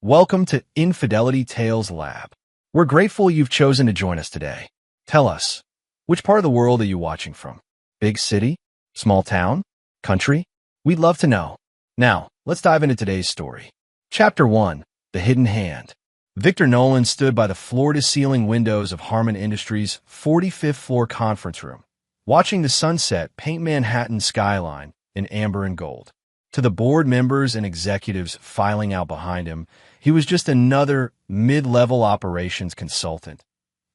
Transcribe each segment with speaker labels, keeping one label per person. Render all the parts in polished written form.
Speaker 1: Welcome to Infidelity Tales Lab. We're grateful you've chosen to join us today. Tell us, which part of the world are you watching from? Big city? Small town? Country? We'd love to know. Now, let's dive into today's story. Chapter 1. The Hidden Hand. Victor Nolan stood by the floor-to-ceiling windows of Harmon Industries' 45th floor conference room, watching the sunset paint Manhattan's skyline in amber and gold. To the board members and executives filing out behind him, he was just another mid-level operations consultant,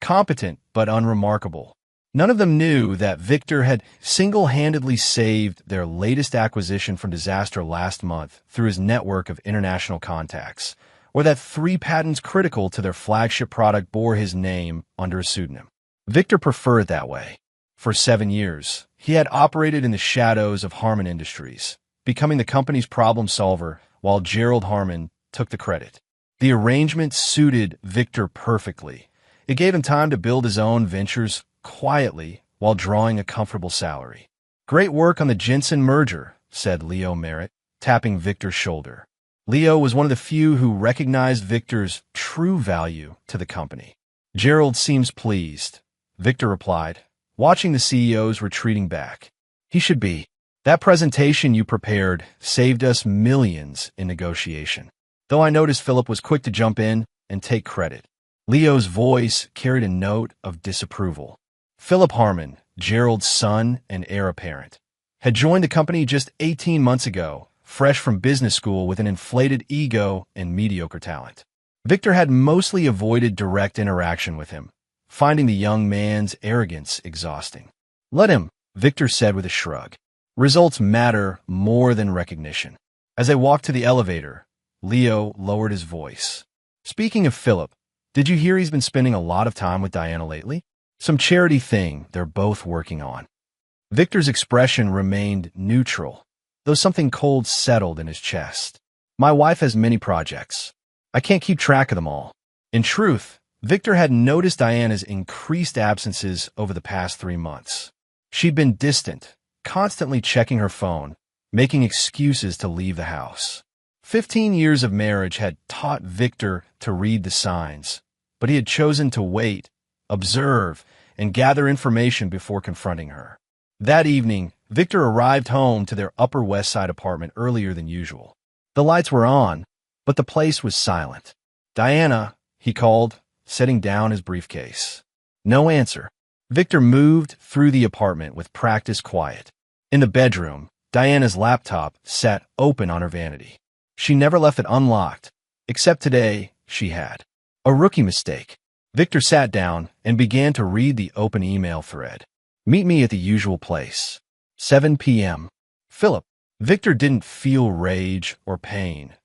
Speaker 1: competent but unremarkable. None of them knew that Victor had single-handedly saved their latest acquisition from disaster last month through his network of international contacts, or that 3 patents critical to their flagship product bore his name under a pseudonym. Victor preferred it that way. For 7 years, he had operated in the shadows of Harmon Industries, becoming the company's problem solver while Gerald Harmon took the credit. The arrangement suited Victor perfectly. It gave him time to build his own ventures quietly while drawing a comfortable salary. "Great work on the Jensen merger," said Leo Merritt, tapping Victor's shoulder. Leo was one of the few who recognized Victor's true value to the company. "Gerald seems pleased," Victor replied, watching the CEOs retreating back. "He should be. That presentation you prepared saved us millions in negotiation." Though I noticed Philip was quick to jump in and take credit. Leo's voice carried a note of disapproval. Philip Harmon, Gerald's son and heir apparent, had joined the company just 18 months ago, fresh from business school with an inflated ego and mediocre talent. Victor had mostly avoided direct interaction with him, finding the young man's arrogance exhausting. "Let him," Victor said with a shrug. "Results matter more than recognition." As they walked to the elevator, Leo lowered his voice. "Speaking of Philip, did you hear he's been spending a lot of time with Diana lately? Some charity thing they're both working on." Victor's expression remained neutral, though something cold settled in his chest. "My wife has many projects. I can't keep track of them all." In truth, Victor had noticed Diana's increased absences over the past 3 months. She'd been distant, constantly checking her phone, making excuses to leave the house. 15 years of marriage had taught Victor to read the signs, but he had chosen to wait, observe, and gather information before confronting her. That evening, Victor arrived home to their Upper West Side apartment earlier than usual. The lights were on, but the place was silent. "Diana," he called, setting down his briefcase. No answer. Victor moved through the apartment with practiced quiet. In the bedroom, Diana's laptop sat open on her vanity. She never left it unlocked, except today she had. A rookie mistake. Victor sat down and began to read the open email thread. "Meet me at the usual place. 7 p.m. Philip." Victor didn't feel rage or pain,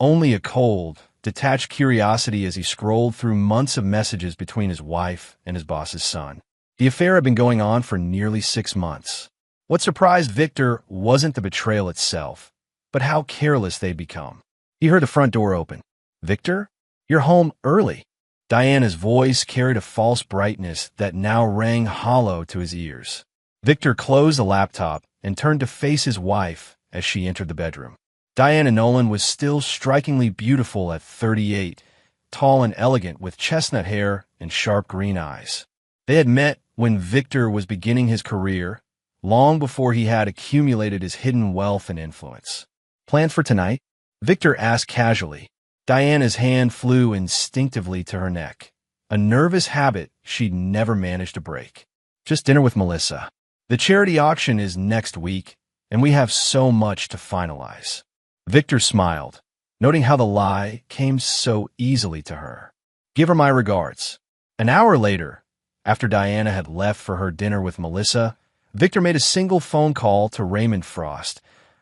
Speaker 1: only a cold, detached curiosity as he scrolled through months of messages between his wife and his boss's son. The affair had been going on for nearly 6 months. What surprised Victor wasn't the betrayal itself, but how careless they'd become. He heard the front door open. "Victor, you're home early." Diana's voice carried a false brightness that now rang hollow to his ears. Victor closed the laptop and turned to face his wife as she entered the bedroom. Diana Nolan was still strikingly beautiful at 38, tall and elegant with chestnut hair and sharp green eyes. They had met when Victor was beginning his career, long before he had accumulated his hidden wealth and influence. "Plan for tonight?" Victor asked casually. Diana's hand flew instinctively to her neck, a nervous habit she'd never managed to break. "Just dinner with Melissa. The charity auction is next week, and we have so much to finalize." Victor smiled, noting how the lie came so easily to her. "Give her my regards." An hour later, after Diana had left for her dinner with Melissa, Victor made a single phone call to Raymond Frost,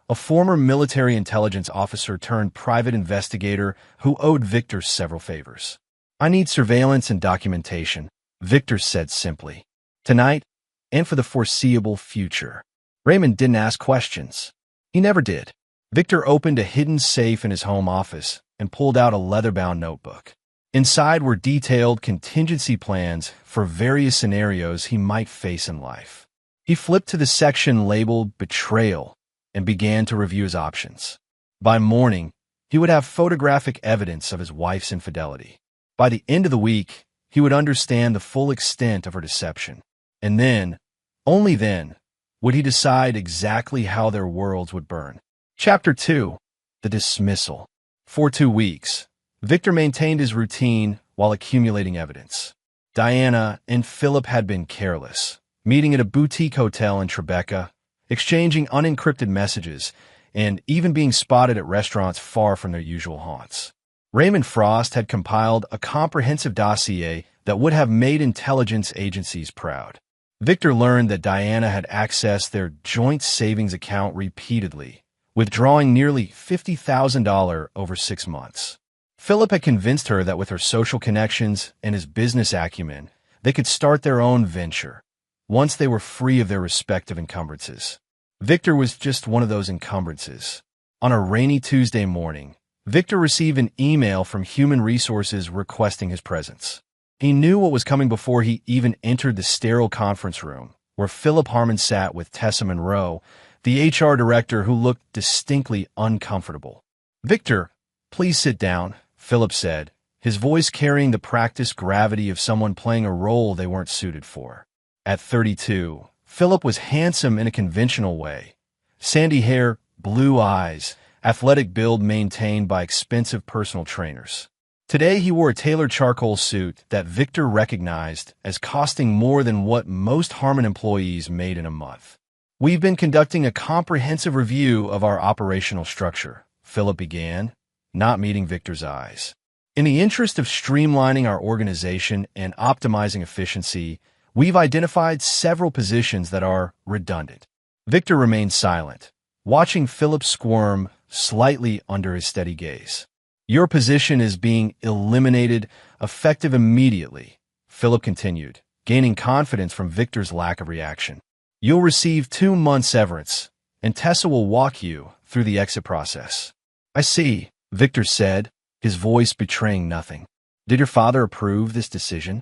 Speaker 1: a former military intelligence officer turned private investigator who owed Victor several favors. "I need surveillance and documentation," Victor said simply. "Tonight, and for the foreseeable future." Raymond didn't ask questions. He never did. Victor opened a hidden safe in his home office and pulled out a leather-bound notebook. Inside were detailed contingency plans for various scenarios he might face in life. He flipped to the section labeled Betrayal and began to review his options. By morning, He would have photographic evidence of his wife's infidelity. By the end of the week, he would understand the full extent of her deception. And then, only then, would he decide exactly how their worlds would burn. Chapter 2. The Dismissal. For 2 weeks, Victor maintained his routine while accumulating evidence. Diana and Philip had been careless, meeting at a boutique hotel in Tribeca, exchanging unencrypted messages, and even being spotted at restaurants far from their usual haunts. Raymond Frost had compiled a comprehensive dossier that would have made intelligence agencies proud. Victor learned that Diana had accessed their joint savings account repeatedly, withdrawing nearly $50,000 over 6 months. Philip had convinced her that with her social connections and his business acumen, they could start their own venture, once they were free of their respective encumbrances. Victor was just one of those encumbrances. On a rainy Tuesday morning, Victor received an email from Human Resources requesting his presence. He knew what was coming before he even entered the sterile conference room, where Philip Harmon sat with Tessa Monroe, the HR director who looked distinctly uncomfortable. "Victor, please sit down," Philip said, his voice carrying the practiced gravity of someone playing a role they weren't suited for. At 32, Philip was handsome in a conventional way. Sandy hair, blue eyes, athletic build maintained by expensive personal trainers. Today he wore a tailored charcoal suit that Victor recognized as costing more than what most Harmon employees made in a month. "We've been conducting a comprehensive review of our operational structure," Philip began, not meeting Victor's eyes. "In the interest of streamlining our organization and optimizing efficiency, we've identified several positions that are redundant." Victor remained silent, watching Philip squirm slightly under his steady gaze. "Your position is being eliminated, effective immediately," Philip continued, gaining confidence from Victor's lack of reaction. "You'll receive 2 months severance, and Tessa will walk you through the exit process." "I see," Victor said, his voice betraying nothing. "Did your father approve this decision?"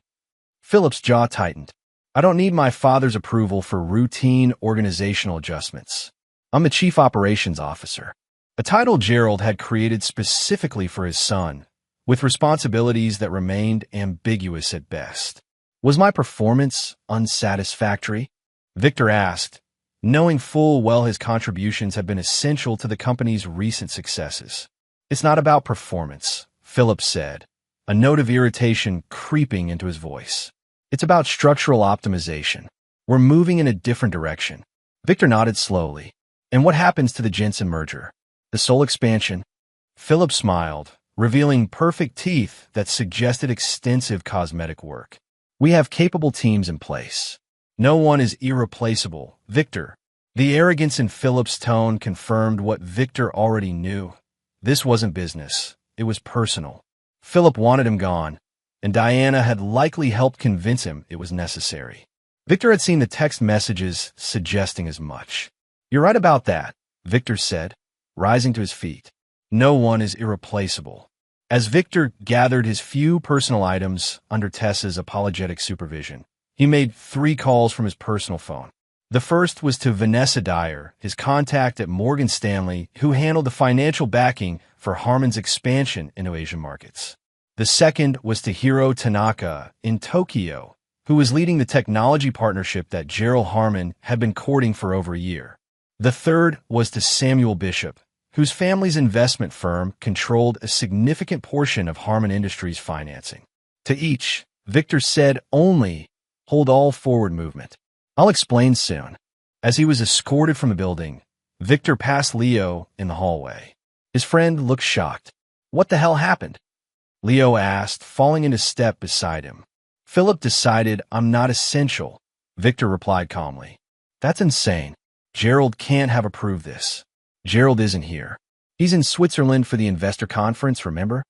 Speaker 1: Philip's jaw tightened. "I don't need my father's approval for routine organizational adjustments. I'm the chief operations officer," a title Gerald had created specifically for his son, with responsibilities that remained ambiguous at best. "Was my performance unsatisfactory?" Victor asked, knowing full well his contributions had been essential to the company's recent successes. "It's not about performance," Philip said, a note of irritation creeping into his voice. "It's about structural optimization. We're moving in a different direction." Victor nodded slowly. "And what happens to the Jensen merger? The sole expansion?" Philip smiled, revealing perfect teeth that suggested extensive cosmetic work. "We have capable teams in place. No one is irreplaceable, Victor." The arrogance in Philip's tone confirmed what Victor already knew. This wasn't business. It was personal. Philip wanted him gone, and Diana had likely helped convince him it was necessary. Victor had seen the text messages suggesting as much. "You're right about that," Victor said, rising to his feet. "No one is irreplaceable." As Victor gathered his few personal items under Tessa's apologetic supervision, he made 3 calls from his personal phone. The first was to Vanessa Dyer, his contact at Morgan Stanley, who handled the financial backing for Harmon's expansion into Asian markets. The second was to Hiro Tanaka in Tokyo, who was leading the technology partnership that Gerald Harmon had been courting for over a year. The third was to Samuel Bishop, whose family's investment firm controlled a significant portion of Harmon Industries' financing. To each, Victor said only, "Hold all forward movement. I'll explain soon." As he was escorted from the building, Victor passed Leo in the hallway. His friend looked shocked. "What the hell happened?" Leo asked, falling into step beside him. "Philip decided I'm not essential," Victor replied calmly. "That's insane. Gerald can't have approved this." "Gerald isn't here. He's in Switzerland for the investor conference, remember?"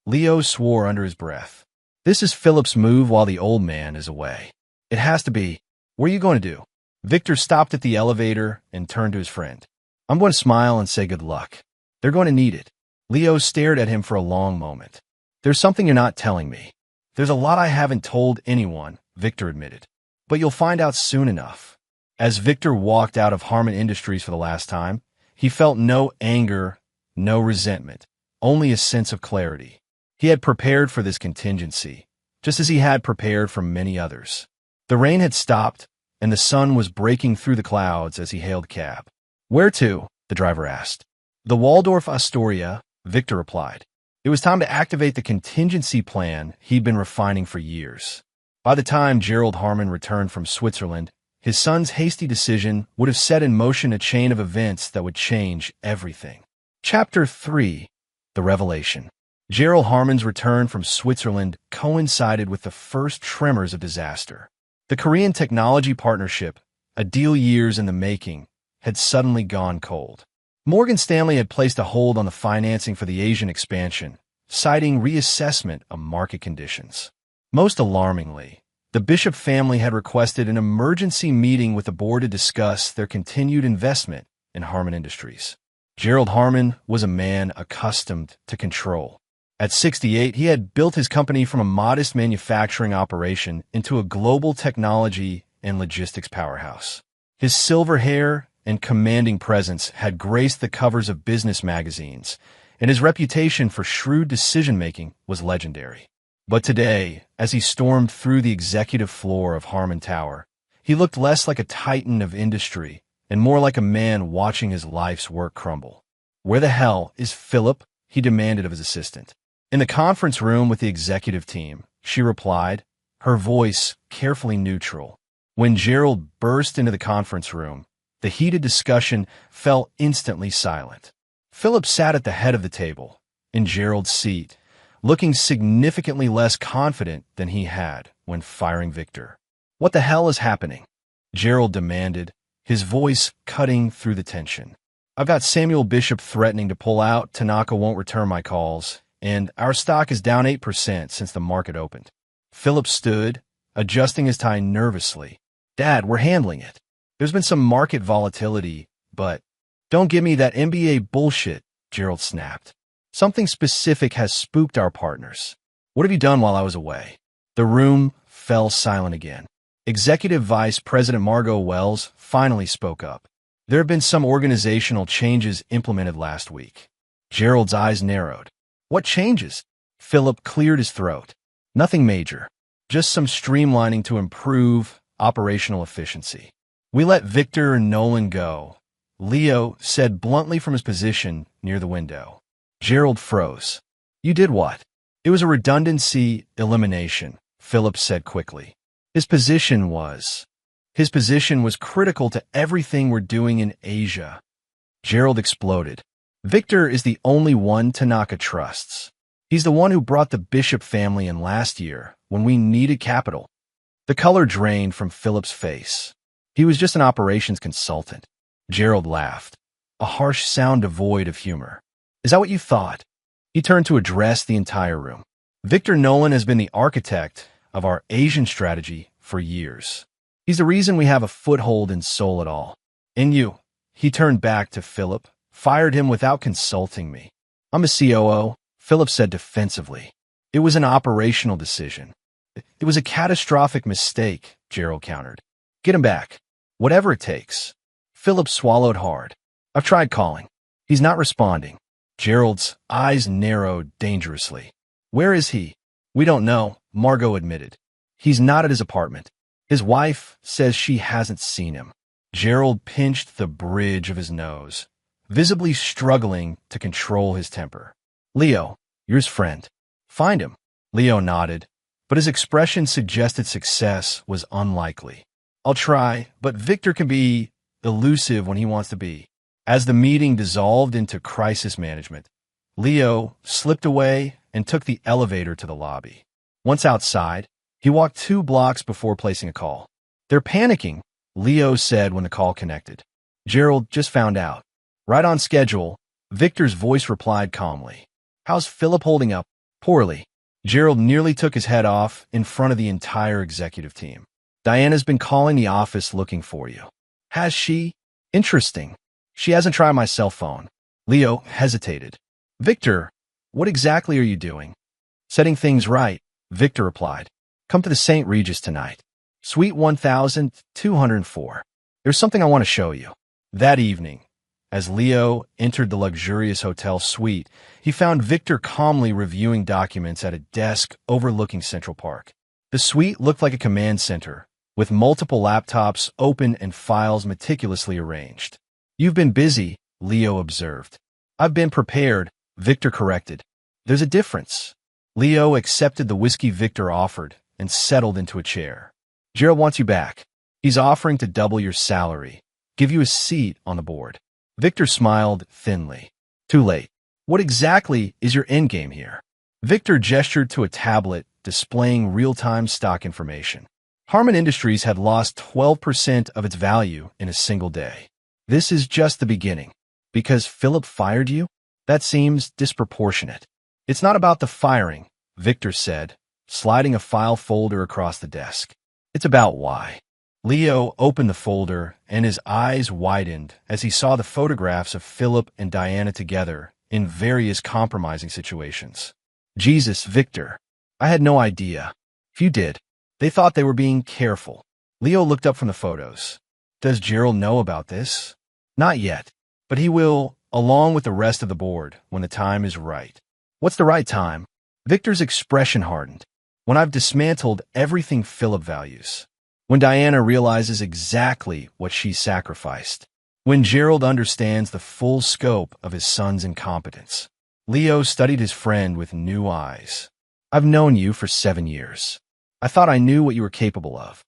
Speaker 1: Leo swore under his breath. "This is Philip's move while the old man is away. It has to be. What are you going to do?" Victor stopped at the elevator and turned to his friend. "I'm going to smile and say good luck. They're going to need it." Leo stared at him for a long moment. "There's something you're not telling me." "There's a lot I haven't told anyone," Victor admitted. "But you'll find out soon enough." As Victor walked out of Harmon Industries for the last time, he felt no anger, no resentment, only a sense of clarity. He had prepared for this contingency, just as he had prepared for many others. The rain had stopped, and the sun was breaking through the clouds as he hailed a cab. "Where to?" the driver asked. "The Waldorf Astoria," Victor replied. It was time to activate the contingency plan he'd been refining for years. By the time Gerald Harmon returned from Switzerland, his son's hasty decision would have set in motion a chain of events that would change everything. Chapter 3: The Revelation. Gerald Harmon's return from Switzerland coincided with the first tremors of disaster. The Korean technology partnership, a deal years in the making, had suddenly gone cold. Morgan Stanley had placed a hold on the financing for the Asian expansion, citing reassessment of market conditions. Most alarmingly, the Bishop family had requested an emergency meeting with the board to discuss their continued investment in Harmon Industries. Gerald Harmon was a man accustomed to control. At 68, he had built his company from a modest manufacturing operation into a global technology and logistics powerhouse. His silver hair and commanding presence had graced the covers of business magazines, and his reputation for shrewd decision-making was legendary. But today, as he stormed through the executive floor of Harmon Tower, he looked less like a titan of industry and more like a man watching his life's work crumble. "Where the hell is Philip?" he demanded of his assistant. "In the conference room with the executive team," she replied, her voice carefully neutral. When Gerald burst into the conference room, the heated discussion fell instantly silent. Philip sat at the head of the table, in Gerald's seat, looking significantly less confident than he had when firing Victor. "What the hell is happening?" Gerald demanded, his voice cutting through the tension. "I've got Samuel Bishop threatening to pull out, Tanaka won't return my calls, and our stock is down 8% since the market opened." Philip stood, adjusting his tie nervously. "Dad, we're handling it. There's been some market volatility, but—" "Don't give me that MBA bullshit," Gerald snapped. "Something specific has spooked our partners. What have you done while I was away?" The room fell silent again. Executive Vice President Margot Wells finally spoke up. "There have been some organizational changes implemented last week." Gerald's eyes narrowed. "What changes?" Philip cleared his throat. "Nothing major. Just some streamlining to improve operational efficiency. We let Victor and Nolan go," Leo said bluntly from his position near the window. Gerald froze. "You did what?" "It was a redundancy elimination," Philip said quickly. His position was critical to everything we're doing in Asia. Gerald exploded. "Victor is the only one Tanaka trusts. He's the one who brought the Bishop family in last year when we needed capital." The color drained from Philip's face. He was just an operations consultant. Gerald laughed, a harsh sound devoid of humor. "Is that what you thought?" He turned to address the entire room. "Victor Nolan has been the architect of our Asian strategy for years. He's the reason we have a foothold in Seoul at all. And you," he turned back to Philip, "fired him without consulting me." "I'm a COO," Philip said defensively. "It was an operational decision." "It was a catastrophic mistake," Gerald countered. "Get him back. Whatever it takes." Philip swallowed hard. "I've tried calling. He's not responding." Gerald's eyes narrowed dangerously. "Where is he?" "We don't know," Margot admitted. "He's not at his apartment. His wife says she hasn't seen him." Gerald pinched the bridge of his nose, visibly struggling to control his temper. "Leo, you're his friend. Find him." Leo nodded, but his expression suggested success was unlikely. "I'll try, but Victor can be elusive when he wants to be." As the meeting dissolved into crisis management, Leo slipped away and took the elevator to the lobby. Once outside, he walked 2 blocks before placing a call. "They're panicking," Leo said when the call connected. "Gerald just found out." "Right on schedule," Victor's voice replied calmly. "How's Philip holding up?" "Poorly." Gerald nearly took his head off in front of the entire executive team. "Diana's been calling the office looking for you." "Has she?" "Interesting. She hasn't tried my cell phone." Leo hesitated. "Victor, what exactly are you doing?" "Setting things right," Victor replied. "Come to the St. Regis tonight. Suite 1204. There's something I want to show you." That evening, As Leo entered the luxurious hotel suite, he found Victor calmly reviewing documents at a desk overlooking Central Park. The suite looked like a command center, with multiple laptops open and files meticulously arranged. "You've been busy," Leo observed. "I've been prepared," Victor corrected. "There's a difference." Leo accepted the whiskey Victor offered and settled into a chair. "Gerald wants you back. He's offering to double your salary, give you a seat on the board." Victor smiled thinly. "Too late. What exactly is your endgame here?" Victor gestured to a tablet displaying real-time stock information. Harman Industries had lost 12% of its value in a single day. "This is just the beginning. Because Philip fired you? That seems disproportionate." "It's not about the firing," Victor said, sliding a file folder across the desk. "It's about why." Leo opened the folder, and his eyes widened as he saw the photographs of Philip and Diana together in various compromising situations. "Jesus, Victor. I had no idea." "If you did, they thought they were being careful." Leo looked up from the photos. "Does Gerald know about this?" "Not yet, but he will, along with the rest of the board, when the time is right." "What's the right time?" Victor's expression hardened. "When I've dismantled everything Philip values. When Diana realizes exactly what she sacrificed. When Gerald understands the full scope of his son's incompetence." Leo studied his friend with new eyes. "I've known you for 7 years. I thought I knew what you were capable of."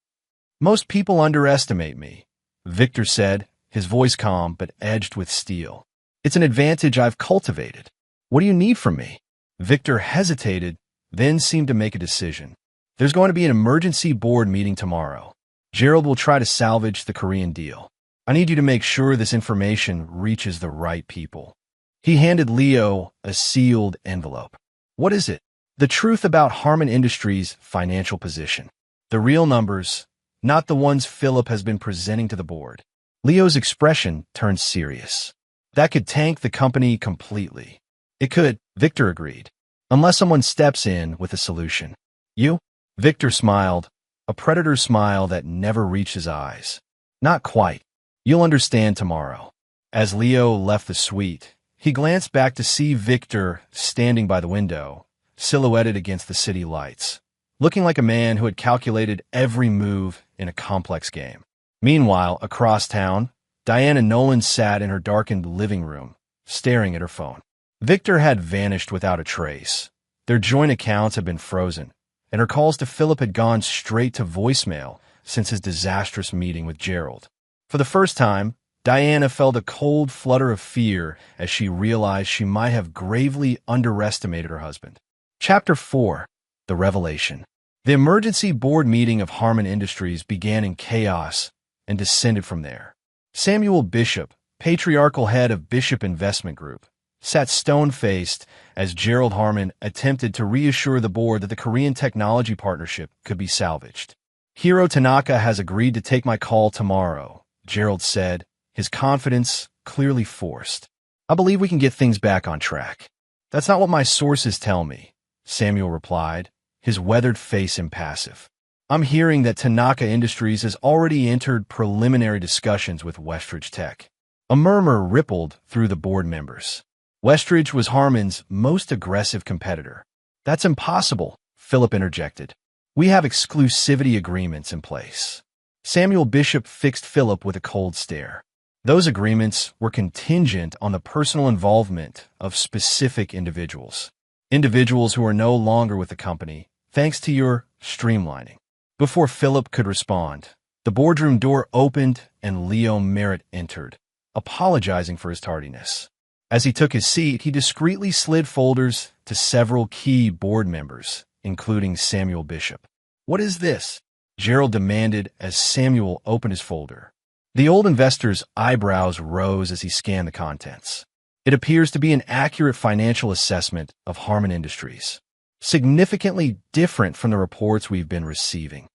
Speaker 1: "Most people underestimate me," Victor said, his voice calm but edged with steel. "It's an advantage I've cultivated." "What do you need from me?" Victor hesitated, then seemed to make a decision. "There's going to be an emergency board meeting tomorrow. Gerald will try to salvage the Korean deal. I need you to make sure this information reaches the right people." He handed Leo a sealed envelope. "What is it?" "The truth about Harman Industries' financial position. The real numbers, not the ones Philip has been presenting to the board." Leo's expression turned serious. "That could tank the company completely." "It could," Victor agreed, "unless someone steps in with a solution." "You?" Victor smiled, a predator's smile that never reached his eyes. "Not quite. You'll understand tomorrow." As Leo left the suite, he glanced back to see Victor standing by the window, silhouetted against the city lights, looking like a man who had calculated every move in a complex game. Meanwhile, across town, Diana Nolan sat in her darkened living room, staring at her phone. Victor had vanished without a trace. Their joint accounts had been frozen, and her calls to Philip had gone straight to voicemail since his disastrous meeting with Gerald. For the first time, Diana felt a cold flutter of fear as she realized she might have gravely underestimated her husband. Chapter 4. The Revelation. The emergency board meeting of Harman Industries began in chaos and descended from there. Samuel Bishop, patriarchal head of Bishop Investment Group, sat stone-faced as Gerald Harman attempted to reassure the board that the Korean technology partnership could be salvaged. "Hiro Tanaka has agreed to take my call tomorrow," Gerald said, his confidence clearly forced. "I believe we can get things back on track." "That's not what my sources tell me," Samuel replied, his weathered face impassive. "I'm hearing that Tanaka Industries has already entered preliminary discussions with Westridge Tech." A murmur rippled through the board members. Westridge was Harman's most aggressive competitor. "That's impossible," Philip interjected. "We have exclusivity agreements in place." Samuel Bishop fixed Philip with a cold stare. Those agreements were contingent on the personal involvement of specific individuals. Individuals who are no longer with the company, thanks to your streamlining. Before Philip could respond, the boardroom door opened and Leo Merritt entered, apologizing for his tardiness. As he took his seat, he discreetly slid folders to several key board members, including Samuel Bishop. "What is this?" Gerald demanded as Samuel opened his folder. The old investor's eyebrows rose as he scanned the contents. "It appears to be an accurate financial assessment of Harman Industries, significantly different from the reports we've been receiving."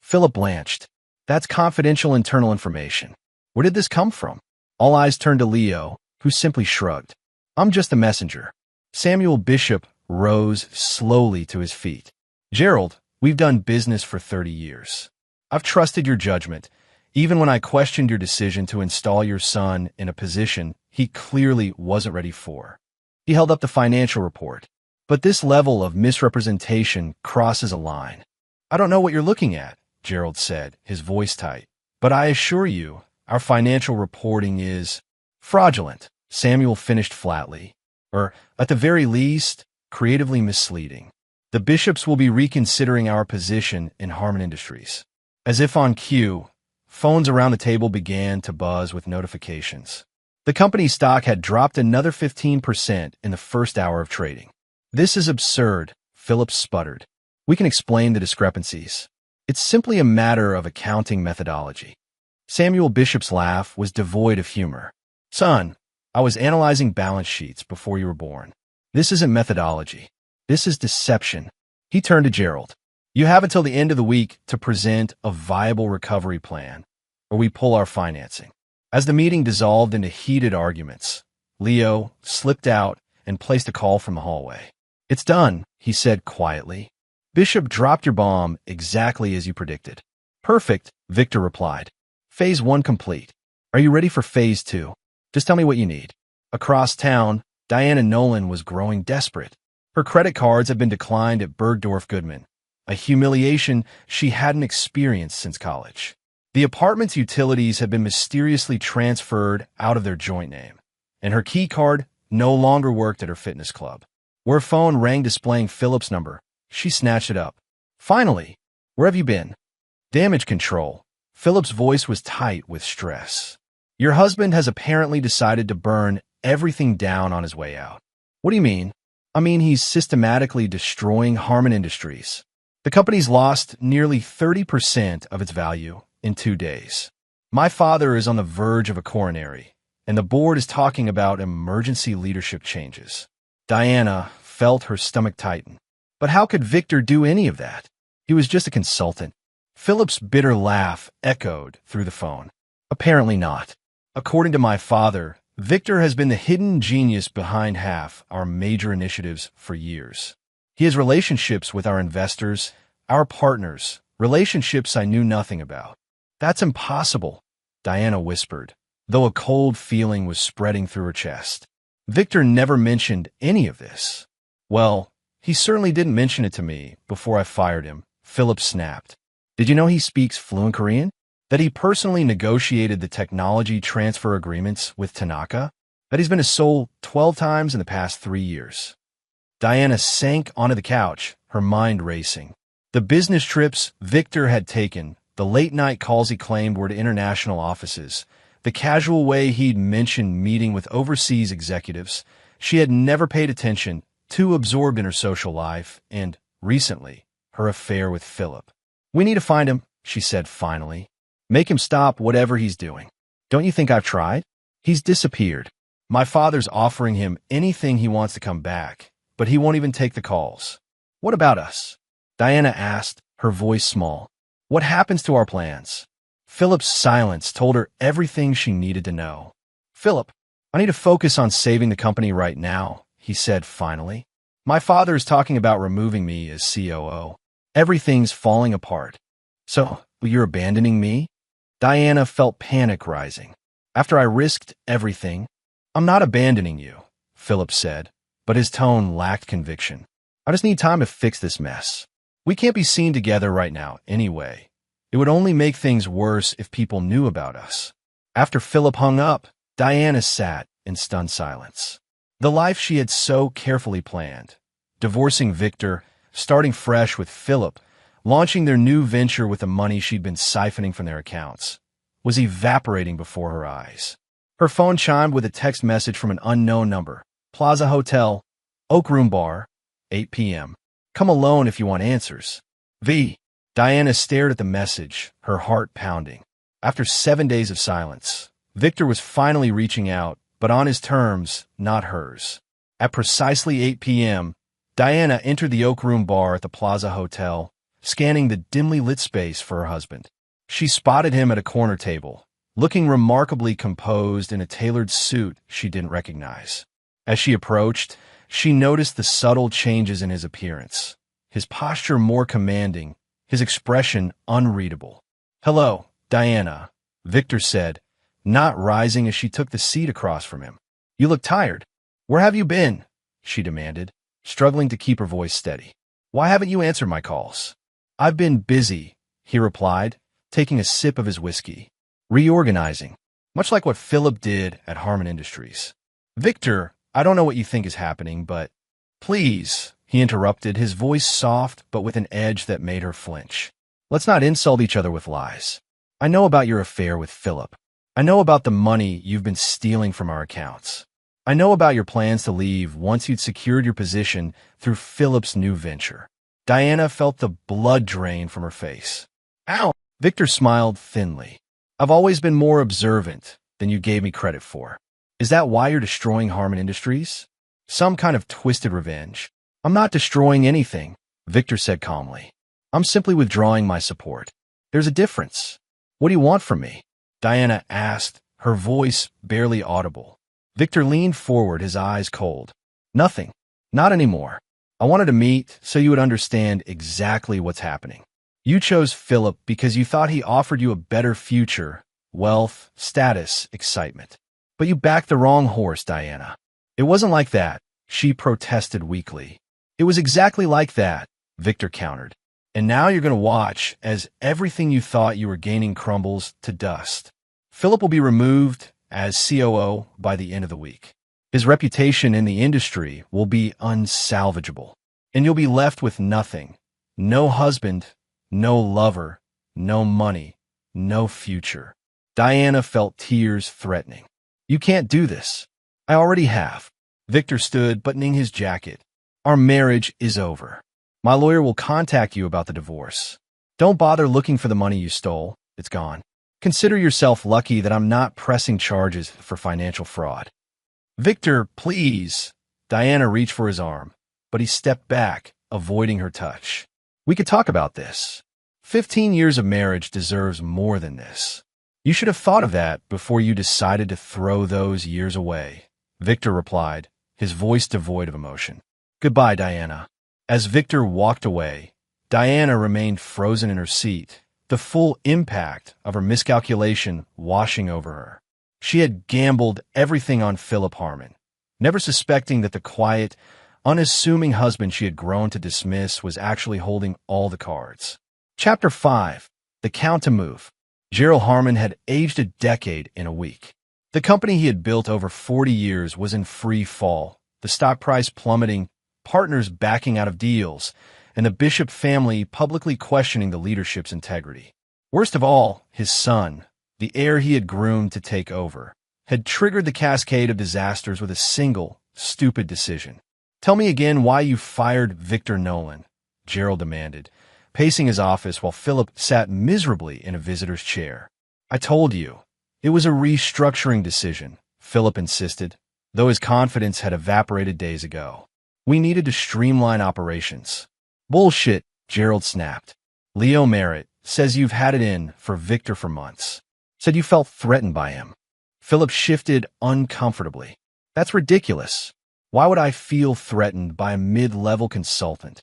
Speaker 1: Philip blanched. "That's confidential internal information. Where did this come from?" All eyes turned to Leo, who simply shrugged. "I'm just the messenger." Samuel Bishop rose slowly to his feet. "Gerald, we've done business for 30 years. I've trusted your judgment, Even when I questioned your decision to install your son in a position he clearly wasn't ready for. He held up the financial report. But this level of misrepresentation crosses a line. I don't know what you're looking at, Gerald said, his voice tight. But I assure you, our financial reporting is fraudulent, Samuel finished flatly. Or, at the very least, creatively misleading. The bishops will be reconsidering our position in Harmon Industries. As if on cue, phones around the table began to buzz with notifications. The company's stock had dropped another 15% in the first hour of trading. This is absurd, Phillips sputtered. We can explain the discrepancies. It's simply a matter of accounting methodology. Samuel Bishop's laugh was devoid of humor. Son, I was analyzing balance sheets before you were born. This isn't methodology. This is deception. He turned to Gerald. You have until the end of the week to present a viable recovery plan, or we pull our financing. As the meeting dissolved into heated arguments, Leo slipped out and placed a call from the hallway. It's done, he said quietly. Bishop dropped your bomb exactly as you predicted. Perfect, Victor replied. Phase 1 complete. Are you ready for Phase 2? Just tell me what you need. Across town, Diana Nolan was growing desperate. Her credit cards had been declined at Bergdorf Goodman, a humiliation she hadn't experienced since college. The apartment's utilities had been mysteriously transferred out of their joint name, and her key card no longer worked at her fitness club. Where a phone rang displaying Philip's number, she snatched it up. Finally, where have you been? Damage control. Philip's voice was tight with stress. Your husband has apparently decided to burn everything down on his way out. What do you mean? I mean he's systematically destroying Harmon Industries. The company's lost nearly 30% of its value in 2 days. My father is on the verge of a coronary, and the board is talking about emergency leadership changes. Diana felt her stomach tighten. But how could Victor do any of that? He was just a consultant. Philip's bitter laugh echoed through the phone. Apparently not. According to my father, Victor has been the hidden genius behind half our major initiatives for years. He has relationships with our investors, our partners, relationships I knew nothing about. That's impossible, Diana whispered, though a cold feeling was spreading through her chest. Victor never mentioned any of this. Well, he certainly didn't mention it to me before I fired him, Philip snapped. Did you know he speaks fluent Korean? That he personally negotiated the technology transfer agreements with Tanaka? That he's been to Seoul 12 times in the past 3 years? Diana sank onto the couch, her mind racing. The business trips Victor had taken, the late-night calls he claimed were to international offices, the casual way he'd mentioned meeting with overseas executives, she had never paid attention, too absorbed in her social life, and, recently, her affair with Philip. We need to find him, she said finally. Make him stop whatever he's doing. Don't you think I've tried? He's disappeared. My father's offering him anything he wants to come back, but he won't even take the calls. What about us? Diana asked, her voice small. What happens to our plans? Philip's silence told her everything she needed to know. Philip, I need to focus on saving the company right now, he said finally. My father is talking about removing me as COO. Everything's falling apart. So, you're abandoning me? Diana felt panic rising. After I risked everything, I'm not abandoning you, Philip said, but his tone lacked conviction. I just need time to fix this mess. We can't be seen together right now, anyway. It would only make things worse if people knew about us. After Philip hung up, Diana sat in stunned silence. The life she had so carefully planned, divorcing Victor, starting fresh with Philip, launching their new venture with the money she'd been siphoning from their accounts, was evaporating before her eyes. Her phone chimed with a text message from an unknown number. Plaza Hotel, Oak Room Bar, 8 p.m. Come alone if you want answers. V. Diana stared at the message, her heart pounding. After 7 days of silence, Victor was finally reaching out, but on his terms, not hers. At precisely 8 p.m., Diana entered the Oak Room Bar at the Plaza Hotel, scanning the dimly lit space for her husband. She spotted him at a corner table, looking remarkably composed in a tailored suit she didn't recognize. As she approached, she noticed the subtle changes in his appearance, his posture more commanding, his expression unreadable. Hello, Diana, Victor said, not rising as she took the seat across from him. You look tired. Where have you been? She demanded, struggling to keep her voice steady. Why haven't you answered my calls? I've been busy, he replied, taking a sip of his whiskey. Reorganizing, much like what Philip did at Harmon Industries. Victor, I don't know what you think is happening, but please, he interrupted, his voice soft but with an edge that made her flinch. Let's not insult each other with lies. I know about your affair with Philip. I know about the money you've been stealing from our accounts. I know about your plans to leave once you'd secured your position through Philip's new venture. Diana felt the blood drain from her face. Ow! Victor smiled thinly. I've always been more observant than you gave me credit for. Is that why you're destroying Harmon Industries? Some kind of twisted revenge? I'm not destroying anything, Victor said calmly. I'm simply withdrawing my support. There's a difference. What do you want from me? Diana asked, her voice barely audible. Victor leaned forward, his eyes cold. Nothing. Not anymore. I wanted to meet so you would understand exactly what's happening. You chose Philip because you thought he offered you a better future, wealth, status, excitement. But you backed the wrong horse, Diana. It wasn't like that, she protested weakly. It was exactly like that, Victor countered. And now you're going to watch as everything you thought you were gaining crumbles to dust. Philip will be removed as COO by the end of the week. His reputation in the industry will be unsalvageable, and you'll be left with nothing. No husband, no lover, no money, no future. Diana felt tears threatening. You can't do this. I already have. Victor stood, buttoning his jacket. Our marriage is over. My lawyer will contact you about the divorce. Don't bother looking for the money you stole. It's gone. Consider yourself lucky that I'm not pressing charges for financial fraud. Victor, please. Diana reached for his arm, but he stepped back, avoiding her touch. We could talk about this. 15 years of marriage deserves more than this. You should have thought of that before you decided to throw those years away, Victor replied, his voice devoid of emotion. Goodbye, Diana. As Victor walked away, Diana remained frozen in her seat, the full impact of her miscalculation washing over her. She had gambled everything on Philip Harmon, never suspecting that the quiet, unassuming husband she had grown to dismiss was actually holding all the cards. Chapter 5. The Count to Move. Gerald Harmon had aged a decade in a week. The company he had built over 40 years was in free fall, the stock price plummeting, partners backing out of deals, and the Bishop family publicly questioning the leadership's integrity. Worst of all, his son, the heir he had groomed to take over, had triggered the cascade of disasters with a single, stupid decision. Tell me again why you fired Victor Nolan, Gerald demanded, pacing his office while Philip sat miserably in a visitor's chair. I told you. It was a restructuring decision, Philip insisted, though his confidence had evaporated days ago. We needed to streamline operations. Bullshit, Gerald snapped. Leo Merritt says you've had it in for Victor for months. Said you felt threatened by him. Philip shifted uncomfortably. That's ridiculous. Why would I feel threatened by a mid-level consultant?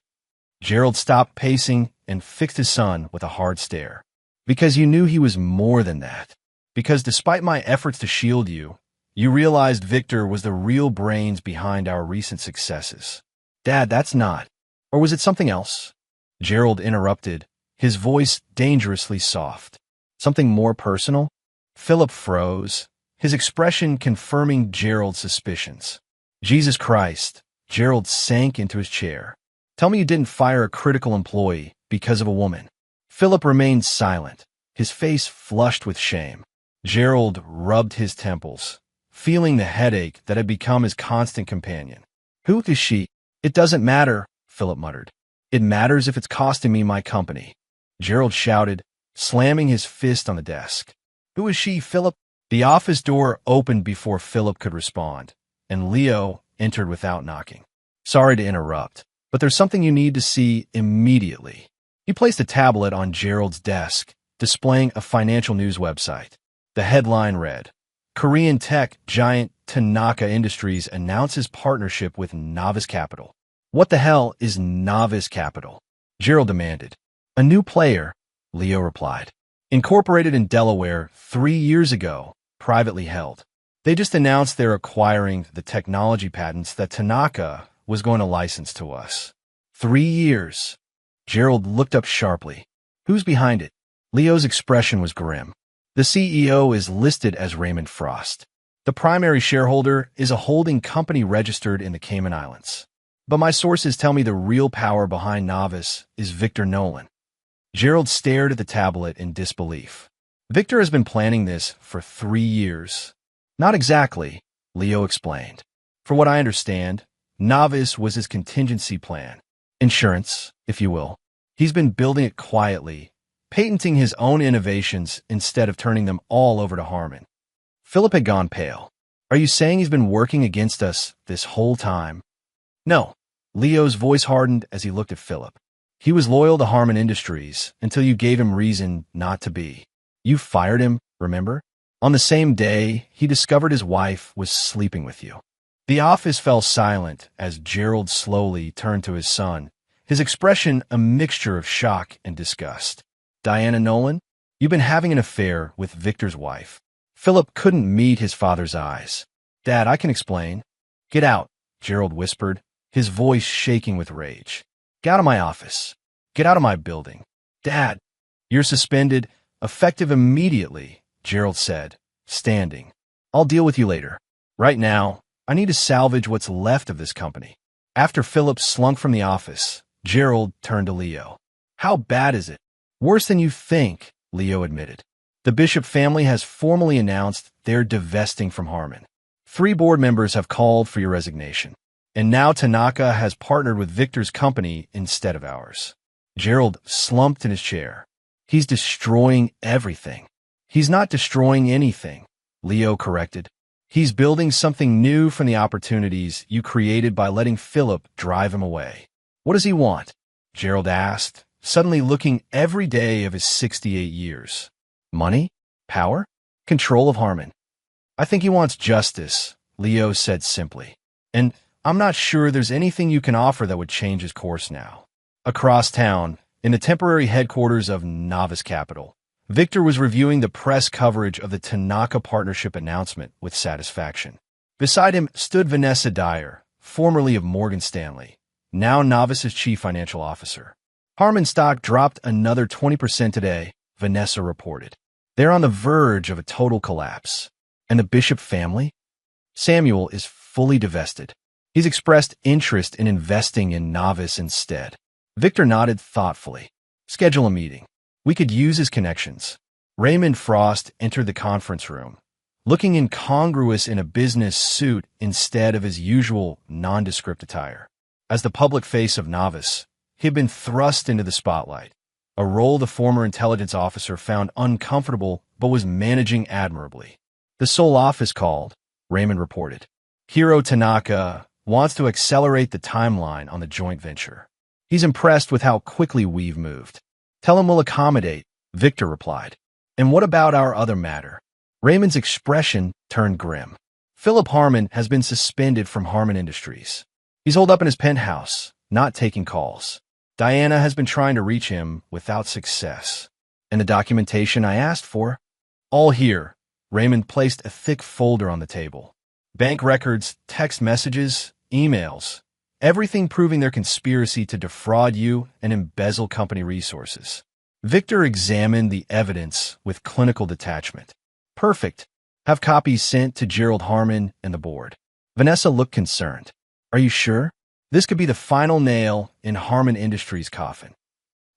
Speaker 1: Gerald stopped pacing and fixed his son with a hard stare. Because you knew he was more than that. Because despite my efforts to shield you, you realized Victor was the real brains behind our recent successes. Dad, that's not. Or was it something else? Gerald interrupted, his voice dangerously soft. Something more personal? Philip froze, his expression confirming Gerald's suspicions. Jesus Christ, Gerald sank into his chair. Tell me you didn't fire a critical employee because of a woman. Philip remained silent, his face flushed with shame. Gerald rubbed his temples, feeling the headache that had become his constant companion. Who is she? It doesn't matter, Philip muttered. It matters if it's costing me my company. Gerald shouted, slamming his fist on the desk. Who is she, Philip? The office door opened before Philip could respond, and Leo entered without knocking. Sorry to interrupt, but there's something you need to see immediately. He placed a tablet on Gerald's desk, displaying a financial news website. The headline read, Korean tech giant Tanaka Industries announces partnership with Novice Capital. What the hell is Novice Capital? Gerald demanded. A new player, Leo replied. Incorporated in Delaware 3 years ago, privately held. They just announced they're acquiring the technology patents that Tanaka was going to license to us. 3 years. Gerald looked up sharply. Who's behind it? Leo's expression was grim. The CEO is listed as Raymond Frost. The primary shareholder is a holding company registered in the Cayman Islands. But my sources tell me the real power behind Novice is Victor Nolan. Gerald stared at the tablet in disbelief. Victor has been planning this for 3 years. Not exactly, Leo explained. For what I understand, Novice was his contingency plan. Insurance, if you will. He's been building it quietly, patenting his own innovations instead of turning them all over to Harmon. Philip had gone pale. Are you saying he's been working against us this whole time? No. Leo's voice hardened as he looked at Philip. He was loyal to Harmon Industries until you gave him reason not to be. You fired him, remember? On the same day, he discovered his wife was sleeping with you. The office fell silent as Gerald slowly turned to his son, his expression a mixture of shock and disgust. Diana Nolan, you've been having an affair with Victor's wife. Philip couldn't meet his father's eyes. Dad, I can explain. Get out, Gerald whispered, his voice shaking with rage. Get out of my office. Get out of my building. Dad, you're suspended, effective immediately, Gerald said, standing. I'll deal with you later. Right now, I need to salvage what's left of this company. After Philip slunk from the office, Gerald turned to Leo. How bad is it? Worse than you think, Leo admitted. The Bishop family has formally announced they're divesting from Harmon. 3 board members have called for your resignation. And now Tanaka has partnered with Victor's company instead of ours. Gerald slumped in his chair. He's destroying everything. He's not destroying anything, Leo corrected. He's building something new from the opportunities you created by letting Philip drive him away. What does he want? Gerald asked, suddenly looking every day of his 68 years. Money? Power? Control of Harmon? I think he wants justice, Leo said simply. And I'm not sure there's anything you can offer that would change his course now. Across town, in the temporary headquarters of Novice Capital, Victor was reviewing the press coverage of the Tanaka partnership announcement with satisfaction. Beside him stood Vanessa Dyer, formerly of Morgan Stanley, now Novice's chief financial officer. Harmon stock dropped another 20% today, Vanessa reported. They're on the verge of a total collapse. And the Bishop family? Samuel is fully divested. He's expressed interest in investing in Novice instead. Victor nodded thoughtfully. Schedule a meeting. We could use his connections. Raymond Frost entered the conference room, looking incongruous in a business suit instead of his usual nondescript attire. As the public face of Novice, he had been thrust into the spotlight, a role the former intelligence officer found uncomfortable but was managing admirably. The Seoul office called, Raymond reported. Hiro Tanaka wants to accelerate the timeline on the joint venture. He's impressed with how quickly we've moved. Tell him we'll accommodate, Victor replied. And what about our other matter? Raymond's expression turned grim. Philip Harmon has been suspended from Harmon Industries. He's holed up in his penthouse, not taking calls. Diana has been trying to reach him without success. And the documentation I asked for? All here. Raymond placed a thick folder on the table. Bank records, text messages, emails, everything proving their conspiracy to defraud you and embezzle company resources. Victor examined the evidence with clinical detachment. Perfect. Have copies sent to Gerald Harmon and the board. Vanessa looked concerned. Are you sure? This could be the final nail in Harmon Industries' coffin.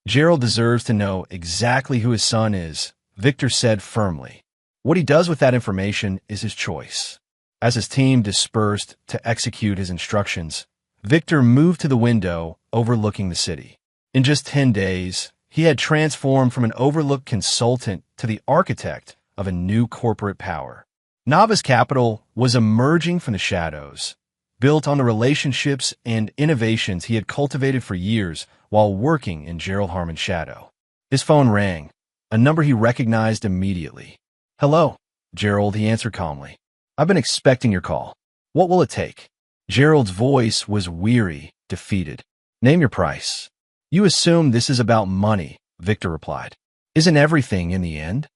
Speaker 1: Gerald deserves to know exactly who his son is, Victor said firmly. What he does with that information is his choice. As his team dispersed to execute his instructions, Victor moved to the window overlooking the city. In just 10 days, he had transformed from an overlooked consultant to the architect of a new corporate power. Novice Capital was emerging from the shadows, built on the relationships and innovations he had cultivated for years while working in Gerald Harmon's shadow. His phone rang, a number he recognized immediately. Hello, Gerald, he answered calmly. I've been expecting your call. What will it take? Gerald's voice was weary, defeated. Name your price. You assume this is about money, Victor replied. isn't everything in the end.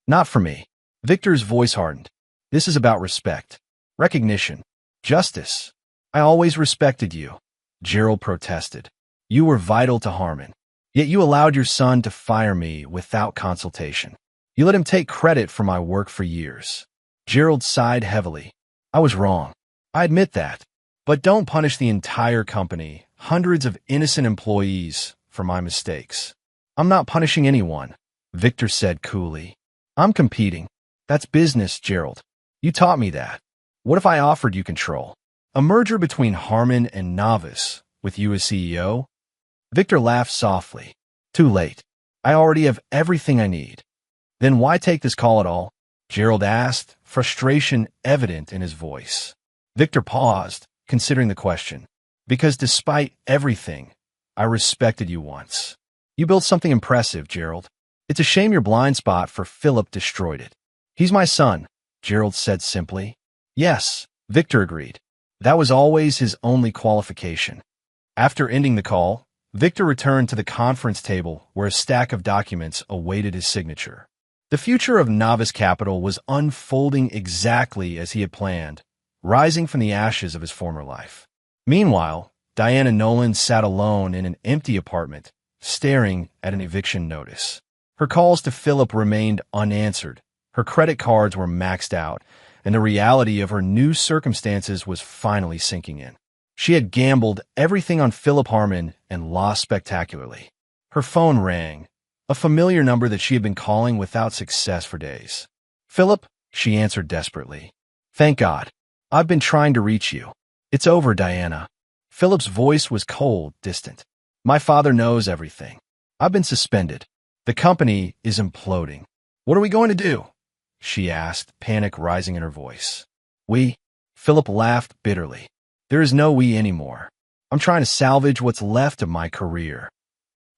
Speaker 1: Not for me. Victor's voice hardened. This is about respect, recognition, justice. I always respected you, Gerald protested. You were vital to Harmon. Yet you allowed your son to fire me without consultation. You let him take credit for my work for years. Gerald sighed heavily. I was wrong. I admit that. But don't punish the entire company, hundreds of innocent employees, for my mistakes. I'm not punishing anyone, Victor said coolly. I'm competing. That's business, Gerald. You taught me that. What if I offered you control? A merger between Harmon and Novice, with you as CEO? Victor laughed softly. Too late. I already have everything I need. Then why take this call at all? Gerald asked, frustration evident in his voice. Victor paused, considering the question. Because despite everything, I respected you once. You built something impressive, Gerald. It's a shame your blind spot for Philip destroyed it. He's my son, Gerald said simply. Yes, Victor agreed. That was always his only qualification. After ending the call, Victor returned to the conference table where a stack of documents awaited his signature. The future of Novice Capital was unfolding exactly as he had planned, rising from the ashes of his former life. Meanwhile, Diana Nolan sat alone in an empty apartment, staring at an eviction notice. Her calls to Philip remained unanswered, her credit cards were maxed out, and the reality of her new circumstances was finally sinking in. She had gambled everything on Philip Harmon and lost spectacularly. Her phone rang, a familiar number that she had been calling without success for days. Philip, she answered desperately. Thank God. I've been trying to reach you. It's over, Diana. Philip's voice was cold, distant. My father knows everything. I've been suspended. The company is imploding. What are we going to do? She asked, panic rising in her voice. We? Philip laughed bitterly. There is no we anymore. I'm trying to salvage what's left of my career.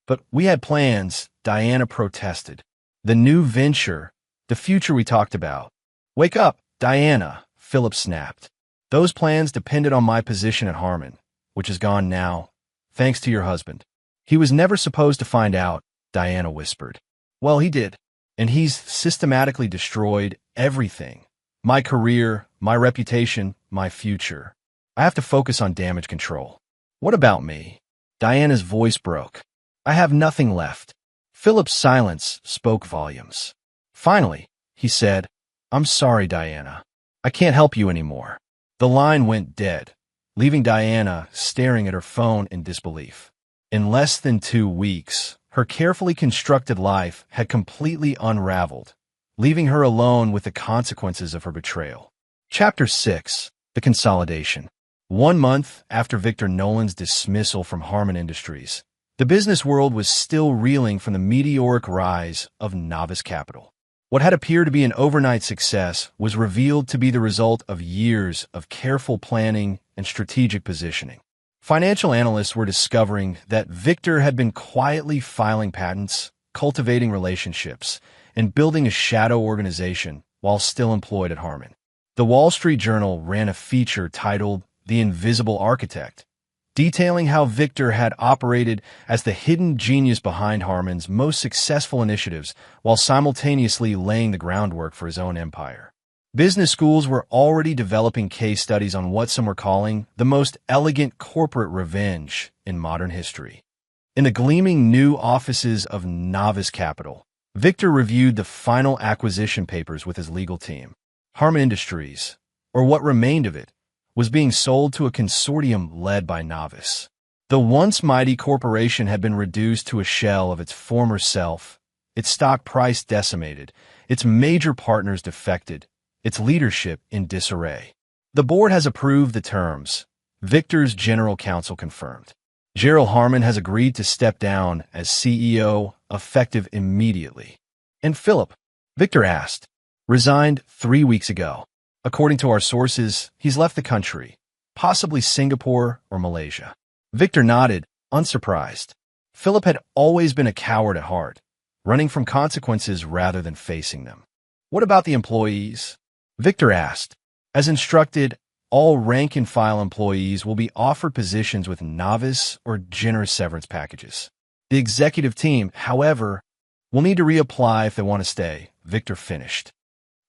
Speaker 1: But we had plans, Diana protested. The new venture, the future we talked about. Wake up, Diana, Philip snapped. Those plans depended on my position at Harmon, which is gone now, thanks to your husband. He was never supposed to find out, Diana whispered. Well, he did, and he's systematically destroyed everything. My career, my reputation, my future. I have to focus on damage control. What about me? Diana's voice broke. I have nothing left. Philip's silence spoke volumes. Finally, he said, I'm sorry, Diana. I can't help you anymore. The line went dead, leaving Diana staring at her phone in disbelief. In less than 2 weeks, her carefully constructed life had completely unraveled, leaving her alone with the consequences of her betrayal. Chapter 6. The Consolidation. 1 month after Victor Nolan's dismissal from Harmon Industries, the business world was still reeling from the meteoric rise of Novice Capital. What had appeared to be an overnight success was revealed to be the result of years of careful planning and strategic positioning. Financial analysts were discovering that Victor had been quietly filing patents, cultivating relationships, and building a shadow organization while still employed at Harmon. The Wall Street Journal ran a feature titled The Invisible Architect, detailing how Victor had operated as the hidden genius behind Harmon's most successful initiatives while simultaneously laying the groundwork for his own empire. Business schools were already developing case studies on what some were calling the most elegant corporate revenge in modern history. In the gleaming new offices of Novice Capital, Victor reviewed the final acquisition papers with his legal team. Harmon Industries, or what remained of it, was being sold to a consortium led by Novice. The once mighty corporation had been reduced to a shell of its former self, its stock price decimated, its major partners defected, its leadership in disarray. The board has approved the terms, Victor's general counsel confirmed. Gerald Harmon has agreed to step down as CEO, effective immediately. And Philip, Victor asked, resigned 3 weeks ago. According to our sources, he's left the country, possibly Singapore or Malaysia. Victor nodded, unsurprised. Philip had always been a coward at heart, running from consequences rather than facing them. What about the employees? Victor asked. As instructed, all rank-and-file employees will be offered positions with novice or generous severance packages. The executive team, however, We'll need to reapply if they want to stay, Victor finished.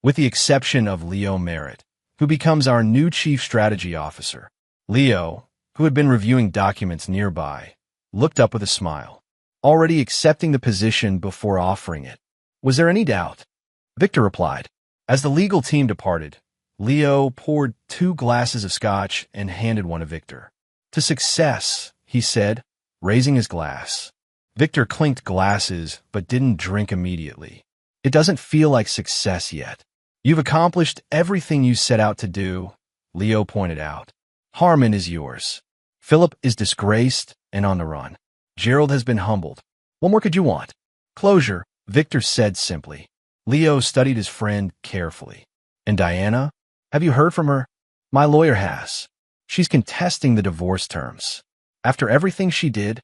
Speaker 1: With the exception of Leo Merritt, who becomes our new chief strategy officer. Leo, who had been reviewing documents nearby, looked up with a smile, already accepting the position before offering it. Was there any doubt? Victor replied. As the legal team departed, Leo poured 2 glasses of scotch and handed one to Victor. To success, he said, raising his glass. Victor clinked glasses but didn't drink immediately. It doesn't feel like success yet. You've accomplished everything you set out to do, Leo pointed out. Harmon is yours. Philip is disgraced and on the run. Gerald has been humbled. What more could you want? Closure, Victor said simply. Leo studied his friend carefully. And Diana? Have you heard from her? My lawyer has. She's contesting the divorce terms. After everything she did,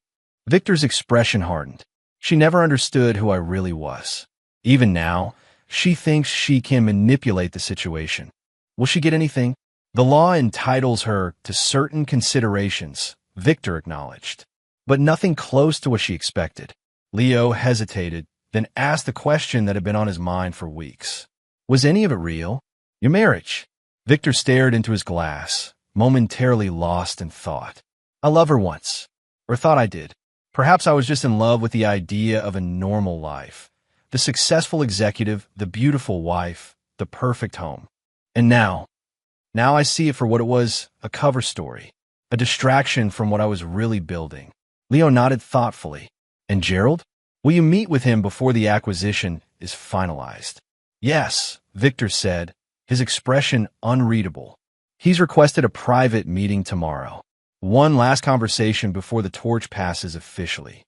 Speaker 1: Victor's expression hardened. She never understood who I really was. Even now, she thinks she can manipulate the situation. Will she get anything? The law entitles her to certain considerations, Victor acknowledged, but nothing close to what she expected. Leo hesitated, then asked the question that had been on his mind for weeks. Was any of it real? Your marriage? Victor stared into his glass, momentarily lost in thought. I loved her once, or thought I did. Perhaps I was just in love with the idea of a normal life. The successful executive, the beautiful wife, the perfect home. And now I see it for what it was, a cover story, a distraction from what I was really building. Leo nodded thoughtfully. And Gerald? Will you meet with him before the acquisition is finalized? Yes, Victor said, his expression unreadable. He's requested a private meeting tomorrow. One last conversation before the torch passes officially.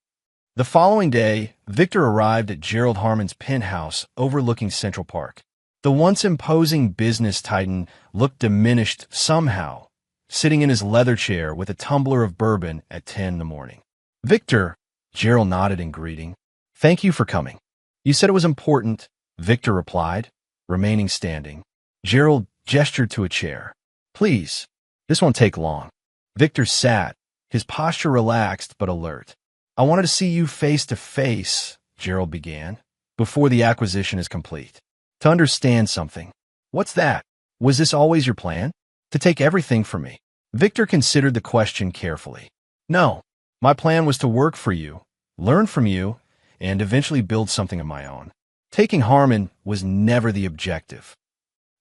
Speaker 1: The following day, Victor arrived at Gerald Harmon's penthouse overlooking Central Park. The once imposing business titan looked diminished somehow, sitting in his leather chair with a tumbler of bourbon at 10 in the morning. Victor, Gerald nodded in greeting. Thank you for coming. You said it was important, Victor replied, remaining standing. Gerald gestured to a chair. Please, this won't take long. Victor sat, his posture relaxed but alert. I wanted to see you face to face, Gerald began, before the acquisition is complete. To understand something. What's that? Was this always your plan? To take everything from me? Victor considered the question carefully. No, my plan was to work for you, learn from you, and eventually build something of my own. Taking Harmon was never the objective.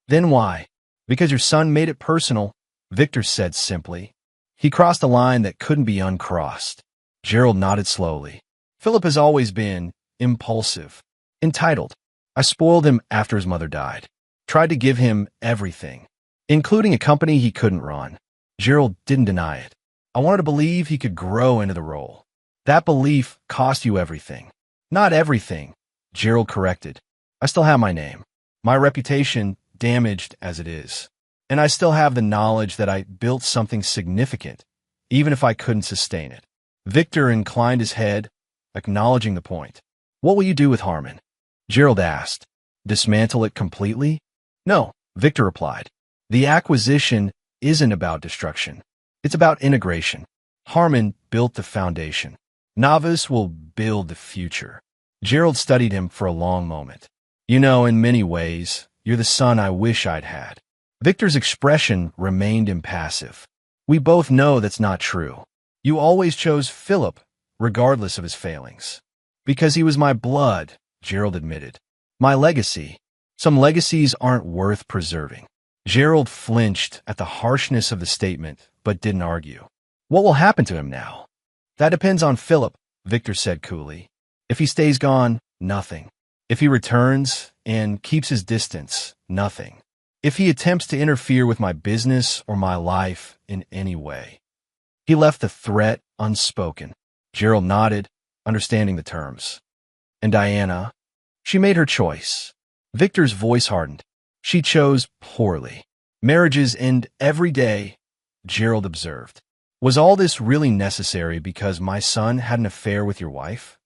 Speaker 1: Then why? Because your son made it personal, Victor said simply. He crossed a line that couldn't be uncrossed. Gerald nodded slowly. Philip has always been impulsive, entitled. I spoiled him after his mother died. Tried to give him everything, including a company he couldn't run. Gerald didn't deny it. I wanted to believe he could grow into the role. That belief cost you everything. Not everything, Gerald corrected. I still have my name, my reputation damaged as it is. And I still have the knowledge that I built something significant, even if I couldn't sustain it. Victor inclined his head, acknowledging the point. What will you do with Harmon? Gerald asked. Dismantle it completely? No, Victor replied. The acquisition isn't about destruction. It's about integration. Harmon built the foundation. Novice will build the future. Gerald studied him for a long moment. You know, in many ways, you're the son I wish I'd had. Victor's expression remained impassive. We both know that's not true. You always chose Philip, regardless of his failings. Because he was my blood, Gerald admitted. My legacy. Some legacies aren't worth preserving. Gerald flinched at the harshness of the statement, but didn't argue. What will happen to him now? That depends on Philip, Victor said coolly. If he stays gone, nothing. If he returns and keeps his distance, nothing. If he attempts to interfere with my business or my life in any way. He left the threat unspoken. Gerald nodded, understanding the terms. And Diana? She made her choice. Victor's voice hardened. She chose poorly. Marriages end every day, Gerald observed. Was all this really necessary because my son had an affair with your wife?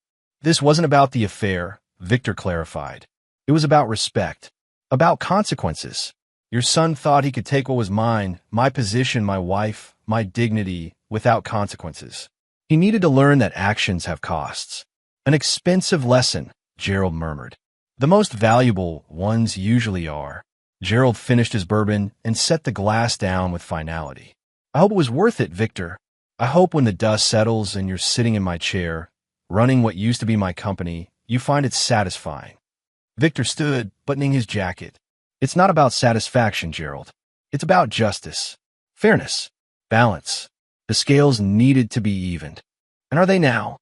Speaker 1: This wasn't about the affair, Victor clarified. It was about respect, about consequences. Your son thought he could take what was mine, my position, my wife, my dignity, without consequences. He needed to learn that actions have costs. An expensive lesson, Gerald murmured. The most valuable ones usually are. Gerald finished his bourbon and set the glass down with finality. I hope it was worth it, Victor. I hope when the dust settles and you're sitting in my chair, running what used to be my company, you find it satisfying. Victor stood, buttoning his jacket. It's not about satisfaction, Gerald. It's about justice, fairness, balance. The scales needed to be evened. And are they now?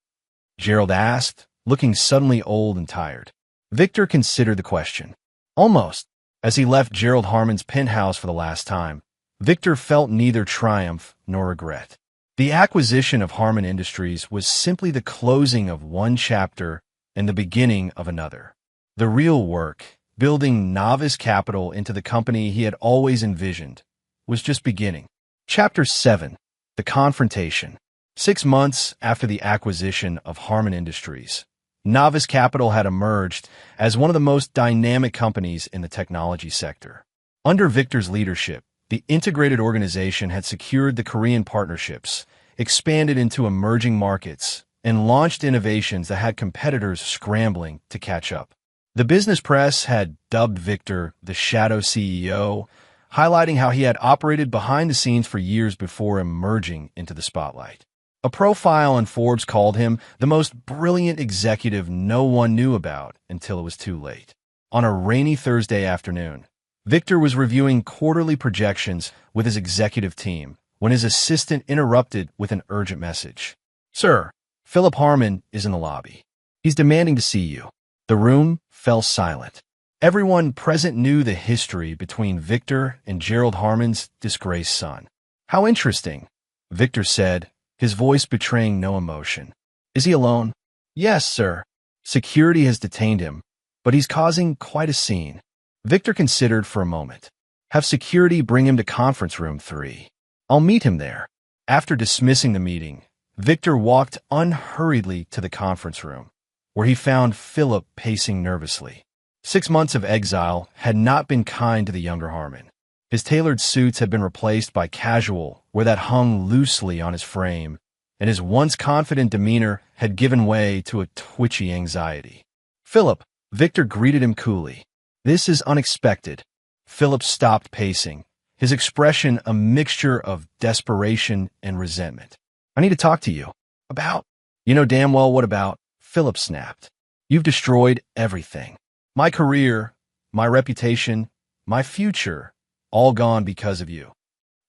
Speaker 1: Gerald asked, looking suddenly old and tired. Victor considered the question. Almost. As he left Gerald Harmon's penthouse for the last time, Victor felt neither triumph nor regret. The acquisition of Harmon Industries was simply the closing of one chapter and the beginning of another. The real work, building Novice Capital into the company he had always envisioned, was just beginning. Chapter 7. The Confrontation. 6 months after the acquisition of Harmon Industries, Novice Capital had emerged as one of the most dynamic companies in the technology sector. Under Victor's leadership, the integrated organization had secured the Korean partnerships, expanded into emerging markets, and launched innovations that had competitors scrambling to catch up. The business press had dubbed Victor the Shadow CEO, highlighting how he had operated behind the scenes for years before emerging into the spotlight. A profile on Forbes called him the most brilliant executive no one knew about until it was too late. On a rainy Thursday afternoon, Victor was reviewing quarterly projections with his executive team when his assistant interrupted with an urgent message. "Sir, Philip Harmon is in the lobby. He's demanding to see you." The room fell silent. Everyone present knew the history between Victor and Gerald Harmon's disgraced son. "How interesting," Victor said, his voice betraying no emotion. "Is he alone?" "Yes, sir. Security has detained him, but he's causing quite a scene." Victor considered for a moment. "Have security bring him to conference room 3. I'll meet him there." After dismissing the meeting, Victor walked unhurriedly to the conference room, where he found Philip pacing nervously. 6 months of exile had not been kind to the younger Harmon. His tailored suits had been replaced by casual, where that hung loosely on his frame, and his once confident demeanor had given way to a twitchy anxiety. "Philip," Victor greeted him coolly. "This is unexpected." Philip stopped pacing, his expression a mixture of desperation and resentment. "I need to talk to you." "About?" "You know damn well what about," Philip snapped. "You've destroyed everything. My career, my reputation, my future, all gone because of you."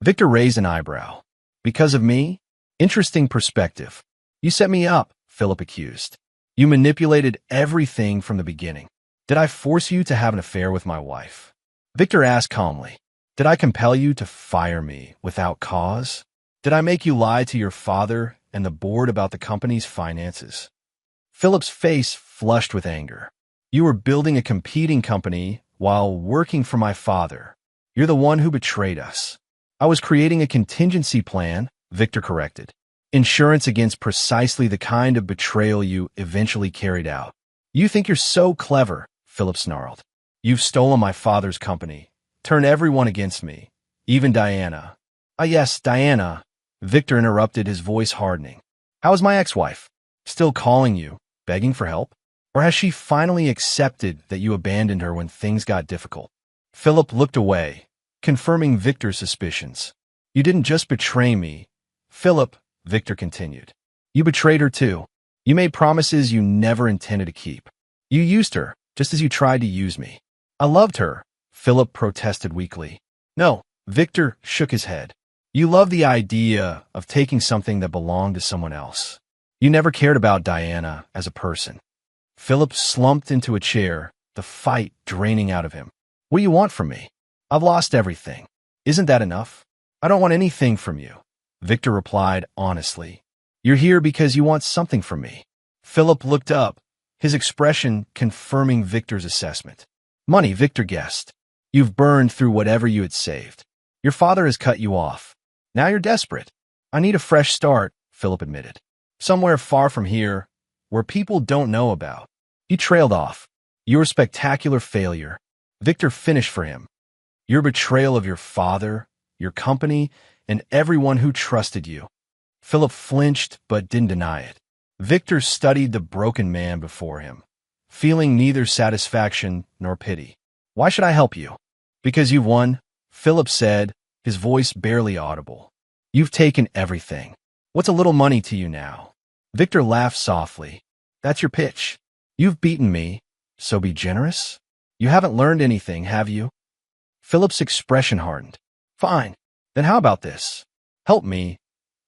Speaker 1: Victor raised an eyebrow. "Because of me? Interesting perspective." "You set me up," Philip accused. "You manipulated everything from the beginning." "Did I force you to have an affair with my wife?" Victor asked calmly. "Did I compel you to fire me without cause? Did I make you lie to your father and the board about the company's finances?" Philip's face flushed with anger. "You were building a competing company while working for my father. You're the one who betrayed us." "I was creating a contingency plan," Victor corrected. "Insurance against precisely the kind of betrayal you eventually carried out." "You think you're so clever," Philip snarled. "You've stolen my father's company, turned everyone against me, even Diana." "Ah yes, Diana," Victor interrupted, his voice hardening. "How is my ex-wife? Still calling you, begging for help? Or has she finally accepted that you abandoned her when things got difficult?" Philip looked away, confirming Victor's suspicions. "You didn't just betray me, Philip," Victor continued. "You betrayed her too. You made promises you never intended to keep. You used her, just as you tried to use me." "I loved her," Philip protested weakly. "No," Victor shook his head. "You loved the idea of taking something that belonged to someone else. You never cared about Diana as a person." Philip slumped into a chair, the fight draining out of him. "What do you want from me? I've lost everything. Isn't that enough?" "I don't want anything from you," Victor replied honestly. "You're here because you want something from me." Philip looked up, his expression confirming Victor's assessment. "Money," Victor guessed. "You've burned through whatever you had saved. Your father has cut you off. Now you're desperate." "I need a fresh start," Philip admitted. "Somewhere far from here, where people don't know about." He trailed off. "Your spectacular failure," Victor finished for him. "Your betrayal of your father, your company, and everyone who trusted you." Philip flinched but didn't deny it. Victor studied the broken man before him, feeling neither satisfaction nor pity. Why should I help you? Because you've won, Philip said, his voice barely audible. You've taken everything. What's a little money to you now? Victor laughed softly. That's your pitch. You've beaten me, so be generous? You haven't learned anything, have you? Philip's expression hardened. Fine. Then how about this? Help me,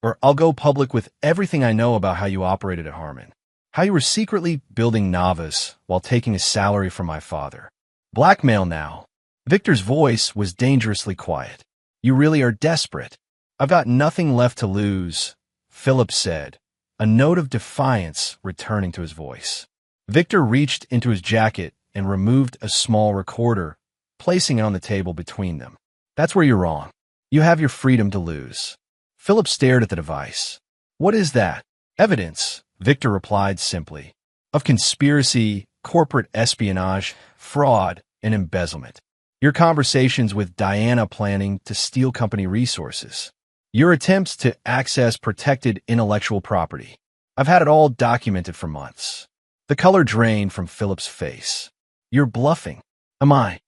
Speaker 1: or I'll go public with everything I know about how you operated at Harmon. How you were secretly building Navas while taking a salary from my father. Blackmail now. Victor's voice was dangerously quiet. You really are desperate. I've got nothing left to lose, Philip said, a note of defiance returning to his voice. Victor reached into his jacket and removed a small recorder, placing it on the table between them. That's where you're wrong. You have your freedom to lose. Philip stared at the device. What is that? Evidence, Victor replied simply, of conspiracy, corporate espionage, fraud, and embezzlement. Your conversations with Diana planning to steal company resources. Your attempts to access protected intellectual property. I've had it all documented for months. The color drained from Philip's face. You're bluffing. Am I?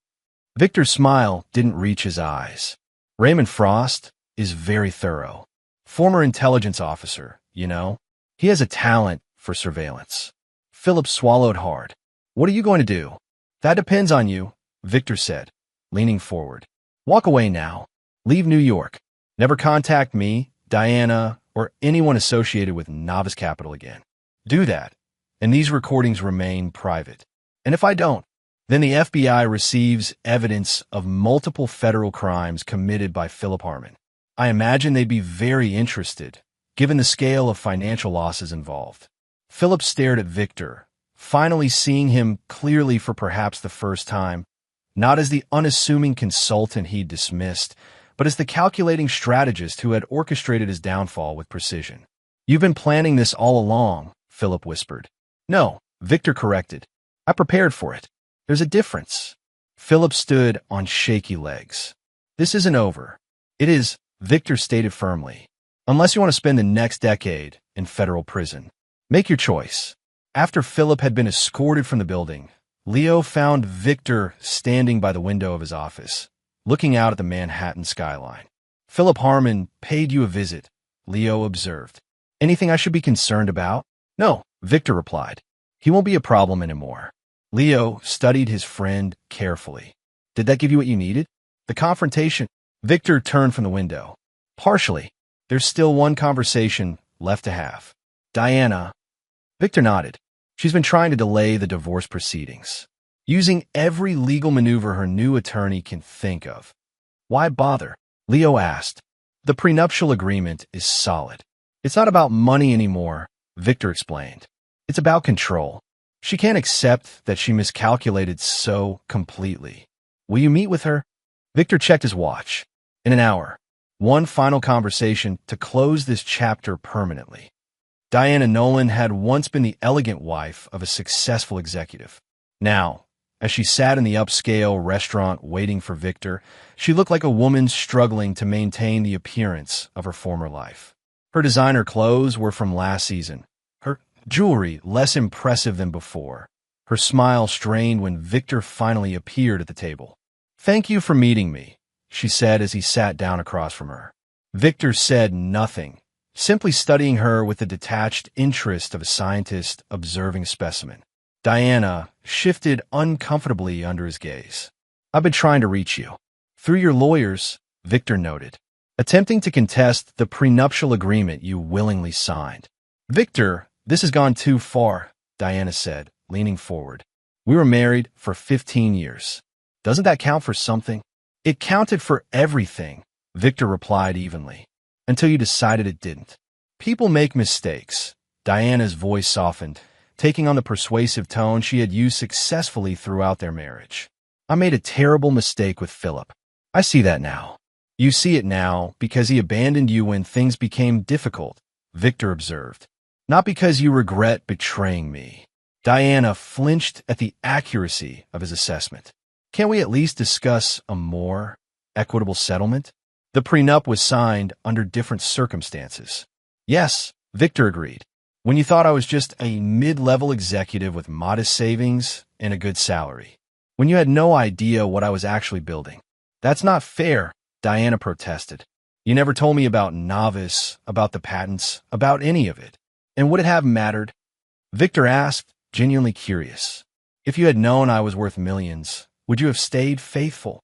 Speaker 1: Victor's smile didn't reach his eyes. Raymond Frost is very thorough. Former intelligence officer, you know. He has a talent for surveillance. Philip swallowed hard. What are you going to do? That depends on you, Victor said, leaning forward. Walk away now. Leave New York. Never contact me, Diana, or anyone associated with Navas Capital again. Do that, and these recordings remain private. And if I don't, then the FBI receives evidence of multiple federal crimes committed by Philip Harmon. I imagine they'd be very interested, given the scale of financial losses involved. Philip stared at Victor, finally seeing him clearly for perhaps the first time, not as the unassuming consultant he'd dismissed, but as the calculating strategist who had orchestrated his downfall with precision. You've been planning this all along, Philip whispered. No, Victor corrected. I prepared for it. There's a difference. Philip stood on shaky legs. This isn't over. It is, Victor stated firmly. Unless you want to spend the next decade in federal prison. Make your choice. After Philip had been escorted from the building, Leo found Victor standing by the window of his office, looking out at the Manhattan skyline. Philip Harmon paid you a visit, Leo observed. Anything I should be concerned about? No, Victor replied. He won't be a problem anymore. Leo studied his friend carefully. Did that give you what you needed? The confrontation? Victor turned from the window. Partially. There's still one conversation left to have. Diana. Victor nodded. She's been trying to delay the divorce proceedings, using every legal maneuver her new attorney can think of. Why bother? Leo asked. The prenuptial agreement is solid. It's not about money anymore, Victor explained. It's about control. She can't accept that she miscalculated so completely. Will you meet with her? Victor checked his watch. In an hour. One final conversation to close this chapter permanently. Diana Nolan had once been the elegant wife of a successful executive. Now, as she sat in the upscale restaurant waiting for Victor, she looked like a woman struggling to maintain the appearance of her former life. Her designer clothes were from last season, her jewelry less impressive than before. Her smile strained when Victor finally appeared at the table. Thank you for meeting me, she said as he sat down across from her. Victor said nothing, simply studying her with the detached interest of a scientist observing a specimen. Diana shifted uncomfortably under his gaze. I've been trying to reach you. Through your lawyers, Victor noted, attempting to contest the prenuptial agreement you willingly signed. Victor, this has gone too far, Diana said, leaning forward. We were married for 15 years. Doesn't that count for something? It counted for everything, Victor replied evenly, until you decided it didn't. People make mistakes. Diana's voice softened, taking on the persuasive tone she had used successfully throughout their marriage. I made a terrible mistake with Philip. I see that now. You see it now because he abandoned you when things became difficult, Victor observed. Not because you regret betraying me. Diana flinched at the accuracy of his assessment. Can't we at least discuss a more equitable settlement? The prenup was signed under different circumstances. Yes, Victor agreed. When you thought I was just a mid-level executive with modest savings and a good salary. When you had no idea what I was actually building. That's not fair, Diana protested. You never told me about Novice, about the patents, about any of it. And would it have mattered? Victor asked, genuinely curious. If you had known I was worth millions, would you have stayed faithful?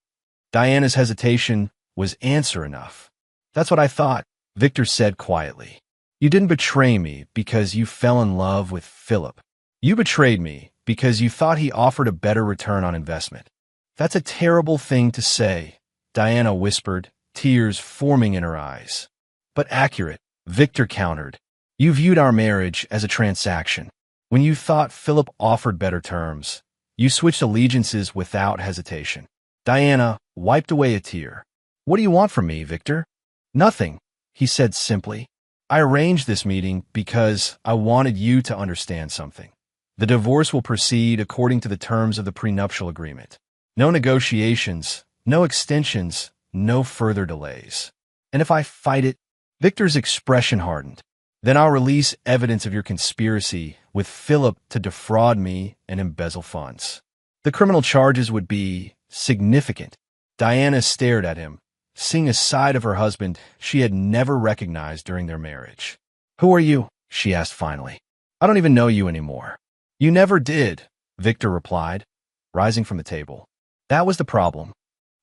Speaker 1: Diana's hesitation was answer enough. That's what I thought, Victor said quietly. You didn't betray me because you fell in love with Philip. You betrayed me because you thought he offered a better return on investment. That's a terrible thing to say, Diana whispered, tears forming in her eyes. But accurate, Victor countered. You viewed our marriage as a transaction. When you thought Philip offered better terms, you switched allegiances without hesitation. Diana wiped away a tear. What do you want from me, Victor? Nothing, he said simply. I arranged this meeting because I wanted you to understand something. The divorce will proceed according to the terms of the prenuptial agreement. No negotiations, no extensions, no further delays. And if I fight it, Victor's expression hardened. Then I'll release evidence of your conspiracy with Philip to defraud me and embezzle funds. The criminal charges would be significant. Diana stared at him, seeing a side of her husband she had never recognized during their marriage. Who are you? She asked finally. I don't even know you anymore. You never did, Victor replied, rising from the table. That was the problem.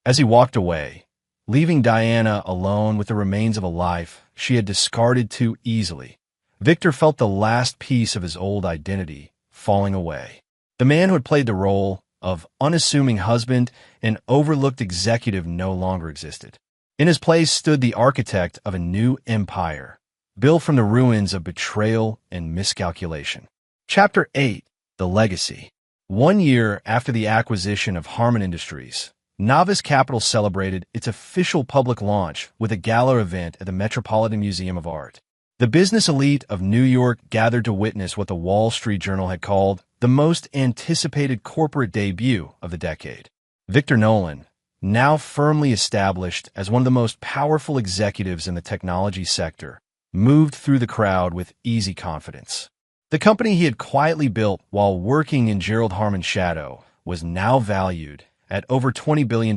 Speaker 1: As he walked away, leaving Diana alone with the remains of a life she had discarded too easily, Victor felt the last piece of his old identity falling away. The man who had played the role of unassuming husband and overlooked executive no longer existed. In his place stood the architect of a new empire, built from the ruins of betrayal and miscalculation. Chapter 8, The Legacy. 1 year after the acquisition of Harman Industries, Novice Capital celebrated its official public launch with a gala event at the Metropolitan Museum of Art. The business elite of New York gathered to witness what the Wall Street Journal had called the most anticipated corporate debut of the decade. Victor Nolan, now firmly established as one of the most powerful executives in the technology sector, moved through the crowd with easy confidence. The company he had quietly built while working in Gerald Harman's shadow was now valued at over $20 billion,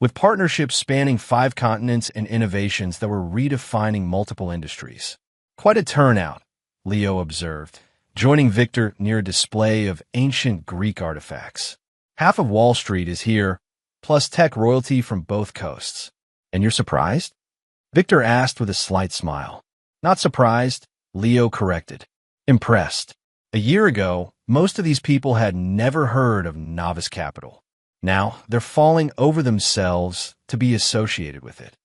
Speaker 1: with partnerships spanning 5 continents and innovations that were redefining multiple industries. Quite a turnout, Leo observed, joining Victor near a display of ancient Greek artifacts. Half of Wall Street is here, plus tech royalty from both coasts. And you're surprised? Victor asked with a slight smile. Not surprised, Leo corrected. Impressed. A year ago, most of these people had never heard of Novice Capital. Now, they're falling over themselves to be associated with it.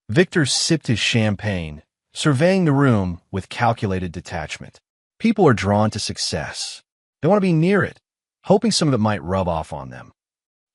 Speaker 1: Victor sipped his champagne, surveying the room with calculated detachment. People are drawn to success. They want to be near it, hoping some of it might rub off on them.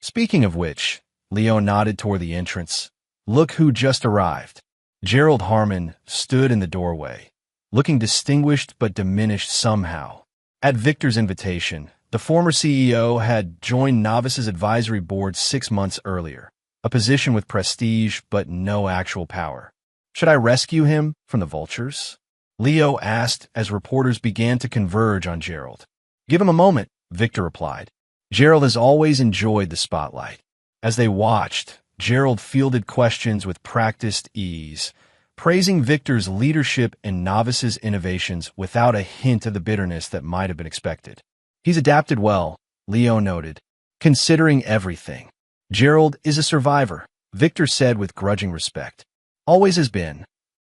Speaker 1: Speaking of which, Leo nodded toward the entrance. Look who just arrived. Gerald Harman stood in the doorway, looking distinguished but diminished somehow. At Victor's invitation, the former CEO had joined Novice's advisory board 6 months earlier, a position with prestige but no actual power. Should I rescue him from the vultures? Leo asked as reporters began to converge on Gerald. Give him a moment, Victor replied. Gerald has always enjoyed the spotlight. As they watched, Gerald fielded questions with practiced ease, praising Victor's leadership and Novice's innovations without a hint of the bitterness that might have been expected. He's adapted well, Leo noted, considering everything. Gerald is a survivor, Victor said with grudging respect. Always has been.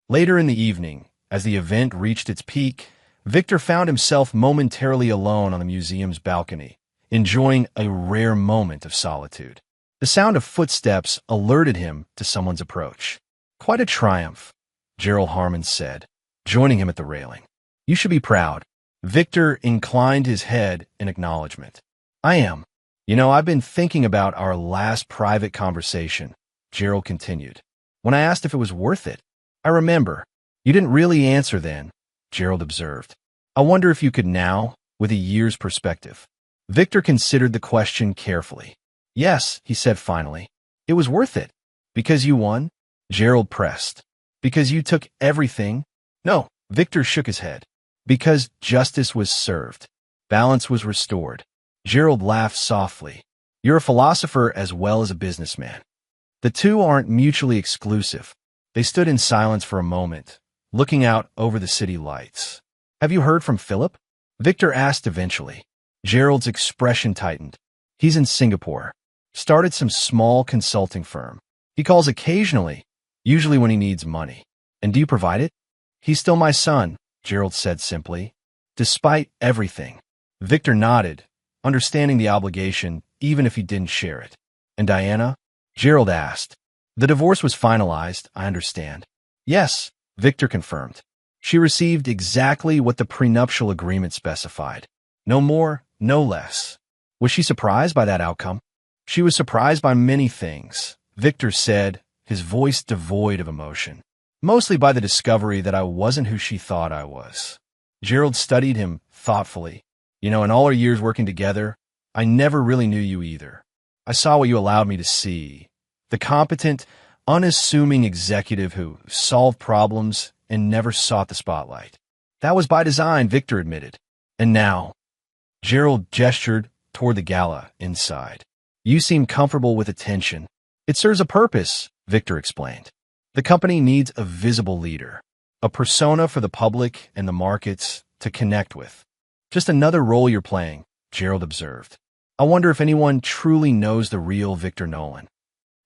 Speaker 1: Later in the evening, as the event reached its peak, Victor found himself momentarily alone on the museum's balcony, enjoying a rare moment of solitude. The sound of footsteps alerted him to someone's approach. Quite a triumph, Gerald Harman said, joining him at the railing. You should be proud. Victor inclined his head in acknowledgement. I am. You know, I've been thinking about our last private conversation, Gerald continued. When I asked if it was worth it, I remember. You didn't really answer then, Gerald observed. I wonder if you could now, with a year's perspective. Victor considered the question carefully. Yes, he said finally. It was worth it. Because you won? Gerald pressed. Because you took everything? No, Victor shook his head. Because justice was served. Balance was restored. Gerald laughed softly. You're a philosopher as well as a businessman. The two aren't mutually exclusive. They stood in silence for a moment, looking out over the city lights. Have you heard from Philip? Victor asked eventually. Gerald's expression tightened. He's in Singapore. Started some small consulting firm. He calls occasionally, usually when he needs money. And do you provide it? He's still my son, Gerald said simply. Despite everything. Victor nodded, understanding the obligation even if he didn't share it. And Diana? Gerald asked. The divorce was finalized, I understand. Yes, Victor confirmed. She received exactly what the prenuptial agreement specified. No more, no less. Was she surprised by that outcome? She was surprised by many things, Victor said, his voice devoid of emotion. Mostly by the discovery that I wasn't who she thought I was. Gerald studied him thoughtfully. In all our years working together, I never really knew you either. I saw what you allowed me to see. The competent, unassuming executive who solved problems and never sought the spotlight. That was by design, Victor admitted. And now, Gerald gestured toward the gala inside. You seem comfortable with attention. It serves a purpose, Victor explained. The company needs a visible leader, a persona for the public and the markets to connect with. Just another role you're playing, Gerald observed. I wonder if anyone truly knows the real Victor Nolan.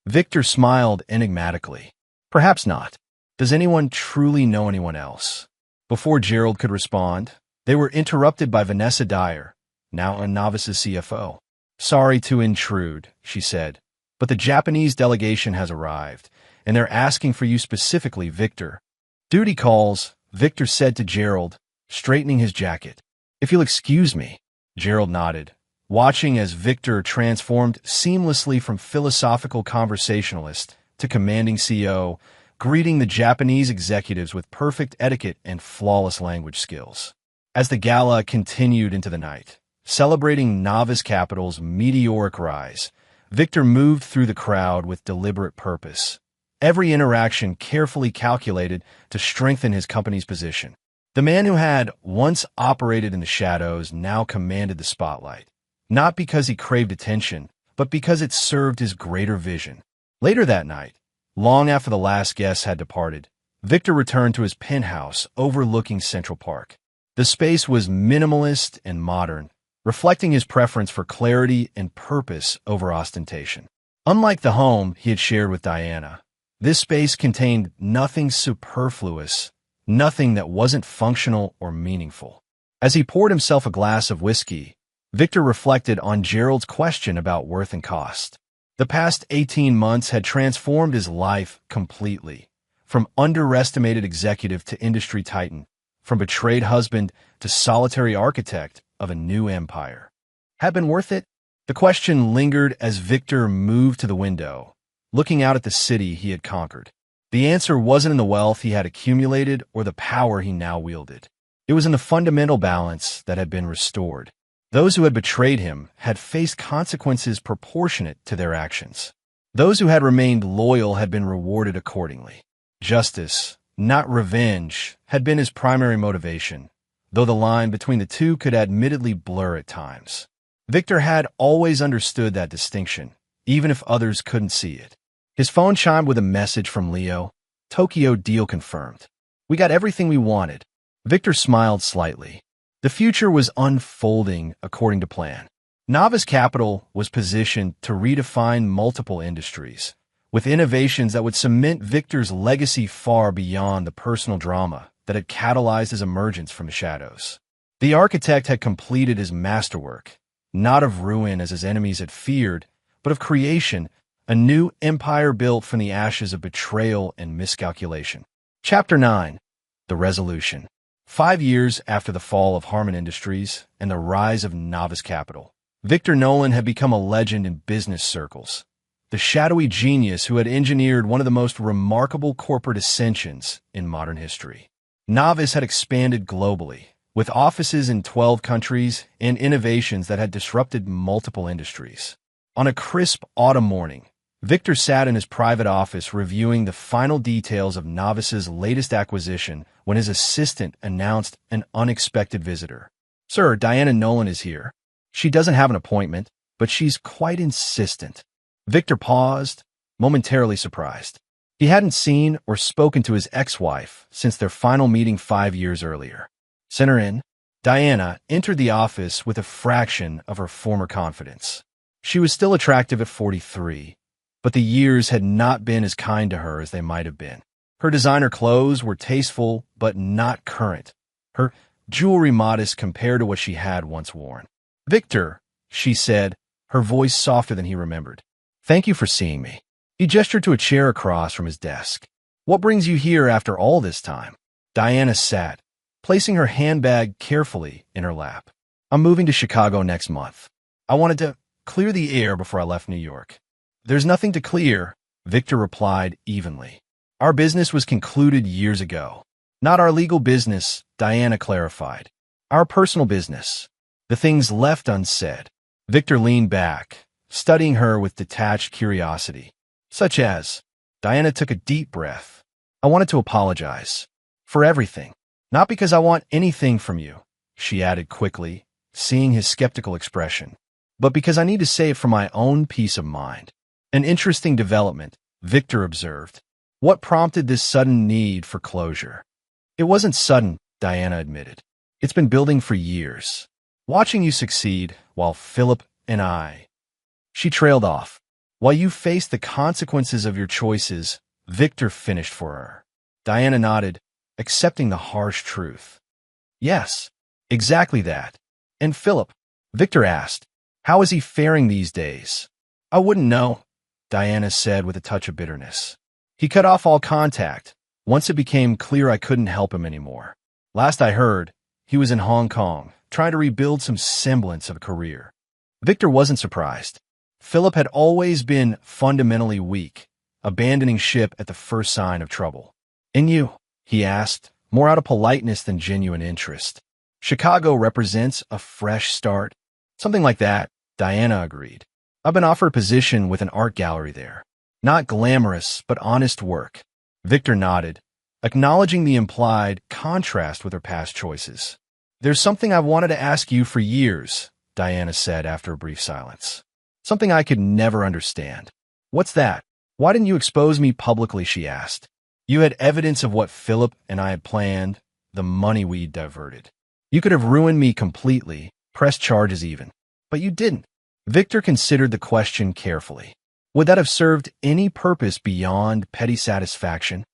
Speaker 1: Victor smiled enigmatically. Perhaps not. Does anyone truly know anyone else? Before Gerald could respond, they were interrupted by Vanessa Dyer, now a Novice's CFO. Sorry to intrude, she said, but the Japanese delegation has arrived, and they're asking for you specifically, Victor. Duty calls, Victor said to Gerald, straightening his jacket. If you'll excuse me, Gerald nodded, watching as Victor transformed seamlessly from philosophical conversationalist to commanding CEO, greeting the Japanese executives with perfect etiquette and flawless language skills. As the gala continued into the night, celebrating Novice Capital's meteoric rise, Victor moved through the crowd with deliberate purpose. Every interaction carefully calculated to strengthen his company's position. The man who had once operated in the shadows now commanded the spotlight, not because he craved attention, but because it served his greater vision. Later that night, long after the last guest had departed, Victor returned to his penthouse overlooking Central Park. The space was minimalist and modern, reflecting his preference for clarity and purpose over ostentation. Unlike the home he had shared with Diana, this space contained nothing superfluous, nothing that wasn't functional or meaningful. As he poured himself a glass of whiskey, Victor reflected on Gerald's question about worth and cost. The past 18 months had transformed his life completely, from underestimated executive to industry titan, from betrayed husband to solitary architect of a new empire. Had been worth it? The question lingered as Victor moved to the window, looking out at the city he had conquered. The answer wasn't in the wealth he had accumulated or the power he now wielded. It was in the fundamental balance that had been restored. Those who had betrayed him had faced consequences proportionate to their actions. Those who had remained loyal had been rewarded accordingly. Justice, not revenge, had been his primary motivation, though the line between the two could admittedly blur at times. Victor had always understood that distinction, even if others couldn't see it. His phone chimed with a message from Leo. Tokyo deal confirmed. We got everything we wanted. Victor smiled slightly. The future was unfolding according to plan. Novice Capital was positioned to redefine multiple industries, with innovations that would cement Victor's legacy far beyond the personal drama that had catalyzed his emergence from the shadows. The architect had completed his masterwork, not of ruin as his enemies had feared, but of creation, a new empire built from the ashes of betrayal and miscalculation. Chapter 9. The Resolution. 5 years after the fall of Harman Industries and the rise of Novice Capital, Victor Nolan had become a legend in business circles. The shadowy genius who had engineered one of the most remarkable corporate ascensions in modern history. Novice had expanded globally, with offices in 12 countries and innovations that had disrupted multiple industries. On a crisp autumn morning, Victor sat in his private office reviewing the final details of Novice's latest acquisition when his assistant announced an unexpected visitor. "Sir, Diana Nolan is here. She doesn't have an appointment, but she's quite insistent." Victor paused, momentarily surprised. He hadn't seen or spoken to his ex-wife since their final meeting 5 years earlier. "Send her in." Diana entered the office with a fraction of her former confidence. She was still attractive at 43, but the years had not been as kind to her as they might have been. Her designer clothes were tasteful but not current. Her jewelry modest compared to what she had once worn. "Victor," she said, her voice softer than he remembered. "Thank you for seeing me." He gestured to a chair across from his desk. "What brings you here after all this time?" Diana sat, placing her handbag carefully in her lap. "I'm moving to Chicago next month. I wanted to clear the air before I left New York." "There's nothing to clear," Victor replied evenly. "Our business was concluded years ago." "Not our legal business," Diana clarified. "Our personal business. The things left unsaid." Victor leaned back, studying her with detached curiosity. "Such as?" Diana took a deep breath. "I wanted to apologize. For everything. Not because I want anything from you," she added quickly, seeing his skeptical expression, "but because I need to say it for my own peace of mind." "An interesting development," Victor observed. "What prompted this sudden need for closure?" "It wasn't sudden," Diana admitted. "It's been building for years. Watching you succeed, while Philip and I—" She trailed off. "While you face the consequences of your choices," Victor finished for her. Diana nodded, accepting the harsh truth. "Yes, exactly that." "And Philip?" Victor asked. "How is he faring these days?" "I wouldn't know," Diana said with a touch of bitterness. "He cut off all contact once it became clear I couldn't help him anymore. Last I heard, he was in Hong Kong, trying to rebuild some semblance of a career." Victor wasn't surprised. Philip had always been fundamentally weak, abandoning ship at the first sign of trouble. "And you?" he asked, more out of politeness than genuine interest. "Chicago represents a fresh start." "Something like that," Diana agreed. "I've been offered a position with an art gallery there. Not glamorous, but honest work." Victor nodded, acknowledging the implied contrast with her past choices. "There's something I've wanted to ask you for years," Diana said after a brief silence. "Something I could never understand." "What's that?" "Why didn't you expose me publicly?" she asked. "You had evidence of what Philip and I had planned, the money we'd diverted. You could have ruined me completely, pressed charges even. But you didn't." Victor considered the question carefully. "Would that have served any purpose beyond petty satisfaction?"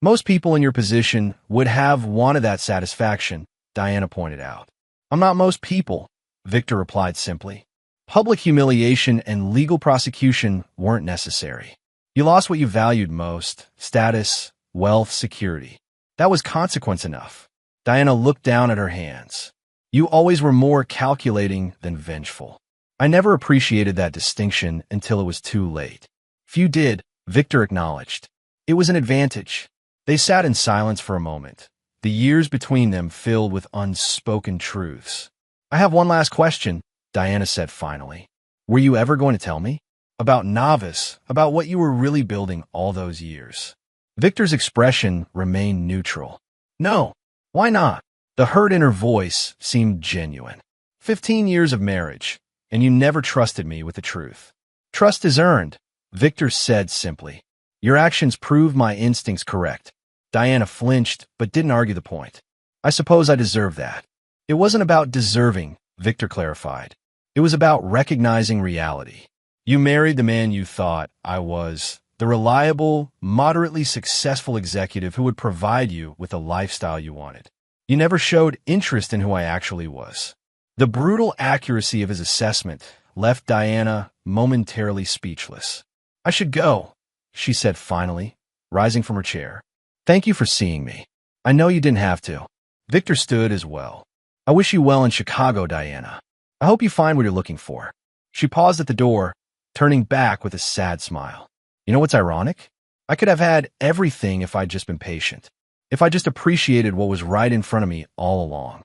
Speaker 1: "Most people in your position would have wanted that satisfaction," Diana pointed out. "I'm not most people," Victor replied simply. "Public humiliation and legal prosecution weren't necessary. You lost what you valued most: status, wealth, security. That was consequence enough." Diana looked down at her hands. "You always were more calculating than vengeful." "I never appreciated that distinction until it was too late." "Few did," Victor acknowledged. "It was an advantage." They sat in silence for a moment, the years between them filled with unspoken truths. "I have one last question," Diana said finally. "Were you ever going to tell me? About Novice, about what you were really building all those years?" Victor's expression remained neutral. "No. Why not?" The hurt in her voice seemed genuine. 15 years of marriage, and you never trusted me with the truth." "Trust is earned," Victor said simply. "Your actions proved my instincts correct." Diana flinched, but didn't argue the point. "I suppose I deserve that." "It wasn't about deserving," Victor clarified. "It was about recognizing reality. You married the man you thought I was, the reliable, moderately successful executive who would provide you with the lifestyle you wanted. You never showed interest in who I actually was." The brutal accuracy of his assessment left Diana momentarily speechless. "I should go," she said finally, rising from her chair. "Thank you for seeing me. I know you didn't have to." Victor stood as well. "I wish you well in Chicago, Diana. I hope you find what you're looking for." She paused at the door, turning back with a sad smile. "You know what's ironic? I could have had everything if I'd just been patient. If I just appreciated what was right in front of me all along."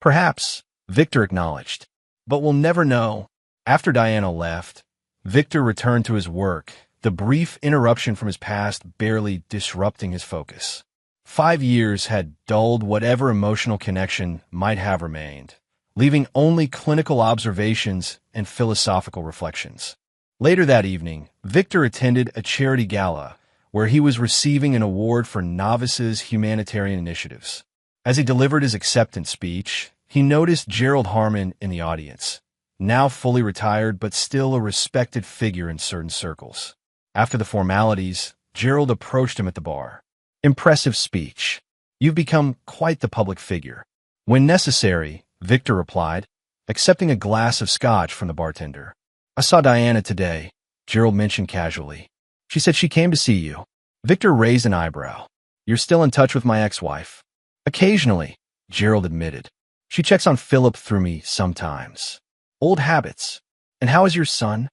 Speaker 1: "Perhaps," Victor acknowledged. "But we'll never know." After Diana left, Victor returned to his work, the brief interruption from his past barely disrupting his focus. 5 years had dulled whatever emotional connection might have remained, leaving only clinical observations and philosophical reflections. Later that evening, Victor attended a charity gala where he was receiving an award for novices' humanitarian initiatives. As he delivered his acceptance speech, he noticed Gerald Harmon in the audience, now fully retired but still a respected figure in certain circles. After the formalities, Gerald approached him at the bar. "Impressive speech. You've become quite the public figure." "When necessary," Victor replied, accepting a glass of scotch from the bartender. "I saw Diana today," Gerald mentioned casually. "She said she came to see you." Victor raised an eyebrow. "You're still in touch with my ex-wife?" "Occasionally," Gerald admitted. "She checks on Philip through me sometimes." "Old habits. And how is your son?"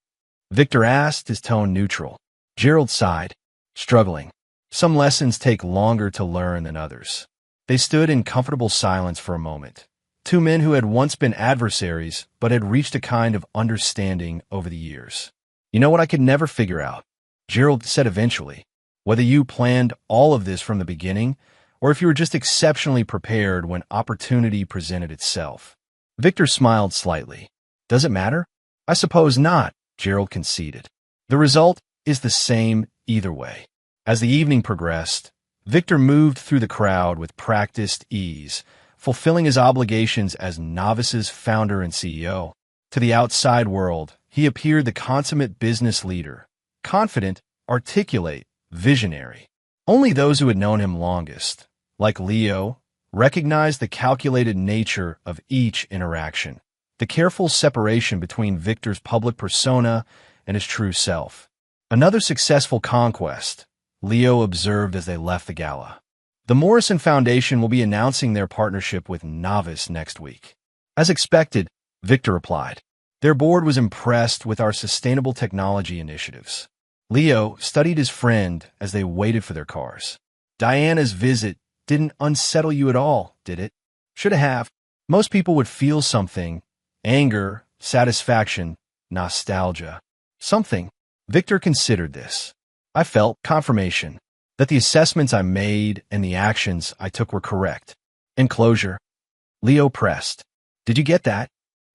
Speaker 1: Victor asked, his tone neutral. Gerald sighed, struggling. Some lessons take longer to learn than others. They stood in comfortable silence for a moment. Two men who had once been adversaries, but had reached a kind of understanding over the years. "You know what I could never figure out?" Gerald said eventually. "Whether you planned all of this from the beginning, or if you were just exceptionally prepared when opportunity presented itself." Victor smiled slightly. "Does it matter?" "I suppose not," Gerald conceded. "The result is the same either way." As the evening progressed, Victor moved through the crowd with practiced ease, fulfilling his obligations as Novice's founder and CEO. To the outside world, he appeared the consummate business leader, confident, articulate, visionary. Only those who had known him longest, like Leo, recognized the calculated nature of each interaction, the careful separation between Victor's public persona and his true self. "Another successful conquest," Leo observed as they left the gala. "The Morrison Foundation will be announcing their partnership with Novice next week." "As expected," Victor replied. "Their board was impressed with our sustainable technology initiatives." Leo studied his friend as they waited for their cars. "Diana's visit didn't unsettle you at all, did it?" "Should have. Most people would feel something: anger, satisfaction, nostalgia. Something." Victor considered this. "I felt confirmation that the assessments I made and the actions I took were correct. And closure." Leo pressed. "Did you get that?"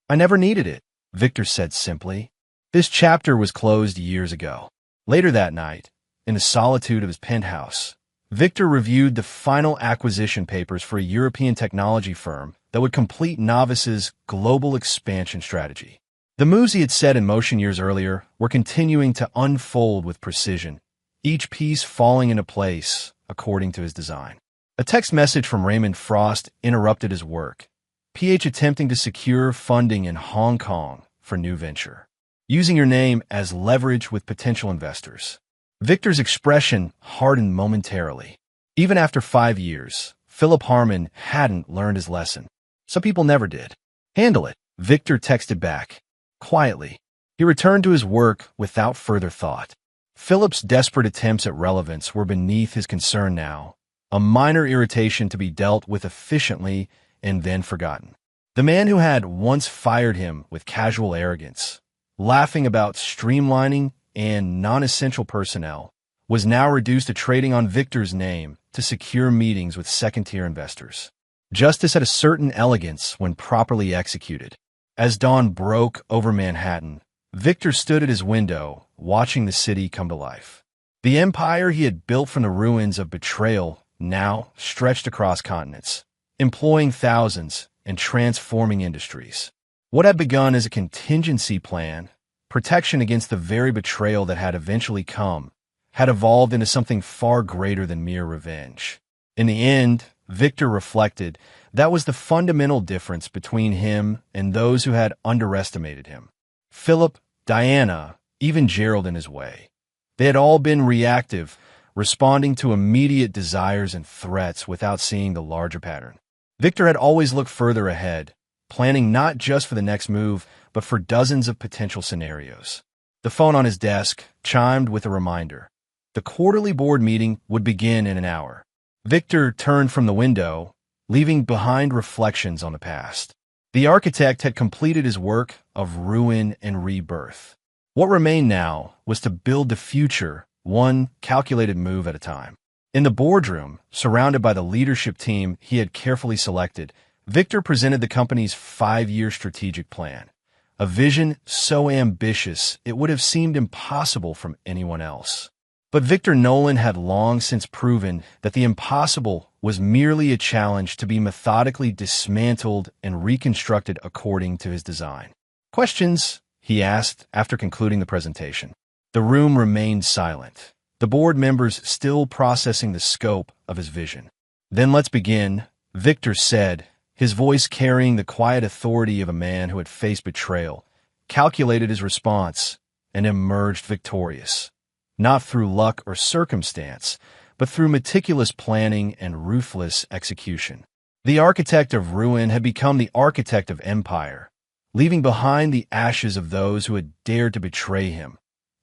Speaker 1: "I never needed it," Victor said simply. This chapter was closed years ago. Later that night, in the solitude of his penthouse, Victor reviewed the final acquisition papers for a European technology firm that would complete Novice's global expansion strategy. The moves he had set in motion years earlier were continuing to unfold with precision, each piece falling into place according to his design. A text message from Raymond Frost interrupted his work. PH attempting to secure funding in Hong Kong for new venture, using your name as leverage with potential investors. Victor's expression hardened momentarily. Even after 5 years, Philip Harmon hadn't learned his lesson. Some people never did. "Handle it," Victor texted back. Quietly, he returned to his work without further thought. Philip's desperate attempts at relevance were beneath his concern now, a minor irritation to be dealt with efficiently and then forgotten. The man who had once fired him with casual arrogance, laughing about streamlining and non-essential personnel, was now reduced to trading on Victor's name to secure meetings with second-tier investors. Justice had a certain elegance when properly executed. As dawn broke over Manhattan, Victor stood at his window, watching the city come to life. The empire he had built from the ruins of betrayal now stretched across continents, employing thousands and transforming industries. What had begun as a contingency plan, protection against the very betrayal that had eventually come, had evolved into something far greater than mere revenge. In the end, Victor reflected, that was the fundamental difference between him and those who had underestimated him. Philip, Diana, even Gerald in his way. They had all been reactive, responding to immediate desires and threats without seeing the larger pattern. Victor had always looked further ahead, planning not just for the next move, but for dozens of potential scenarios. The phone on his desk chimed with a reminder. The quarterly board meeting would begin in an hour. Victor turned from the window, leaving behind reflections on the past. The architect had completed his work of ruin and rebirth. What remained now was to build the future, one calculated move at a time. In the boardroom, surrounded by the leadership team he had carefully selected, Victor presented the company's 5-year strategic plan, a vision so ambitious it would have seemed impossible from anyone else. But Victor Nolan had long since proven that the impossible was merely a challenge to be methodically dismantled and reconstructed according to his design. "Questions?" he asked after concluding the presentation. The room remained silent, the board members still processing the scope of his vision. "Then let's begin," Victor said, his voice carrying the quiet authority of a man who had faced betrayal, calculated his response, and emerged victorious. Not through luck or circumstance, but through meticulous planning and ruthless execution. The architect of ruin had become the architect of empire, leaving behind the ashes of those who had dared to betray him,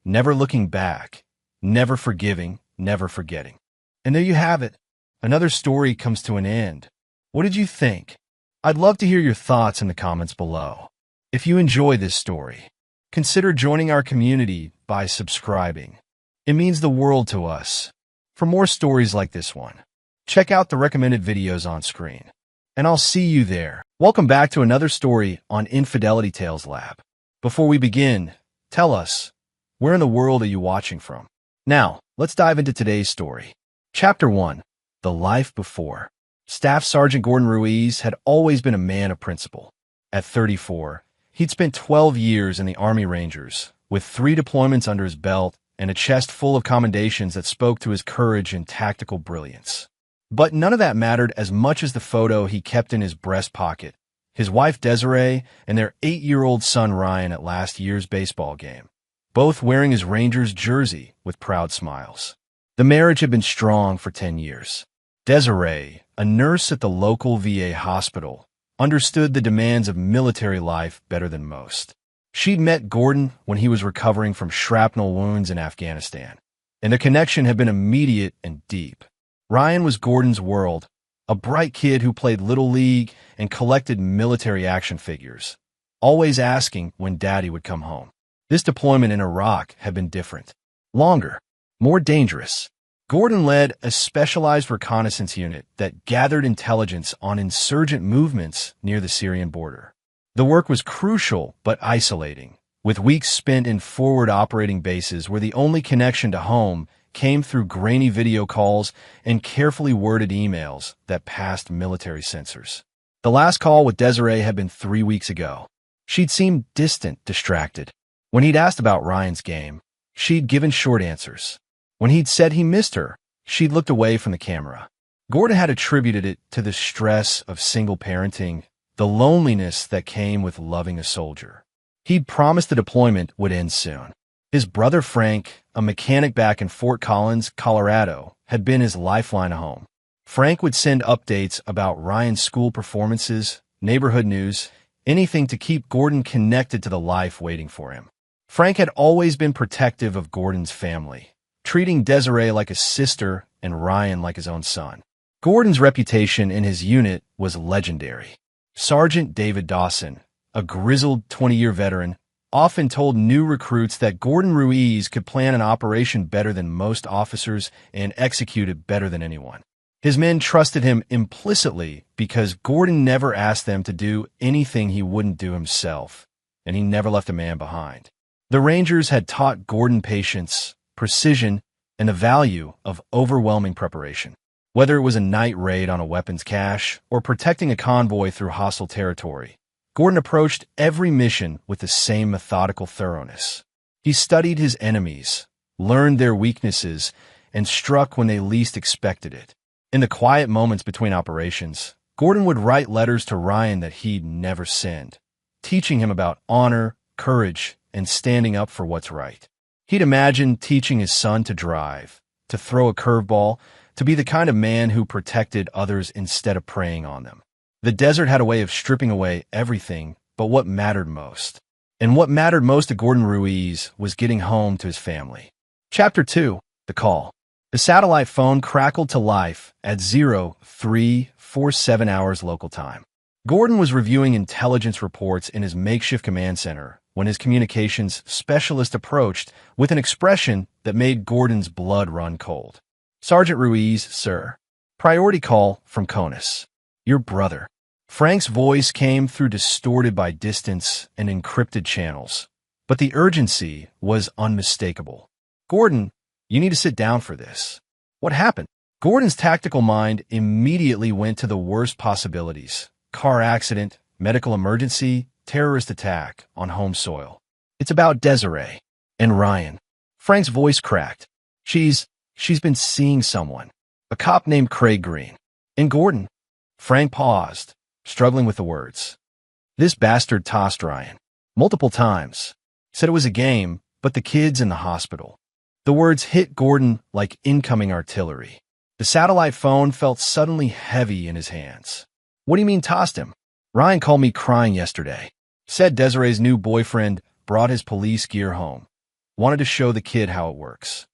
Speaker 1: never looking back, never forgiving, never forgetting. And there you have it. Another story comes to an end. What did you think? I'd love to hear your thoughts in the comments below. If you enjoy this story, consider joining our community by subscribing. It means the world to us. For more stories like this one, check out the recommended videos on screen. And I'll see you there. Welcome back to another story on Infidelity Tales Lab. Before we begin, tell us, where in the world are you watching from? Now, let's dive into today's story. Chapter 1. The Life Before. Staff Sergeant Gordon Ruiz had always been a man of principle. At 34, he'd spent 12 years in the Army Rangers, with 3 deployments under his belt and a chest full of commendations that spoke to his courage and tactical brilliance. But none of that mattered as much as the photo he kept in his breast pocket, his wife Desiree and their 8-year-old son Ryan at last year's baseball game, both wearing his Rangers jersey with proud smiles. The marriage had been strong for 10 years. Desiree, a nurse at the local VA hospital, understood the demands of military life better than most. She'd met Gordon when he was recovering from shrapnel wounds in Afghanistan, and their connection had been immediate and deep. Ryan was Gordon's world, a bright kid who played Little League and collected military action figures, always asking when Daddy would come home. This deployment in Iraq had been different. Longer, more dangerous. Gordon led a specialized reconnaissance unit that gathered intelligence on insurgent movements near the Syrian border. The work was crucial but isolating, with weeks spent in forward operating bases where the only connection to home came through grainy video calls and carefully worded emails that passed military censors. The last call with Desiree had been 3 weeks ago. She'd seemed distant, distracted. When he'd asked about Ryan's game, she'd given short answers. When he'd said he missed her, she'd looked away from the camera. Gordon had attributed it to the stress of single parenting, the loneliness that came with loving a soldier. He'd promised the deployment would end soon. His brother Frank, a mechanic back in Fort Collins, Colorado, had been his lifeline home. Frank would send updates about Ryan's school performances, neighborhood news, anything to keep Gordon connected to the life waiting for him. Frank had always been protective of Gordon's family, treating Desiree like a sister and Ryan like his own son. Gordon's reputation in his unit was legendary. Sergeant David Dawson, a grizzled 20-year veteran, often told new recruits that Gordon Ruiz could plan an operation better than most officers and execute it better than anyone. His men trusted him implicitly because Gordon never asked them to do anything he wouldn't do himself, and he never left a man behind. The Rangers had taught Gordon patience, precision, and the value of overwhelming preparation. Whether it was a night raid on a weapons cache or protecting a convoy through hostile territory, Gordon approached every mission with the same methodical thoroughness. He studied his enemies, learned their weaknesses, and struck when they least expected it. In the quiet moments between operations, Gordon would write letters to Ryan that he'd never send, teaching him about honor, courage, and standing up for what's right. He'd imagined teaching his son to drive, to throw a curveball, to be the kind of man who protected others instead of preying on them. The desert had a way of stripping away everything but what mattered most. And what mattered most to Gordon Ruiz was getting home to his family. Chapter 2. The Call. The satellite phone crackled to life at 0347 hours local time. Gordon was reviewing intelligence reports in his makeshift command center when his communications specialist approached with an expression that made Gordon's blood run cold. "Sergeant Ruiz, sir. Priority call from CONUS. Your brother." Frank's voice came through distorted by distance and encrypted channels, but the urgency was unmistakable. "Gordon, you need to sit down for this." "What happened?" Gordon's tactical mind immediately went to the worst possibilities: car accident, medical emergency, terrorist attack on home soil. "It's about Desiree and Ryan." Frank's voice cracked. She's been seeing someone. A cop named Craig Green." "And Gordon?" Frank paused, struggling with the words. "This bastard tossed Ryan multiple times. Said it was a game, but the kid's in the hospital." The words hit Gordon like incoming artillery. The satellite phone felt suddenly heavy in his hands. "What do you mean tossed him?" "Ryan called me crying yesterday. Said Desiree's new boyfriend brought his police gear home. Wanted to show the kid how it works.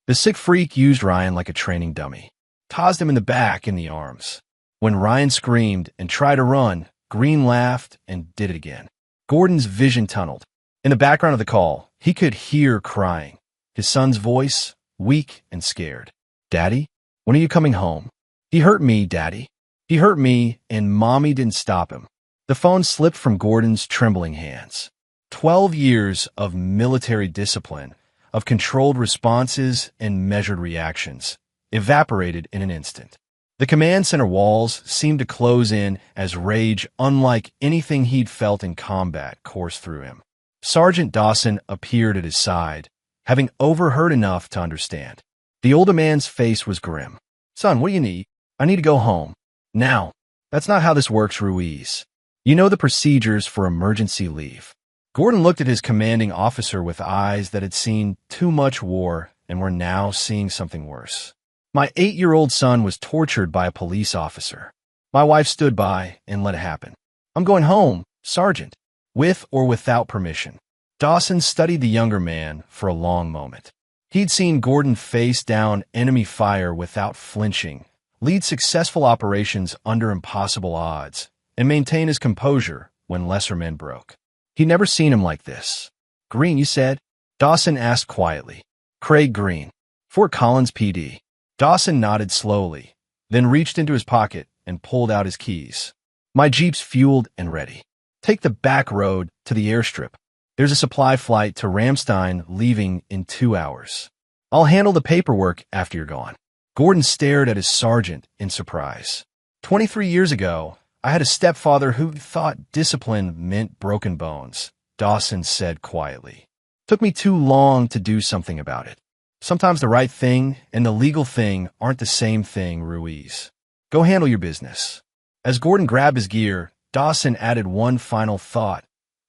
Speaker 1: The sick freak used Ryan like a training dummy. Tossed him in the back in the arms. When Ryan screamed and tried to run, Green laughed and did it again." Gordon's vision tunneled. In the background of the call, he could hear crying, his son's voice, weak and scared. "Daddy, when are you coming home?" "He hurt me, Daddy. He hurt me, and Mommy didn't stop him." The phone slipped from Gordon's trembling hands. 12 years of military discipline, of controlled responses and measured reactions, evaporated in an instant. The command center walls seemed to close in as rage unlike anything he'd felt in combat coursed through him. Sergeant Dawson appeared at his side, having overheard enough to understand. The older man's face was grim. "Son, what do you need?" "I need to go home. Now." "That's not how this works, Ruiz. You know the procedures for emergency leave." Gordon looked at his commanding officer with eyes that had seen too much war and were now seeing something worse. "My 8-year-old son was tortured by a police officer. My wife stood by and let it happen. I'm going home, Sergeant, with or without permission." Dawson studied the younger man for a long moment. He'd seen Gordon face down enemy fire without flinching, lead successful operations under impossible odds, and maintain his composure when lesser men broke. He'd never seen him like this. "Green, you said?" Dawson asked quietly. "Craig Green, Fort Collins PD." Dawson nodded slowly, then reached into his pocket and pulled out his keys. "My Jeep's fueled and ready. Take the back road to the airstrip. There's a supply flight to Ramstein leaving in 2 hours. I'll handle the paperwork after you're gone." Gordon stared at his sergeant in surprise. 23 years ago, I had a stepfather who thought discipline meant broken bones, Dawson said quietly. "Took me too long to do something about it. Sometimes the right thing and the legal thing aren't the same thing, Ruiz. Go handle your business." As Gordon grabbed his gear, Dawson added one final thought.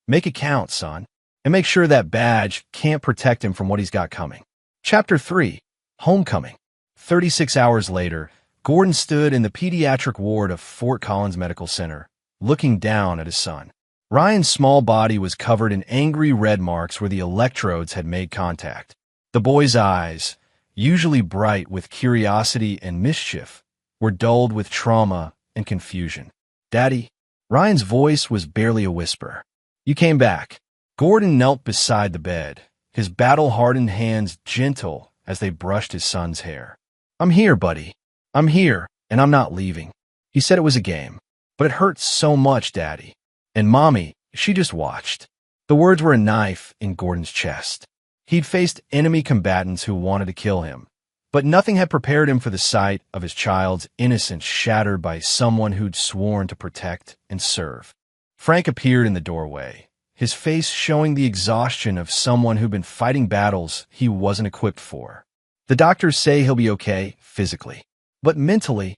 Speaker 1: "Make it count, son, and make sure that badge can't protect him from what he's got coming." Chapter 3. Homecoming. 36 hours later, Gordon stood in the pediatric ward of Fort Collins Medical Center, looking down at his son. Ryan's small body was covered in angry red marks where the electrodes had made contact. The boy's eyes, usually bright with curiosity and mischief, were dulled with trauma and confusion. "Daddy," Ryan's voice was barely a whisper. "You came back." Gordon knelt beside the bed, his battle-hardened hands gentle as they brushed his son's hair. "I'm here, buddy. I'm here, and I'm not leaving." He said it was a game, but it hurt so much, Daddy. And Mommy, she just watched. The words were a knife in Gordon's chest. He'd faced enemy combatants who wanted to kill him, but nothing had prepared him for the sight of his child's innocence shattered by someone who'd sworn to protect and serve. Frank appeared in the doorway, his face showing the exhaustion of someone who'd been fighting battles he wasn't equipped for. "The doctors say he'll be okay physically, but mentally,"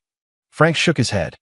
Speaker 1: Frank shook his head.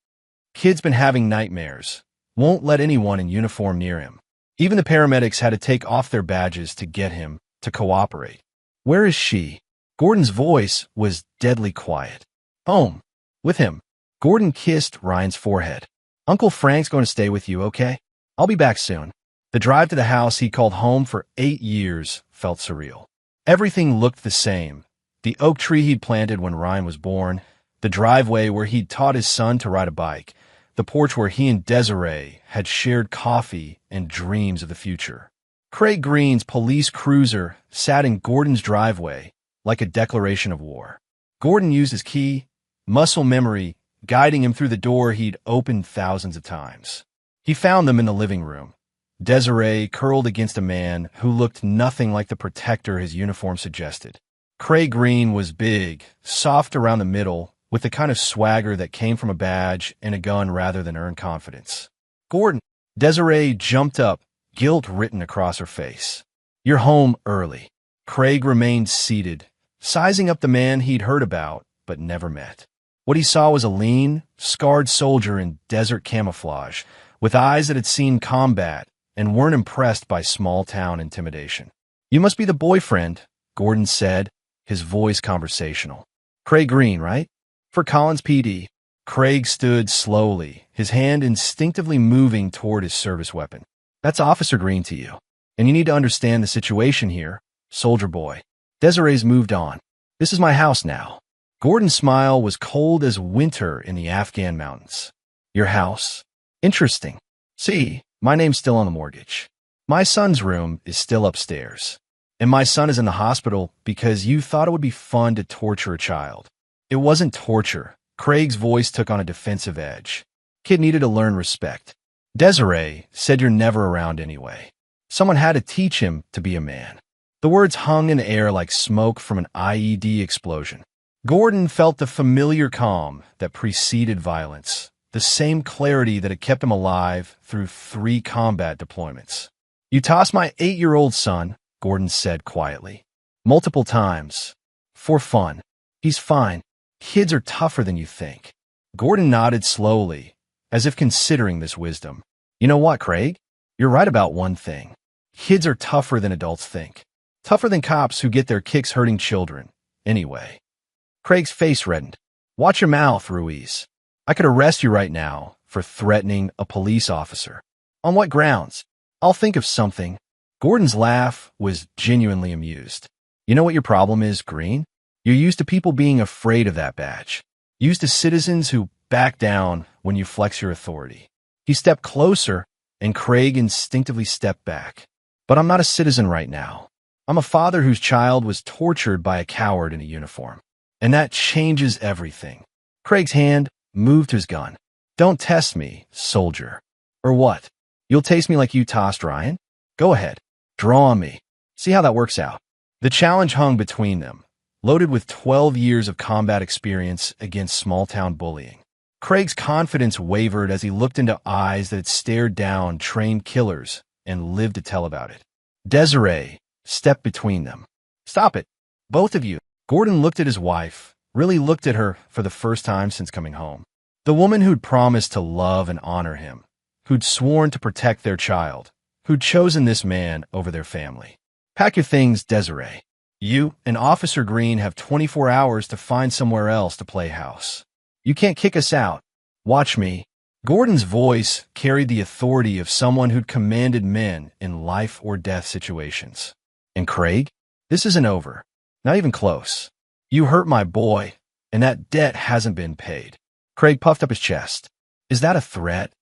Speaker 1: "Kid's been having nightmares. Won't let anyone in uniform near him. Even the paramedics had to take off their badges to get him to cooperate." "Where is she?" Gordon's voice was deadly quiet. "Home. With him." Gordon kissed Ryan's forehead. "Uncle Frank's going to stay with you, okay? I'll be back soon." The drive to the house he called home for 8 years felt surreal. Everything looked the same. The oak tree he'd planted when Ryan was born, the driveway where he'd taught his son to ride a bike, the porch where he and Desiree had shared coffee and dreams of the future. Craig Green's police cruiser sat in Gordon's driveway like a declaration of war. Gordon used his key, muscle memory, guiding him through the door he'd opened thousands of times. He found them in the living room. Desiree curled against a man who looked nothing like the protector his uniform suggested. Craig Green was big, soft around the middle, with the kind of swagger that came from a badge and a gun rather than earned confidence. Gordon. Desiree jumped up, guilt written across her face. You're home early. Craig remained seated, sizing up the man he'd heard about but never met. What he saw was a lean, scarred soldier in desert camouflage, with eyes that had seen combat and weren't impressed by small-town intimidation. You must be the boyfriend, Gordon said, his voice conversational. Craig Green, right? For Collins PD. Craig stood slowly, his hand instinctively moving toward his service weapon. That's Officer Green to you. And you need to understand the situation here, soldier boy. Desiree's moved on. This is my house now. Gordon's smile was cold as winter in the Afghan mountains. Your house? Interesting. See, my name's still on the mortgage. My son's room is still upstairs. And my son is in the hospital because you thought it would be fun to torture a child. It wasn't torture. Craig's voice took on a defensive edge. Kid needed to learn respect. Desiree said you're never around anyway. Someone had to teach him to be a man. The words hung in the air like smoke from an IED explosion. Gordon felt the familiar calm that preceded violence, the same clarity that had kept him alive through 3 combat deployments. You tossed my 8-year-old son, Gordon said quietly. Multiple times. For fun. He's fine. Kids are tougher than you think. Gordon nodded slowly, as if considering this wisdom. You know what, Craig? You're right about one thing. Kids are tougher than adults think. Tougher than cops who get their kicks hurting children. Anyway. Craig's face reddened. Watch your mouth, Ruiz. I could arrest you right now for threatening a police officer. On what grounds? I'll think of something. Gordon's laugh was genuinely amused. You know what your problem is, Green? You're used to people being afraid of that badge. Used to citizens who back down when you flex your authority. He stepped closer, and Craig instinctively stepped back. But I'm not a citizen right now. I'm a father whose child was tortured by a coward in a uniform. And that changes everything. Craig's hand moved to his gun. Don't test me, soldier. Or what? You'll taste me like you tossed Ryan? Go ahead. Draw on me. See how that works out. The challenge hung between them, loaded with 12 years of combat experience against small-town bullying. Craig's confidence wavered as he looked into eyes that had stared down trained killers and lived to tell about it. Desiree stepped between them. Stop it. Both of you. Gordon looked at his wife, really looked at her for the first time since coming home. The woman who'd promised to love and honor him, who'd sworn to protect their child, who'd chosen this man over their family. Pack your things, Desiree. You and Officer Green have 24 hours to find somewhere else to play house. You can't kick us out. Watch me. Gordon's voice carried the authority of someone who'd commanded men in life or death situations. And Craig, this isn't over. Not even close. You hurt my boy, and that debt hasn't been paid. Craig puffed up his chest. Is that a threat?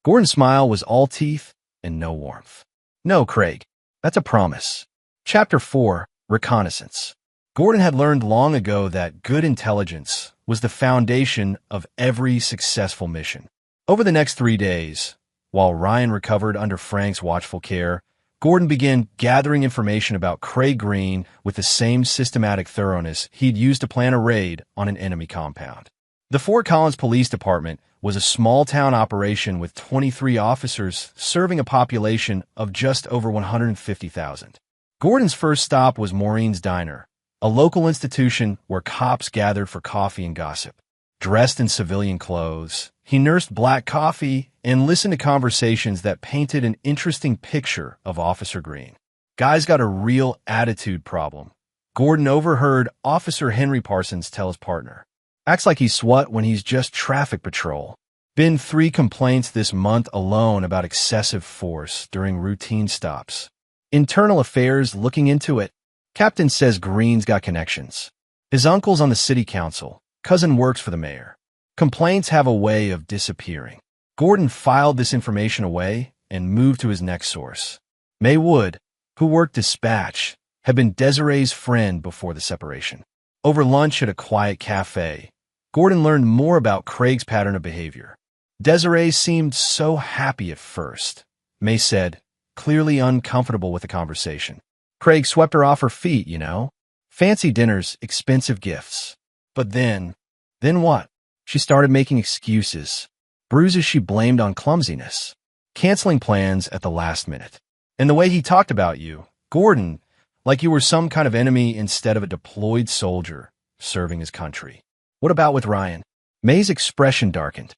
Speaker 1: Gordon's smile was all teeth and no warmth. No, Craig. That's a promise. Chapter 4, Reconnaissance. Gordon had learned long ago that good intelligence was the foundation of every successful mission. Over the next 3 days, while Ryan recovered under Frank's watchful care, Gordon began gathering information about Craig Green with the same systematic thoroughness he'd used to plan a raid on an enemy compound. The Fort Collins Police Department was a small-town operation with 23 officers serving a population of just over 150,000. Gordon's first stop was Maureen's Diner, a local institution where cops gathered for coffee and gossip. Dressed in civilian clothes, he nursed black coffee and listened to conversations that painted an interesting picture of Officer Green. Guy's got a real attitude problem. Gordon overheard Officer Henry Parsons tell his partner. Acts like he's SWAT when he's just traffic patrol. Been 3 complaints this month alone about excessive force during routine stops. Internal Affairs looking into it. Captain says Green's got connections. His uncle's on the city council. Cousin works for the mayor. Complaints have a way of disappearing. Gordon filed this information away and moved to his next source. May Wood, who worked dispatch, had been Desiree's friend before the separation. Over lunch at a quiet cafe, Gordon learned more about Craig's pattern of behavior. Desiree seemed so happy at first, May said, clearly uncomfortable with the conversation. Craig swept her off her feet, you know. Fancy dinners, expensive gifts. But then what? She started making excuses, bruises she blamed on clumsiness, canceling plans at the last minute. And the way he talked about you, Gordon, like you were some kind of enemy instead of a deployed soldier serving his country. What about with Ryan? May's expression darkened.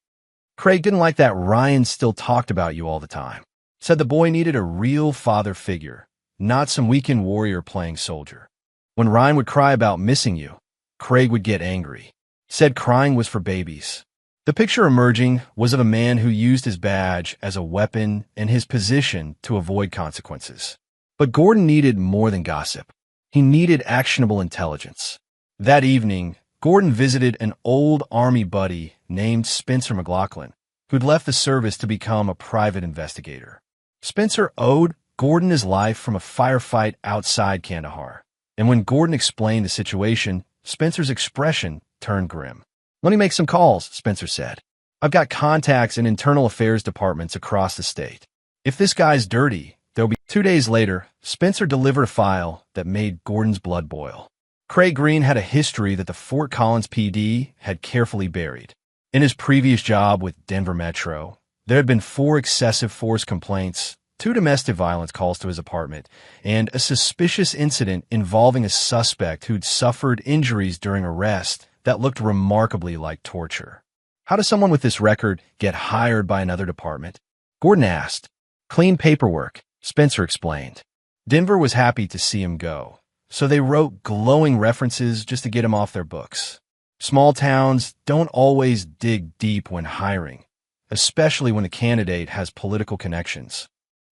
Speaker 1: Craig didn't like that Ryan still talked about you all the time. Said the boy needed a real father figure, not some weekend warrior playing soldier. When Ryan would cry about missing you, Craig would get angry. Said crying was for babies. The picture emerging was of a man who used his badge as a weapon and his position to avoid consequences. But Gordon needed more than gossip. He needed actionable intelligence. That evening, Gordon visited an old Army buddy named Spencer McLaughlin, who'd left the service to become a private investigator. Spencer owed Gordon his life from a firefight outside Kandahar. And when Gordon explained the situation, Spencer's expression turned grim. Let me make some calls, Spencer said. I've got contacts in internal affairs departments across the state. If this guy's dirty, there'll be... 2 days later, Spencer delivered a file that made Gordon's blood boil. Craig Green had a history that the Fort Collins PD had carefully buried. In his previous job with Denver Metro, there had been 4 excessive force complaints, 2 domestic violence calls to his apartment, and a suspicious incident involving a suspect who'd suffered injuries during arrest that looked remarkably like torture. How does someone with this record get hired by another department? Gordon asked. Clean paperwork, Spencer explained. Denver was happy to see him go, so they wrote glowing references just to get him off their books. Small towns don't always dig deep when hiring, especially when the candidate has political connections.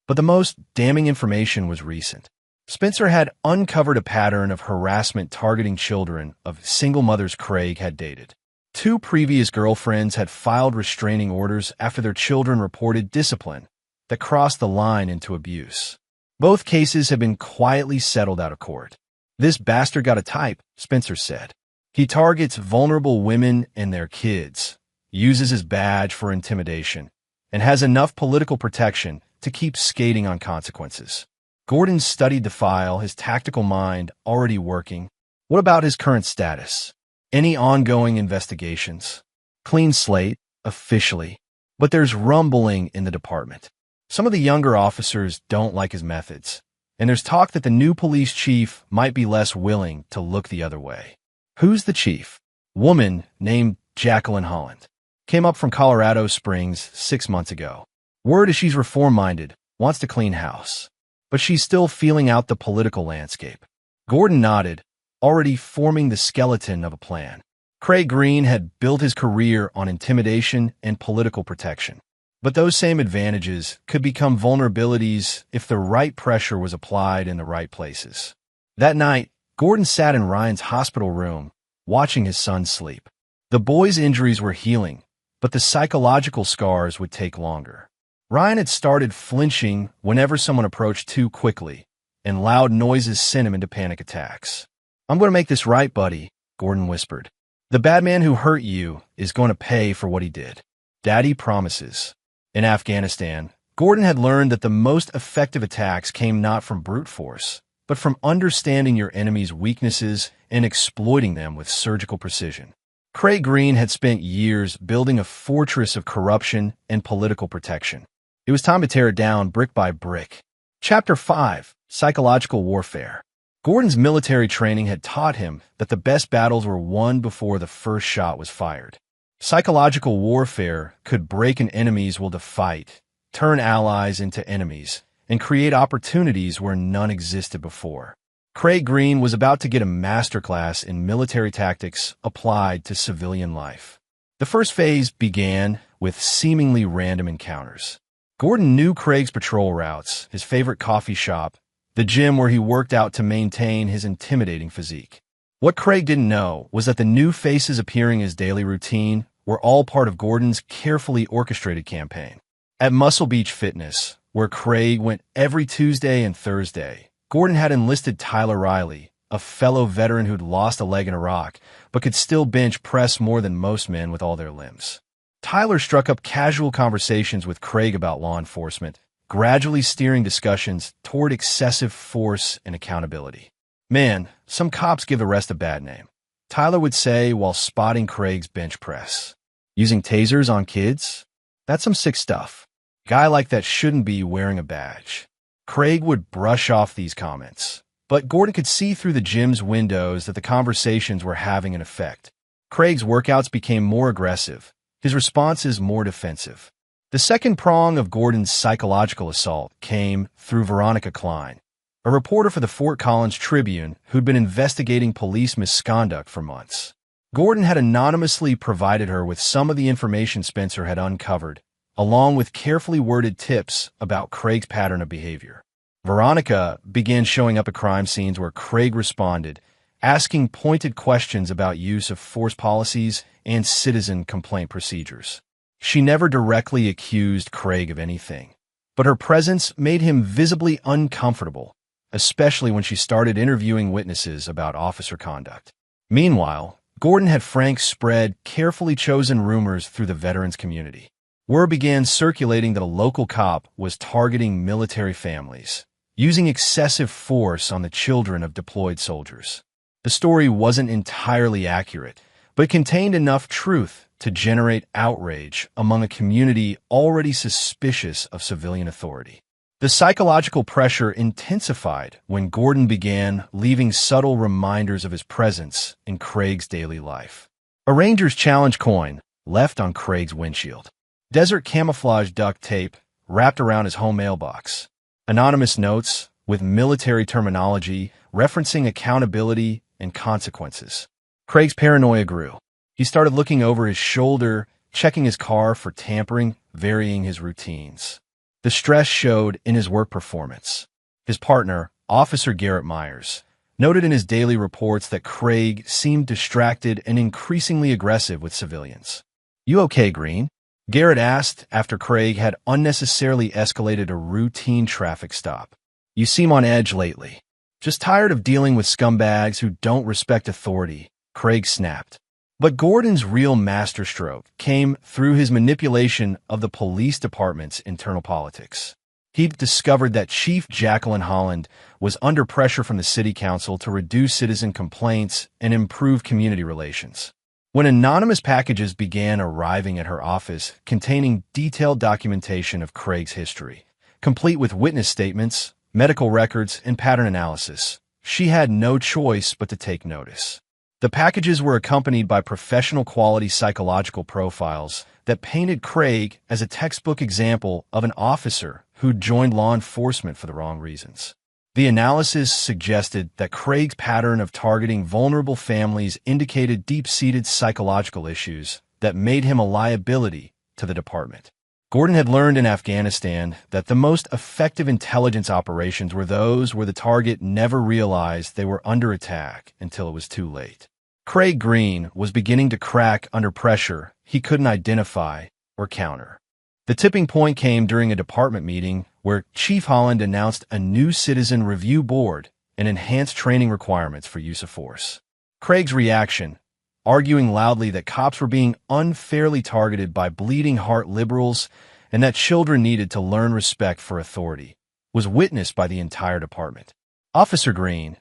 Speaker 1: But the most damning information was recent. Spencer had uncovered a pattern of harassment targeting children of single mothers Craig had dated. 2 previous girlfriends had filed restraining orders after their children reported discipline that crossed the line into abuse. Both cases had been quietly settled out of court. This bastard got a type, Spencer said. He targets vulnerable women and their kids, uses his badge for intimidation, and has enough political protection to keep skating on consequences. Gordon studied the file, his tactical mind already working. What about his current status? Any ongoing investigations? Clean slate, officially. But there's rumbling in the department. Some of the younger officers don't like his methods, and there's talk that the new police chief might be less willing to look the other way. Who's the chief? Woman named Jacqueline Holland. Came up from Colorado Springs 6 months ago. Word is she's reform-minded, wants to clean house. But she's still feeling out the political landscape. Gordon nodded, already forming the skeleton of a plan. Craig Green had built his career on intimidation and political protection. But those same advantages could become vulnerabilities if the right pressure was applied in the right places. That night, Gordon sat in Ryan's hospital room, watching his son sleep. The boy's injuries were healing, but the psychological scars would take longer. Ryan had started flinching whenever someone approached too quickly, and loud noises sent him into panic attacks. I'm going to make this right, buddy, Gordon whispered. The bad man who hurt you is going to pay for what he did. Daddy promises. In Afghanistan, Gordon had learned that the most effective attacks came not from brute force, but from understanding your enemy's weaknesses and exploiting them with surgical precision. Craig Green had spent years building a fortress of corruption and political protection. It was time to tear it down brick by brick. Chapter 5, Psychological Warfare. Gordon's military training had taught him that the best battles were won before the first shot was fired. Psychological warfare could break an enemy's will to fight, turn allies into enemies, and create opportunities where none existed before. Craig Green was about to get a masterclass in military tactics applied to civilian life. The first phase began with seemingly random encounters. Gordon knew Craig's patrol routes, his favorite coffee shop, the gym where he worked out to maintain his intimidating physique. What Craig didn't know was that the new faces appearing as daily routine were all part of Gordon's carefully orchestrated campaign. At Muscle Beach Fitness, where Craig went every Tuesday and Thursday, Gordon had enlisted Tyler Riley, a fellow veteran who'd lost a leg in Iraq, but could still bench press more than most men with all their limbs. Tyler struck up casual conversations with Craig about law enforcement, gradually steering discussions toward excessive force and accountability. "Man, some cops give arrest a bad name," Tyler would say while spotting Craig's bench press. "Using tasers on kids? That's some sick stuff. Guy like that shouldn't be wearing a badge." Craig would brush off these comments, but Gordon could see through the gym's windows that the conversations were having an effect. Craig's workouts became more aggressive, his responses more defensive. The second prong of Gordon's psychological assault came through Veronica Klein, a reporter for the Fort Collins Tribune who'd been investigating police misconduct for months. Gordon had anonymously provided her with some of the information Spencer had uncovered, along with carefully worded tips about Craig's pattern of behavior. Veronica began showing up at crime scenes where Craig responded, asking pointed questions about use of force policies and citizen complaint procedures. She never directly accused Craig of anything, but her presence made him visibly uncomfortable, especially when she started interviewing witnesses about officer conduct. Meanwhile, Gordon had Frank spread carefully chosen rumors through the veterans community. Word began circulating that a local cop was targeting military families, using excessive force on the children of deployed soldiers. The story wasn't entirely accurate, but it contained enough truth to generate outrage among a community already suspicious of civilian authority. The psychological pressure intensified when Gordon began leaving subtle reminders of his presence in Craig's daily life. A Ranger's Challenge coin left on Craig's windshield. Desert camouflage duct tape wrapped around his home mailbox. Anonymous notes with military terminology referencing accountability and consequences. Craig's paranoia grew. He started looking over his shoulder, checking his car for tampering, varying his routines. The stress showed in his work performance. His partner, Officer Garrett Myers, noted in his daily reports that Craig seemed distracted and increasingly aggressive with civilians. "You okay, Green?" Garrett asked after Craig had unnecessarily escalated a routine traffic stop. "You seem on edge lately." "Just tired of dealing with scumbags who don't respect authority," Craig snapped. But Gordon's real masterstroke came through his manipulation of the police department's internal politics. He'd discovered that Chief Jacqueline Holland was under pressure from the city council to reduce citizen complaints and improve community relations. When anonymous packages began arriving at her office containing detailed documentation of Craig's history, complete with witness statements, medical records, and pattern analysis, she had no choice but to take notice. The packages were accompanied by professional quality psychological profiles that painted Craig as a textbook example of an officer who'd joined law enforcement for the wrong reasons. The analysis suggested that Craig's pattern of targeting vulnerable families indicated deep-seated psychological issues that made him a liability to the department. Gordon had learned in Afghanistan that the most effective intelligence operations were those where the target never realized they were under attack until it was too late. Craig Green was beginning to crack under pressure he couldn't identify or counter. The tipping point came during a department meeting where Chief Holland announced a new citizen review board and enhanced training requirements for use of force. Craig's reaction, arguing loudly that cops were being unfairly targeted by bleeding-heart liberals and that children needed to learn respect for authority, was witnessed by the entire department. "Officer Green,"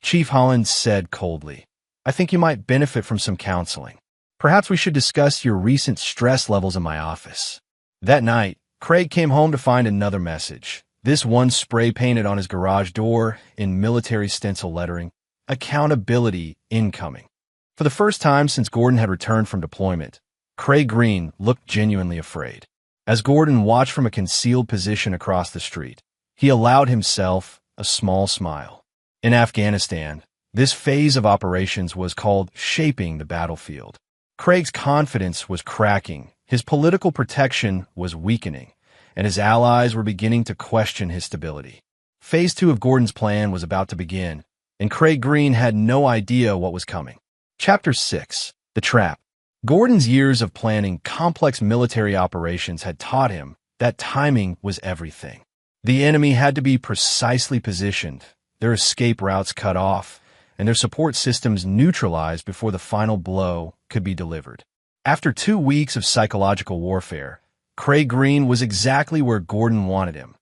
Speaker 1: Chief Holland said coldly, "I think you might benefit from some counseling. Perhaps we should discuss your recent stress levels in my office." That night, Craig came home to find another message, this one spray-painted on his garage door in military stencil lettering, "Accountability incoming." For the first time since Gordon had returned from deployment, Craig Green looked genuinely afraid. As Gordon watched from a concealed position across the street, he allowed himself a small smile. In Afghanistan, this phase of operations was called shaping the battlefield. Craig's confidence was cracking, his political protection was weakening, and his allies were beginning to question his stability. Phase 2 of Gordon's plan was about to begin, and Craig Green had no idea what was coming. Chapter 6. The Trap. Gordon's years of planning complex military operations had taught him that timing was everything. The enemy had to be precisely positioned, their escape routes cut off, and their support systems neutralized before the final blow could be delivered. After 2 weeks of psychological warfare, Craig Green was exactly where Gordon wanted him: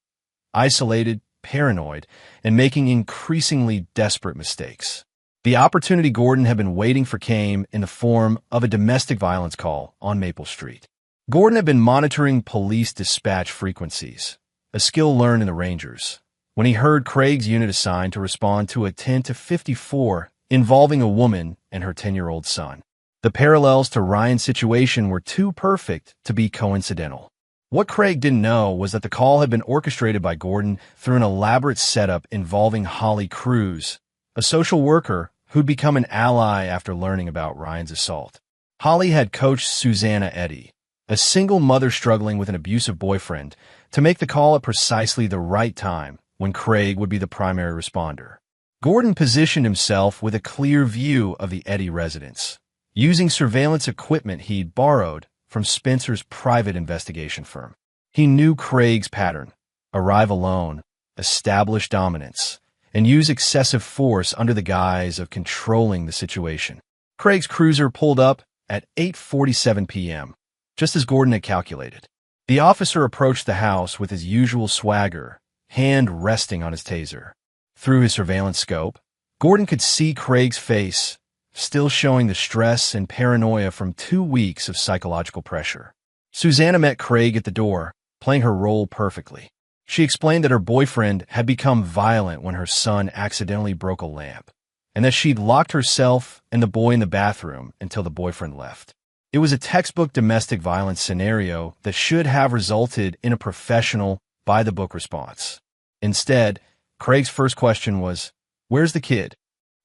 Speaker 1: isolated, paranoid, and making increasingly desperate mistakes. The opportunity Gordon had been waiting for came in the form of a domestic violence call on Maple Street. Gordon had been monitoring police dispatch frequencies, a skill learned in the Rangers, when he heard Craig's unit assigned to respond to a 10 to 54 involving a woman and her 10-year-old son. The parallels to Ryan's situation were too perfect to be coincidental. What Craig didn't know was that the call had been orchestrated by Gordon through an elaborate setup involving Holly Cruz, a social worker who'd become an ally after learning about Ryan's assault. Holly had coached Susanna Eddy, a single mother struggling with an abusive boyfriend, to make the call at precisely the right time when Craig would be the primary responder. Gordon positioned himself with a clear view of the Eddy residence, using surveillance equipment he'd borrowed from Spencer's private investigation firm. He knew Craig's pattern: arrive alone, establish dominance, and use excessive force under the guise of controlling the situation. Craig's cruiser pulled up at 8:47 p.m., just as Gordon had calculated. The officer approached the house with his usual swagger, hand resting on his taser. Through his surveillance scope, Gordon could see Craig's face, still showing the stress and paranoia from 2 weeks of psychological pressure. Susanna met Craig at the door, playing her role perfectly. She explained that her boyfriend had become violent when her son accidentally broke a lamp, and that she'd locked herself and the boy in the bathroom until the boyfriend left. It was a textbook domestic violence scenario that should have resulted in a professional, by-the-book response. Instead, Craig's first question was, "Where's the kid?"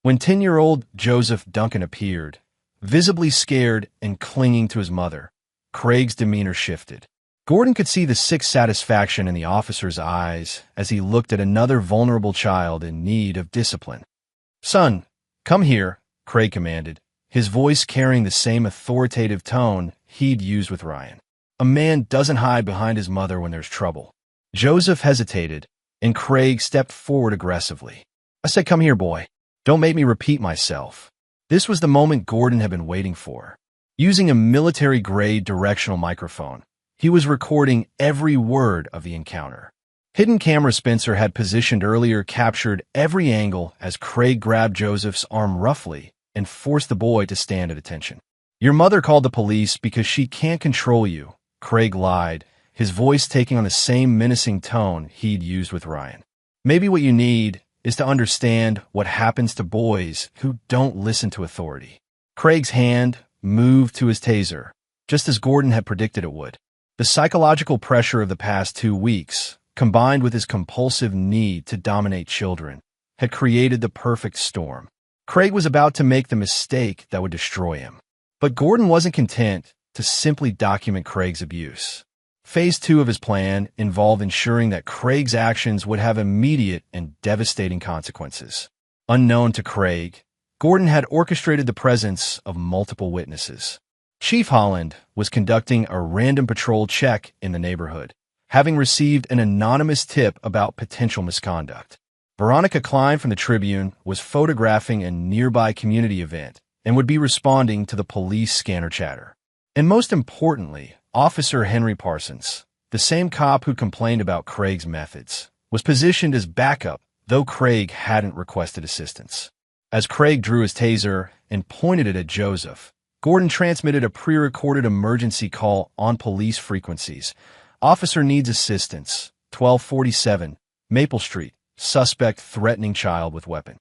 Speaker 1: When 10-year-old Joseph Duncan appeared, visibly scared and clinging to his mother, Craig's demeanor shifted. Gordon could see the sick satisfaction in the officer's eyes as he looked at another vulnerable child in need of discipline. "Son, come here," Craig commanded, his voice carrying the same authoritative tone he'd used with Ryan. A man doesn't hide behind his mother when there's trouble. Joseph hesitated, and Craig stepped forward aggressively. "I said, come here, boy. Don't make me repeat myself." This was the moment Gordon had been waiting for. Using a military-grade directional microphone, he was recording every word of the encounter. Hidden camera Spencer had positioned earlier captured every angle as Craig grabbed Joseph's arm roughly and forced the boy to stand at attention. "Your mother called the police because she can't control you," Craig lied, his voice taking on the same menacing tone he'd used with Ryan. "Maybe what you need is to understand what happens to boys who don't listen to authority." Craig's hand moved to his taser, just as Gordon had predicted it would. The psychological pressure of the past 2 weeks, combined with his compulsive need to dominate children, had created the perfect storm. Craig was about to make the mistake that would destroy him. But Gordon wasn't content to simply document Craig's abuse. Phase 2 of his plan involved ensuring that Craig's actions would have immediate and devastating consequences. Unknown to Craig, Gordon had orchestrated the presence of multiple witnesses. Chief Holland was conducting a random patrol check in the neighborhood, having received an anonymous tip about potential misconduct. Veronica Klein from the Tribune was photographing a nearby community event and would be responding to the police scanner chatter. And most importantly, Officer Henry Parsons, the same cop who complained about Craig's methods, was positioned as backup, though Craig hadn't requested assistance. As Craig drew his taser and pointed it at Joseph, Gordon transmitted a pre-recorded emergency call on police frequencies. "Officer needs assistance. 1247, Maple Street. Suspect threatening child with weapon."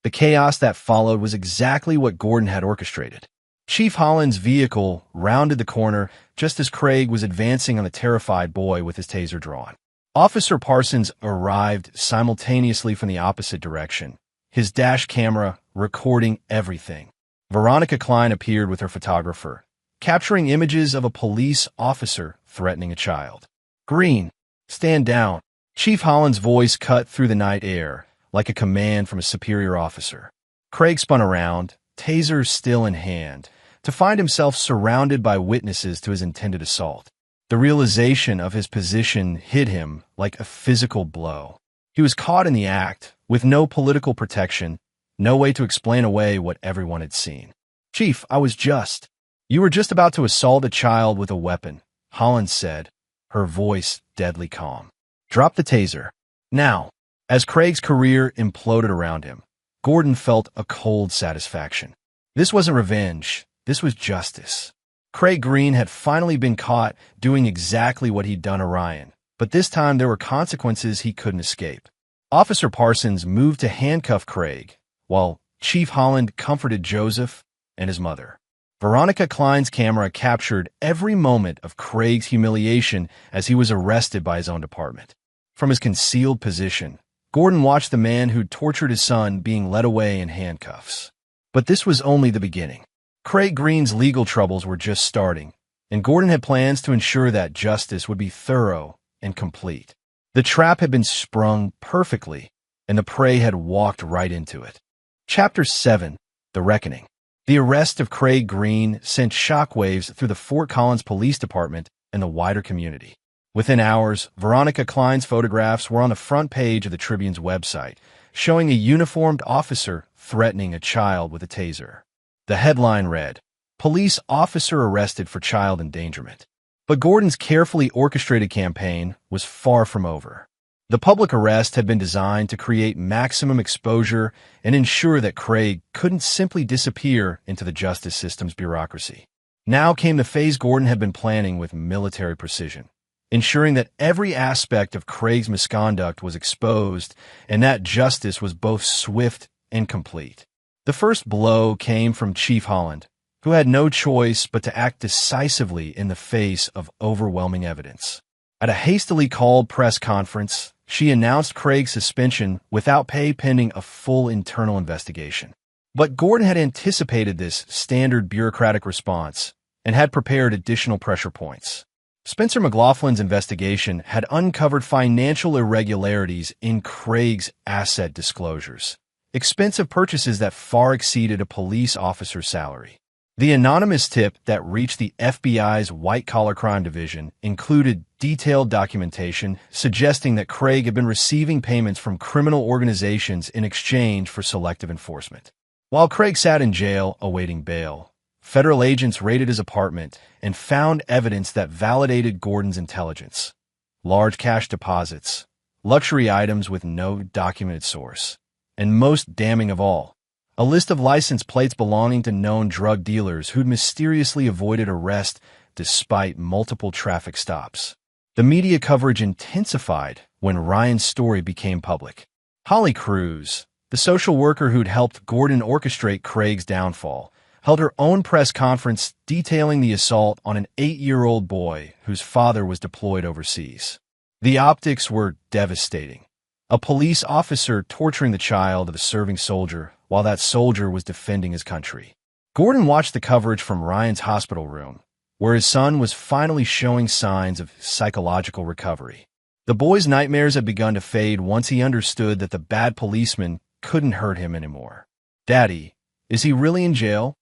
Speaker 1: The chaos that followed was exactly what Gordon had orchestrated. Chief Holland's vehicle rounded the corner just as Craig was advancing on the terrified boy with his taser drawn. Officer Parsons arrived simultaneously from the opposite direction, his dash camera recording everything. Veronica Klein appeared with her photographer, capturing images of a police officer threatening a child. "Green, stand down." Chief Holland's voice cut through the night air like a command from a superior officer. Craig spun around, taser still in hand, to find himself surrounded by witnesses to his intended assault. The realization of his position hit him like a physical blow. He was caught in the act, with no political protection, no way to explain away what everyone had seen. "Chief, You were just about to assault a child with a weapon," Holland said, her voice deadly calm. "Drop the taser. Now." As Craig's career imploded around him, Gordon felt a cold satisfaction. This wasn't revenge, this was justice. Craig Green had finally been caught doing exactly what he'd done to Ryan, but this time there were consequences he couldn't escape. Officer Parsons moved to handcuff Craig, while Chief Holland comforted Joseph and his mother. Veronica Klein's camera captured every moment of Craig's humiliation as he was arrested by his own department. From his concealed position, Gordon watched the man who'd tortured his son being led away in handcuffs. But this was only the beginning. Craig Green's legal troubles were just starting, and Gordon had plans to ensure that justice would be thorough and complete. The trap had been sprung perfectly, and the prey had walked right into it. Chapter 7: The Reckoning. The arrest of Craig Green sent shockwaves through the Fort Collins Police Department and the wider community. Within hours, Veronica Klein's photographs were on the front page of the Tribune's website, showing a uniformed officer threatening a child with a taser. The headline read, "Police Officer Arrested for Child Endangerment." But Gordon's carefully orchestrated campaign was far from over. The public arrest had been designed to create maximum exposure and ensure that Craig couldn't simply disappear into the justice system's bureaucracy. Now came the phase Gordon had been planning with military precision, ensuring that every aspect of Craig's misconduct was exposed and that justice was both swift and complete. The first blow came from Chief Holland, who had no choice but to act decisively in the face of overwhelming evidence. At a hastily called press conference, she announced Craig's suspension without pay pending a full internal investigation. But Gordon had anticipated this standard bureaucratic response and had prepared additional pressure points. Spencer McLaughlin's investigation had uncovered financial irregularities in Craig's asset disclosures, expensive purchases that far exceeded a police officer's salary. The anonymous tip that reached the FBI's white-collar crime division included detailed documentation suggesting that Craig had been receiving payments from criminal organizations in exchange for selective enforcement. While Craig sat in jail awaiting bail, federal agents raided his apartment and found evidence that validated Gordon's intelligence: large cash deposits, luxury items with no documented source, and most damning of all, a list of license plates belonging to known drug dealers who'd mysteriously avoided arrest despite multiple traffic stops. The media coverage intensified when Ryan's story became public. Holly Cruz, the social worker who'd helped Gordon orchestrate Craig's downfall, held her own press conference detailing the assault on an 8-year-old boy whose father was deployed overseas. The optics were devastating. A police officer torturing the child of a serving soldier while that soldier was defending his country. Gordon watched the coverage from Ryan's hospital room, where his son was finally showing signs of psychological recovery. The boy's nightmares had begun to fade once he understood that the bad policeman couldn't hurt him anymore. "Daddy, is he really in jail?"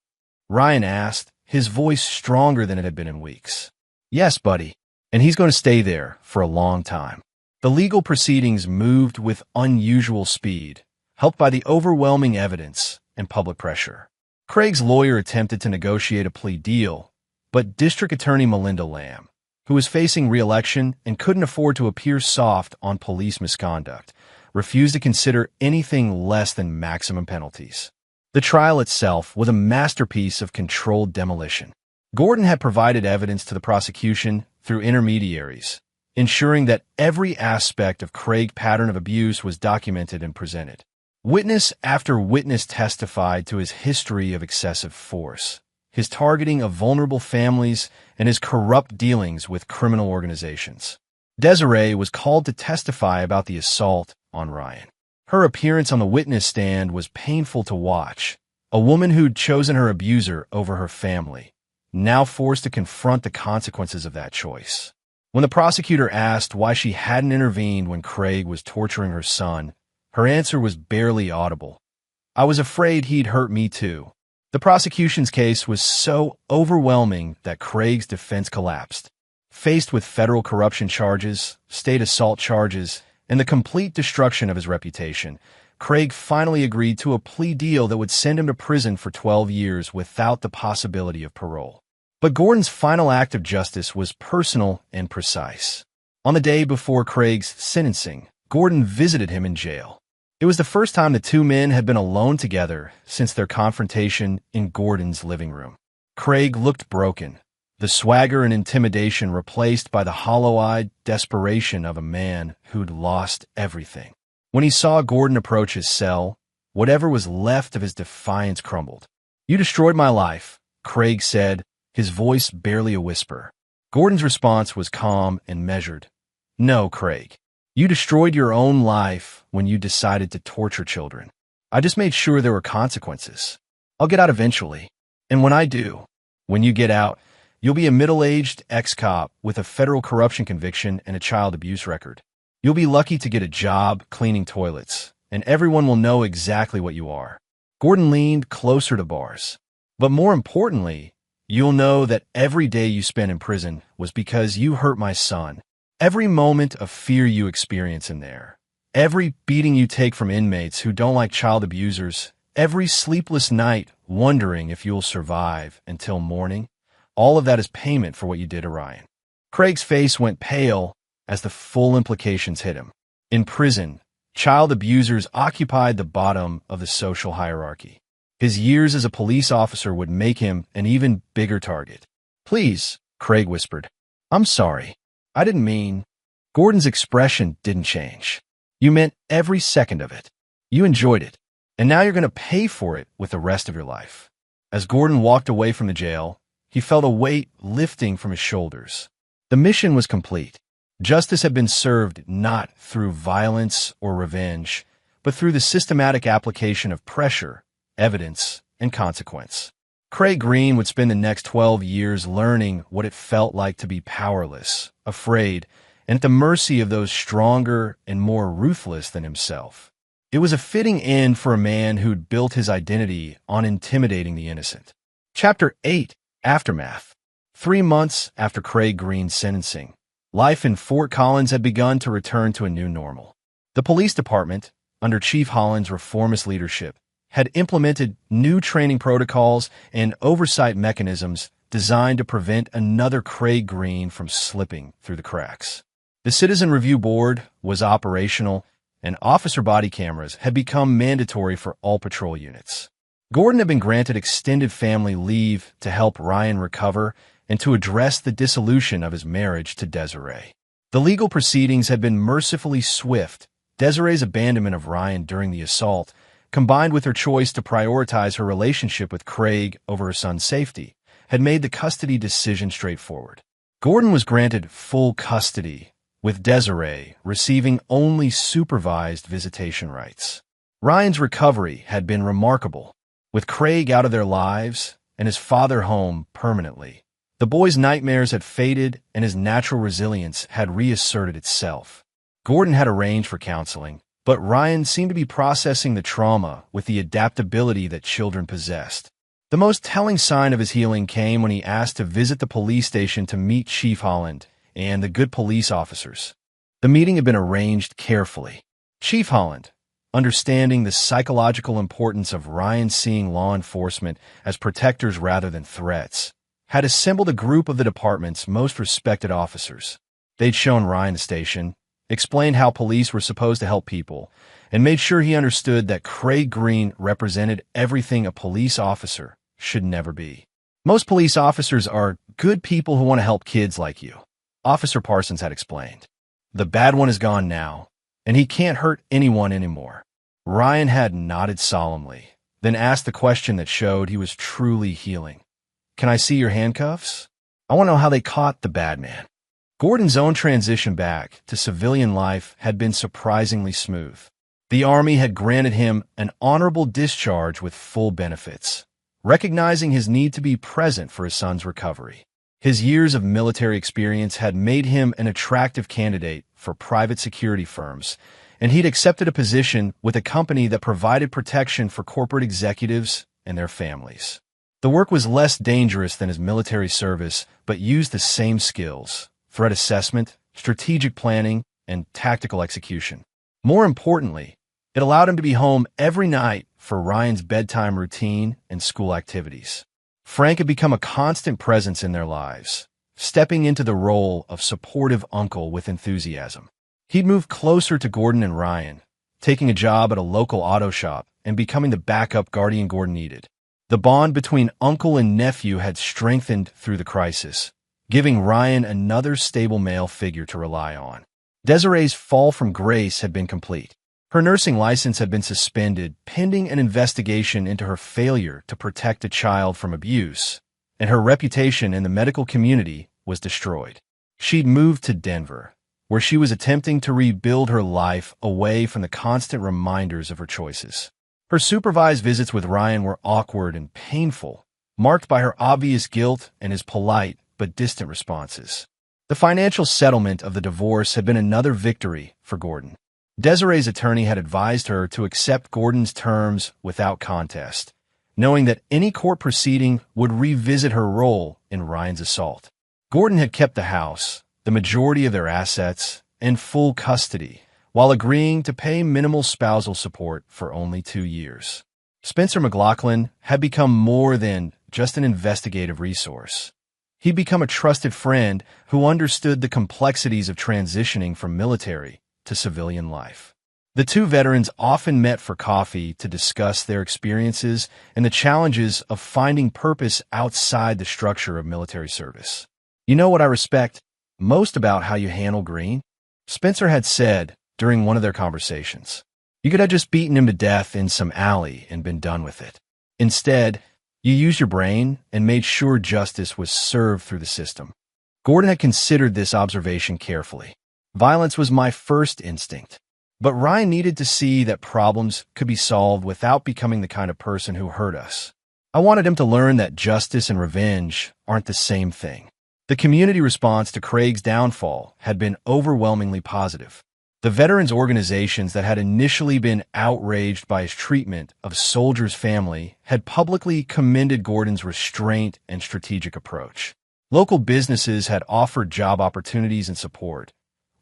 Speaker 1: Ryan asked, his voice stronger than it had been in weeks. "Yes, buddy, and he's going to stay there for a long time." The legal proceedings moved with unusual speed, helped by the overwhelming evidence and public pressure. Craig's lawyer attempted to negotiate a plea deal, but District Attorney Melinda Lamb, who was facing re-election and couldn't afford to appear soft on police misconduct, refused to consider anything less than maximum penalties. The trial itself was a masterpiece of controlled demolition. Gordon had provided evidence to the prosecution through intermediaries, ensuring that every aspect of Craig's pattern of abuse was documented and presented. Witness after witness testified to his history of excessive force, his targeting of vulnerable families, and his corrupt dealings with criminal organizations. Desiree was called to testify about the assault on Ryan. Her appearance on the witness stand was painful to watch. A woman who'd chosen her abuser over her family, now forced to confront the consequences of that choice. When the prosecutor asked why she hadn't intervened when Craig was torturing her son, her answer was barely audible. "I was afraid he'd hurt me too." The prosecution's case was so overwhelming that Craig's defense collapsed. Faced with federal corruption charges, state assault charges, and the complete destruction of his reputation, Craig finally agreed to a plea deal that would send him to prison for 12 years without the possibility of parole. But Gordon's final act of justice was personal and precise. On the day before Craig's sentencing, Gordon visited him in jail. It was the first time the two men had been alone together since their confrontation in Gordon's living room. Craig looked broken, the swagger and intimidation replaced by the hollow-eyed desperation of a man who'd lost everything. When he saw Gordon approach his cell, whatever was left of his defiance crumbled. "You destroyed my life," Craig said, his voice barely a whisper. Gordon's response was calm and measured. "No, Craig. You destroyed your own life when you decided to torture children. I just made sure there were consequences. I'll get out eventually. And when I do, when you get out, you'll be a middle-aged ex-cop with a federal corruption conviction and a child abuse record. You'll be lucky to get a job cleaning toilets, and everyone will know exactly what you are." Gordon leaned closer to bars. "But more importantly, you'll know that every day you spent in prison was because you hurt my son. Every moment of fear you experience in there, every beating you take from inmates who don't like child abusers, every sleepless night wondering if you'll survive until morning, all of that is payment for what you did to Ryan." Craig's face went pale as the full implications hit him. In prison, child abusers occupied the bottom of the social hierarchy. His years as a police officer would make him an even bigger target. "Please," Craig whispered. "I'm sorry. I didn't mean—" Gordon's expression didn't change. "You meant every second of it. You enjoyed it. And now you're going to pay for it with the rest of your life." As Gordon walked away from the jail, he felt a weight lifting from his shoulders. The mission was complete. Justice had been served not through violence or revenge, but through the systematic application of pressure, evidence, and consequence. Craig Green would spend the next 12 years learning what it felt like to be powerless, afraid, and at the mercy of those stronger and more ruthless than himself. It was a fitting end for a man who'd built his identity on intimidating the innocent. Chapter 8: Aftermath. 3 months after Craig Green's sentencing, life in Fort Collins had begun to return to a new normal. The police department, under Chief Holland's reformist leadership, had implemented new training protocols and oversight mechanisms designed to prevent another Craig Green from slipping through the cracks. The Citizen Review Board was operational, and officer body cameras had become mandatory for all patrol units. Gordon had been granted extended family leave to help Ryan recover and to address the dissolution of his marriage to Desiree. The legal proceedings had been mercifully swift. Desiree's abandonment of Ryan during the assault, combined with her choice to prioritize her relationship with Craig over her son's safety, had made the custody decision straightforward. Gordon was granted full custody, with Desiree receiving only supervised visitation rights. Ryan's recovery had been remarkable. With Craig out of their lives and his father home permanently, the boy's nightmares had faded and his natural resilience had reasserted itself. Gordon had arranged for counseling, but Ryan seemed to be processing the trauma with the adaptability that children possessed. The most telling sign of his healing came when he asked to visit the police station to meet Chief Holland and the good police officers. The meeting had been arranged carefully. Chief Holland, understanding the psychological importance of Ryan seeing law enforcement as protectors rather than threats, had assembled a group of the department's most respected officers. They'd shown Ryan the station, explained how police were supposed to help people, and made sure he understood that Craig Green represented everything a police officer should never be. "Most police officers are good people who want to help kids like you," Officer Parsons had explained. "The bad one is gone now, and he can't hurt anyone anymore." Ryan had nodded solemnly, then asked the question that showed he was truly healing. "Can I see your handcuffs? I want to know how they caught the bad man." Gordon's own transition back to civilian life had been surprisingly smooth. The Army had granted him an honorable discharge with full benefits, recognizing his need to be present for his son's recovery. His years of military experience had made him an attractive candidate for private security firms, and he'd accepted a position with a company that provided protection for corporate executives and their families. The work was less dangerous than his military service, but used the same skills: threat assessment, strategic planning, and tactical execution. More importantly, it allowed him to be home every night for Ryan's bedtime routine and school activities. Frank had become a constant presence in their lives, stepping into the role of supportive uncle with enthusiasm. He'd moved closer to Gordon and Ryan, taking a job at a local auto shop and becoming the backup guardian Gordon needed. The bond between uncle and nephew had strengthened through the crisis, giving Ryan another stable male figure to rely on. Desiree's fall from grace had been complete. Her nursing license had been suspended pending an investigation into her failure to protect a child from abuse, and her reputation in the medical community was destroyed. She'd moved to Denver, where she was attempting to rebuild her life away from the constant reminders of her choices. Her supervised visits with Ryan were awkward and painful, marked by her obvious guilt and his polite but distant responses. The financial settlement of the divorce had been another victory for Gordon. Desiree's attorney had advised her to accept Gordon's terms without contest, knowing that any court proceeding would revisit her role in Ryan's assault. Gordon had kept the house, the majority of their assets, and full custody, while agreeing to pay minimal spousal support for only 2 years. Spencer McLaughlin had become more than just an investigative resource. He'd become a trusted friend who understood the complexities of transitioning from military to civilian life. The two veterans often met for coffee to discuss their experiences and the challenges of finding purpose outside the structure of military service. "You know what I respect most about how you handle Green?" Spencer had said during one of their conversations. "You could have just beaten him to death in some alley and been done with it. Instead, you used your brain and made sure justice was served through the system." Gordon had considered this observation carefully. "Violence was my first instinct. But Ryan needed to see that problems could be solved without becoming the kind of person who hurt us. I wanted him to learn that justice and revenge aren't the same thing." The community response to Craig's downfall had been overwhelmingly positive. The veterans' organizations that had initially been outraged by his treatment of Soldier's family had publicly commended Gordon's restraint and strategic approach. Local businesses had offered job opportunities and support,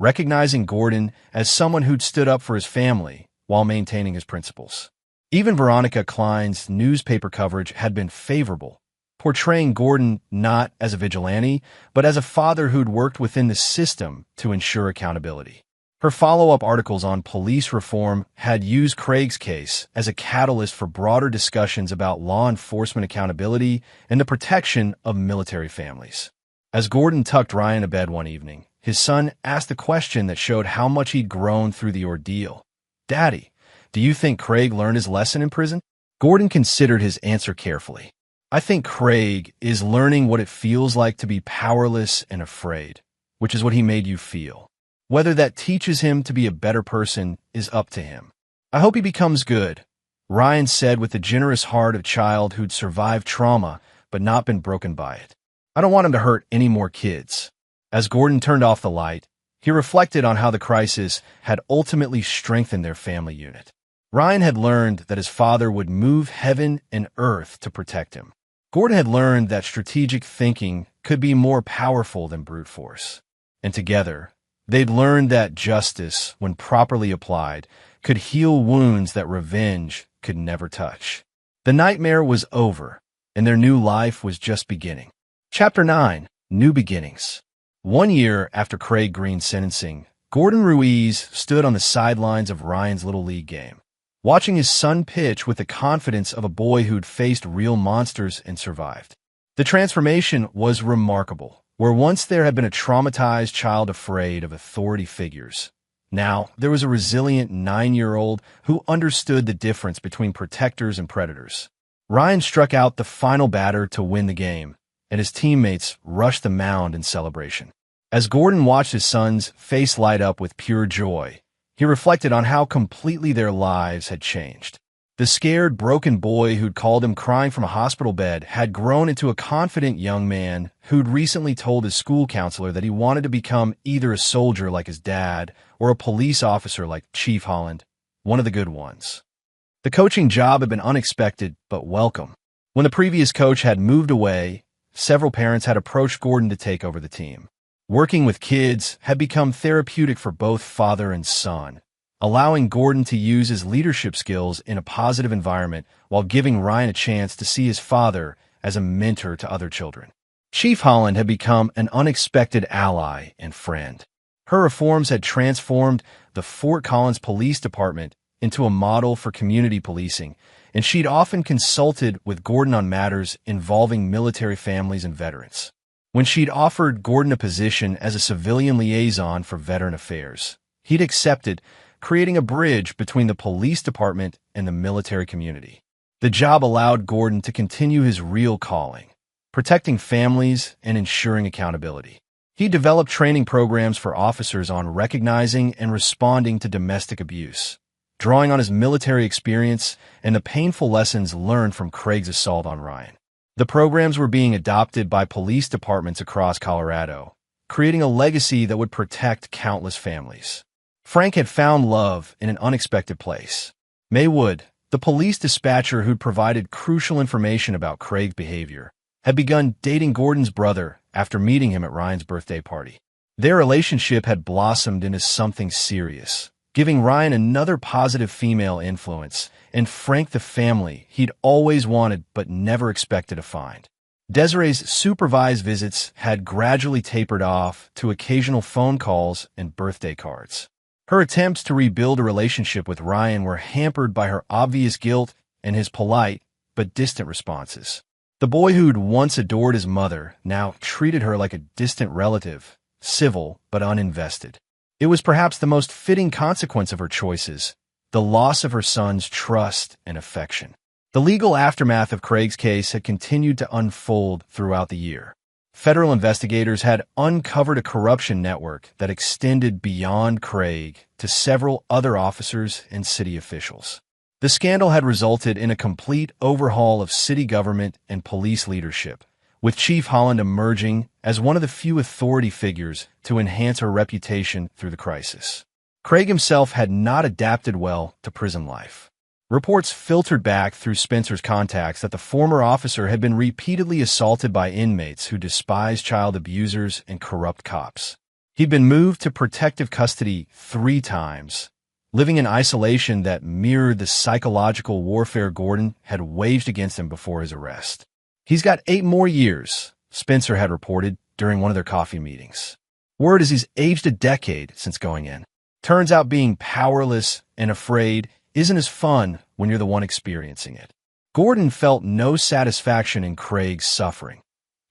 Speaker 1: recognizing Gordon as someone who'd stood up for his family while maintaining his principles. Even Veronica Klein's newspaper coverage had been favorable, portraying Gordon not as a vigilante, but as a father who'd worked within the system to ensure accountability. Her follow-up articles on police reform had used Craig's case as a catalyst for broader discussions about law enforcement accountability and the protection of military families. As Gordon tucked Ryan to bed one evening, his son asked a question that showed how much he'd grown through the ordeal. "Daddy, do you think Craig learned his lesson in prison?" Gordon considered his answer carefully. "I think Craig is learning what it feels like to be powerless and afraid, which is what he made you feel. Whether that teaches him to be a better person is up to him. I hope he becomes good," Ryan said with the generous heart of a child who'd survived trauma but not been broken by it. "I don't want him to hurt any more kids." As Gordon turned off the light, he reflected on how the crisis had ultimately strengthened their family unit. Ryan had learned that his father would move heaven and earth to protect him. Gordon had learned that strategic thinking could be more powerful than brute force. And together, they'd learned that justice, when properly applied, could heal wounds that revenge could never touch. The nightmare was over, and their new life was just beginning. Chapter 9: New Beginnings. 1 year after Craig Green's sentencing, Gordon Ruiz stood on the sidelines of Ryan's Little League game, watching his son pitch with the confidence of a boy who'd faced real monsters and survived. The transformation was remarkable. Where once there had been a traumatized child afraid of authority figures, now there was a resilient 9-year-old who understood the difference between protectors and predators. Ryan struck out the final batter to win the game, and his teammates rushed the mound in celebration. As Gordon watched his son's face light up with pure joy, he reflected on how completely their lives had changed. The scared, broken boy who'd called him crying from a hospital bed had grown into a confident young man who'd recently told his school counselor that he wanted to become either a soldier like his dad or a police officer like Chief Holland, one of the good ones. The coaching job had been unexpected but welcome. When the previous coach had moved away, several parents had approached Gordon to take over the team. Working with kids had become therapeutic for both father and son, allowing Gordon to use his leadership skills in a positive environment while giving Ryan a chance to see his father as a mentor to other children. Chief Holland had become an unexpected ally and friend. Her reforms had transformed the Fort Collins Police Department into a model for community policing, and she'd often consulted with Gordon on matters involving military families and veterans. When she'd offered Gordon a position as a civilian liaison for veteran affairs, he'd accepted, creating a bridge between the police department and the military community. The job allowed Gordon to continue his real calling, protecting families and ensuring accountability. He developed training programs for officers on recognizing and responding to domestic abuse, drawing on his military experience and the painful lessons learned from Craig's assault on Ryan. The programs were being adopted by police departments across Colorado, creating a legacy that would protect countless families. Frank had found love in an unexpected place. Maywood, the police dispatcher who'd provided crucial information about Craig's behavior, had begun dating Gordon's brother after meeting him at Ryan's birthday party. Their relationship had blossomed into something serious, giving Ryan another positive female influence, and Frank the family he'd always wanted but never expected to find. Desiree's supervised visits had gradually tapered off to occasional phone calls and birthday cards. Her attempts to rebuild a relationship with Ryan were hampered by her obvious guilt and his polite but distant responses. The boy who'd once adored his mother now treated her like a distant relative, civil but uninvested. It was perhaps the most fitting consequence of her choices, the loss of her son's trust and affection. The legal aftermath of Craig's case had continued to unfold throughout the year. Federal investigators had uncovered a corruption network that extended beyond Craig to several other officers and city officials. The scandal had resulted in a complete overhaul of city government and police leadership, with Chief Holland emerging as one of the few authority figures to enhance her reputation through the crisis. Craig himself had not adapted well to prison life. Reports filtered back through Spencer's contacts that the former officer had been repeatedly assaulted by inmates who despised child abusers and corrupt cops. He'd been moved to protective custody 3 times, living in isolation that mirrored the psychological warfare Gordon had waged against him before his arrest. "He's got 8 more years, Spencer had reported during one of their coffee meetings. Word is he's aged a decade since going in. Turns out being powerless and afraid isn't as fun when you're the one experiencing it." Gordon felt no satisfaction in Craig's suffering.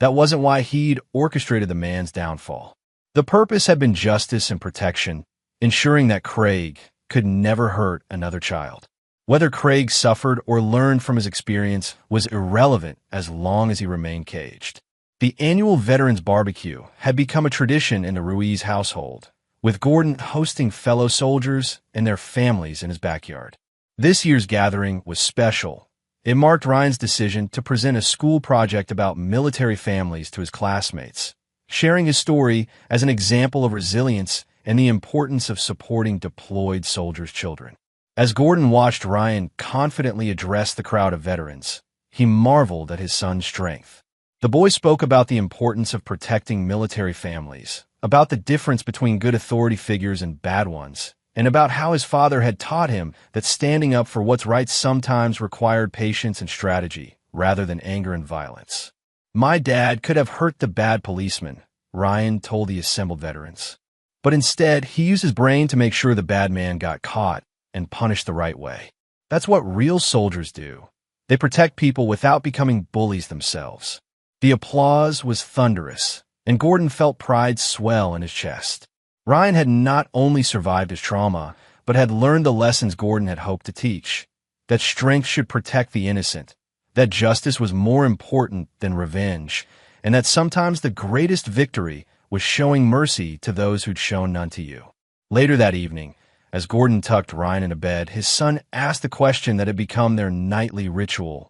Speaker 1: That wasn't why he'd orchestrated the man's downfall. The purpose had been justice and protection, ensuring that Craig could never hurt another child. Whether Craig suffered or learned from his experience was irrelevant as long as he remained caged. The annual Veterans Barbecue had become a tradition in the Ruiz household, with Gordon hosting fellow soldiers and their families in his backyard. This year's gathering was special. It marked Ryan's decision to present a school project about military families to his classmates, sharing his story as an example of resilience and the importance of supporting deployed soldiers' children. As Gordon watched Ryan confidently address the crowd of veterans, he marveled at his son's strength. The boy spoke about the importance of protecting military families, about the difference between good authority figures and bad ones, and about how his father had taught him that standing up for what's right sometimes required patience and strategy, rather than anger and violence. "My dad could have hurt the bad policeman," Ryan told the assembled veterans. "But instead, he used his brain to make sure the bad man got caught and punished the right way. That's what real soldiers do. They protect people without becoming bullies themselves." The applause was thunderous, and Gordon felt pride swell in his chest. Ryan had not only survived his trauma, but had learned the lessons Gordon had hoped to teach: that strength should protect the innocent, that justice was more important than revenge, and that sometimes the greatest victory was showing mercy to those who'd shown none to you. Later that evening, as Gordon tucked Ryan into bed, his son asked the question that had become their nightly ritual.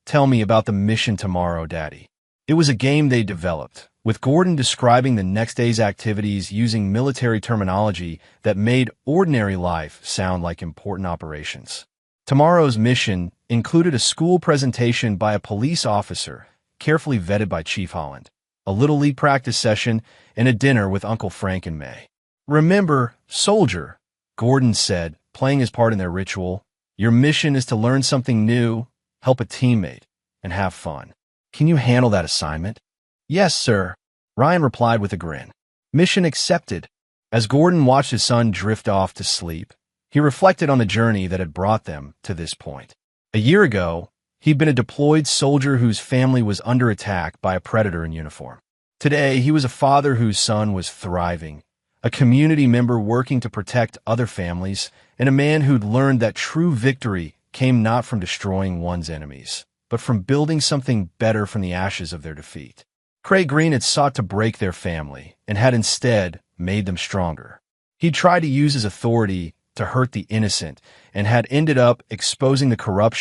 Speaker 1: "Tell me about the mission tomorrow, Daddy." It was a game they developed, with Gordon describing the next day's activities using military terminology that made ordinary life sound like important operations. Tomorrow's mission included a school presentation by a police officer, carefully vetted by Chief Holland. a Little League practice session, and a dinner with Uncle Frank and May. "Remember, soldier," Gordon said, playing his part in their ritual, "your mission is to learn something new, help a teammate, and have fun. Can you handle that assignment?" "Yes, sir," Ryan replied with a grin. Mission accepted. As Gordon watched his son drift off to sleep, he reflected on the journey that had brought them to this point. A year ago, he'd been a deployed soldier whose family was under attack by a predator in uniform. Today, he was a father whose son was thriving, a community member working to protect other families, and a man who'd learned that true victory came not from destroying one's enemies, but from building something better from the ashes of their defeat. Craig Green had sought to break their family and had instead made them stronger. He tried to use his authority to hurt the innocent and had ended up exposing the corruption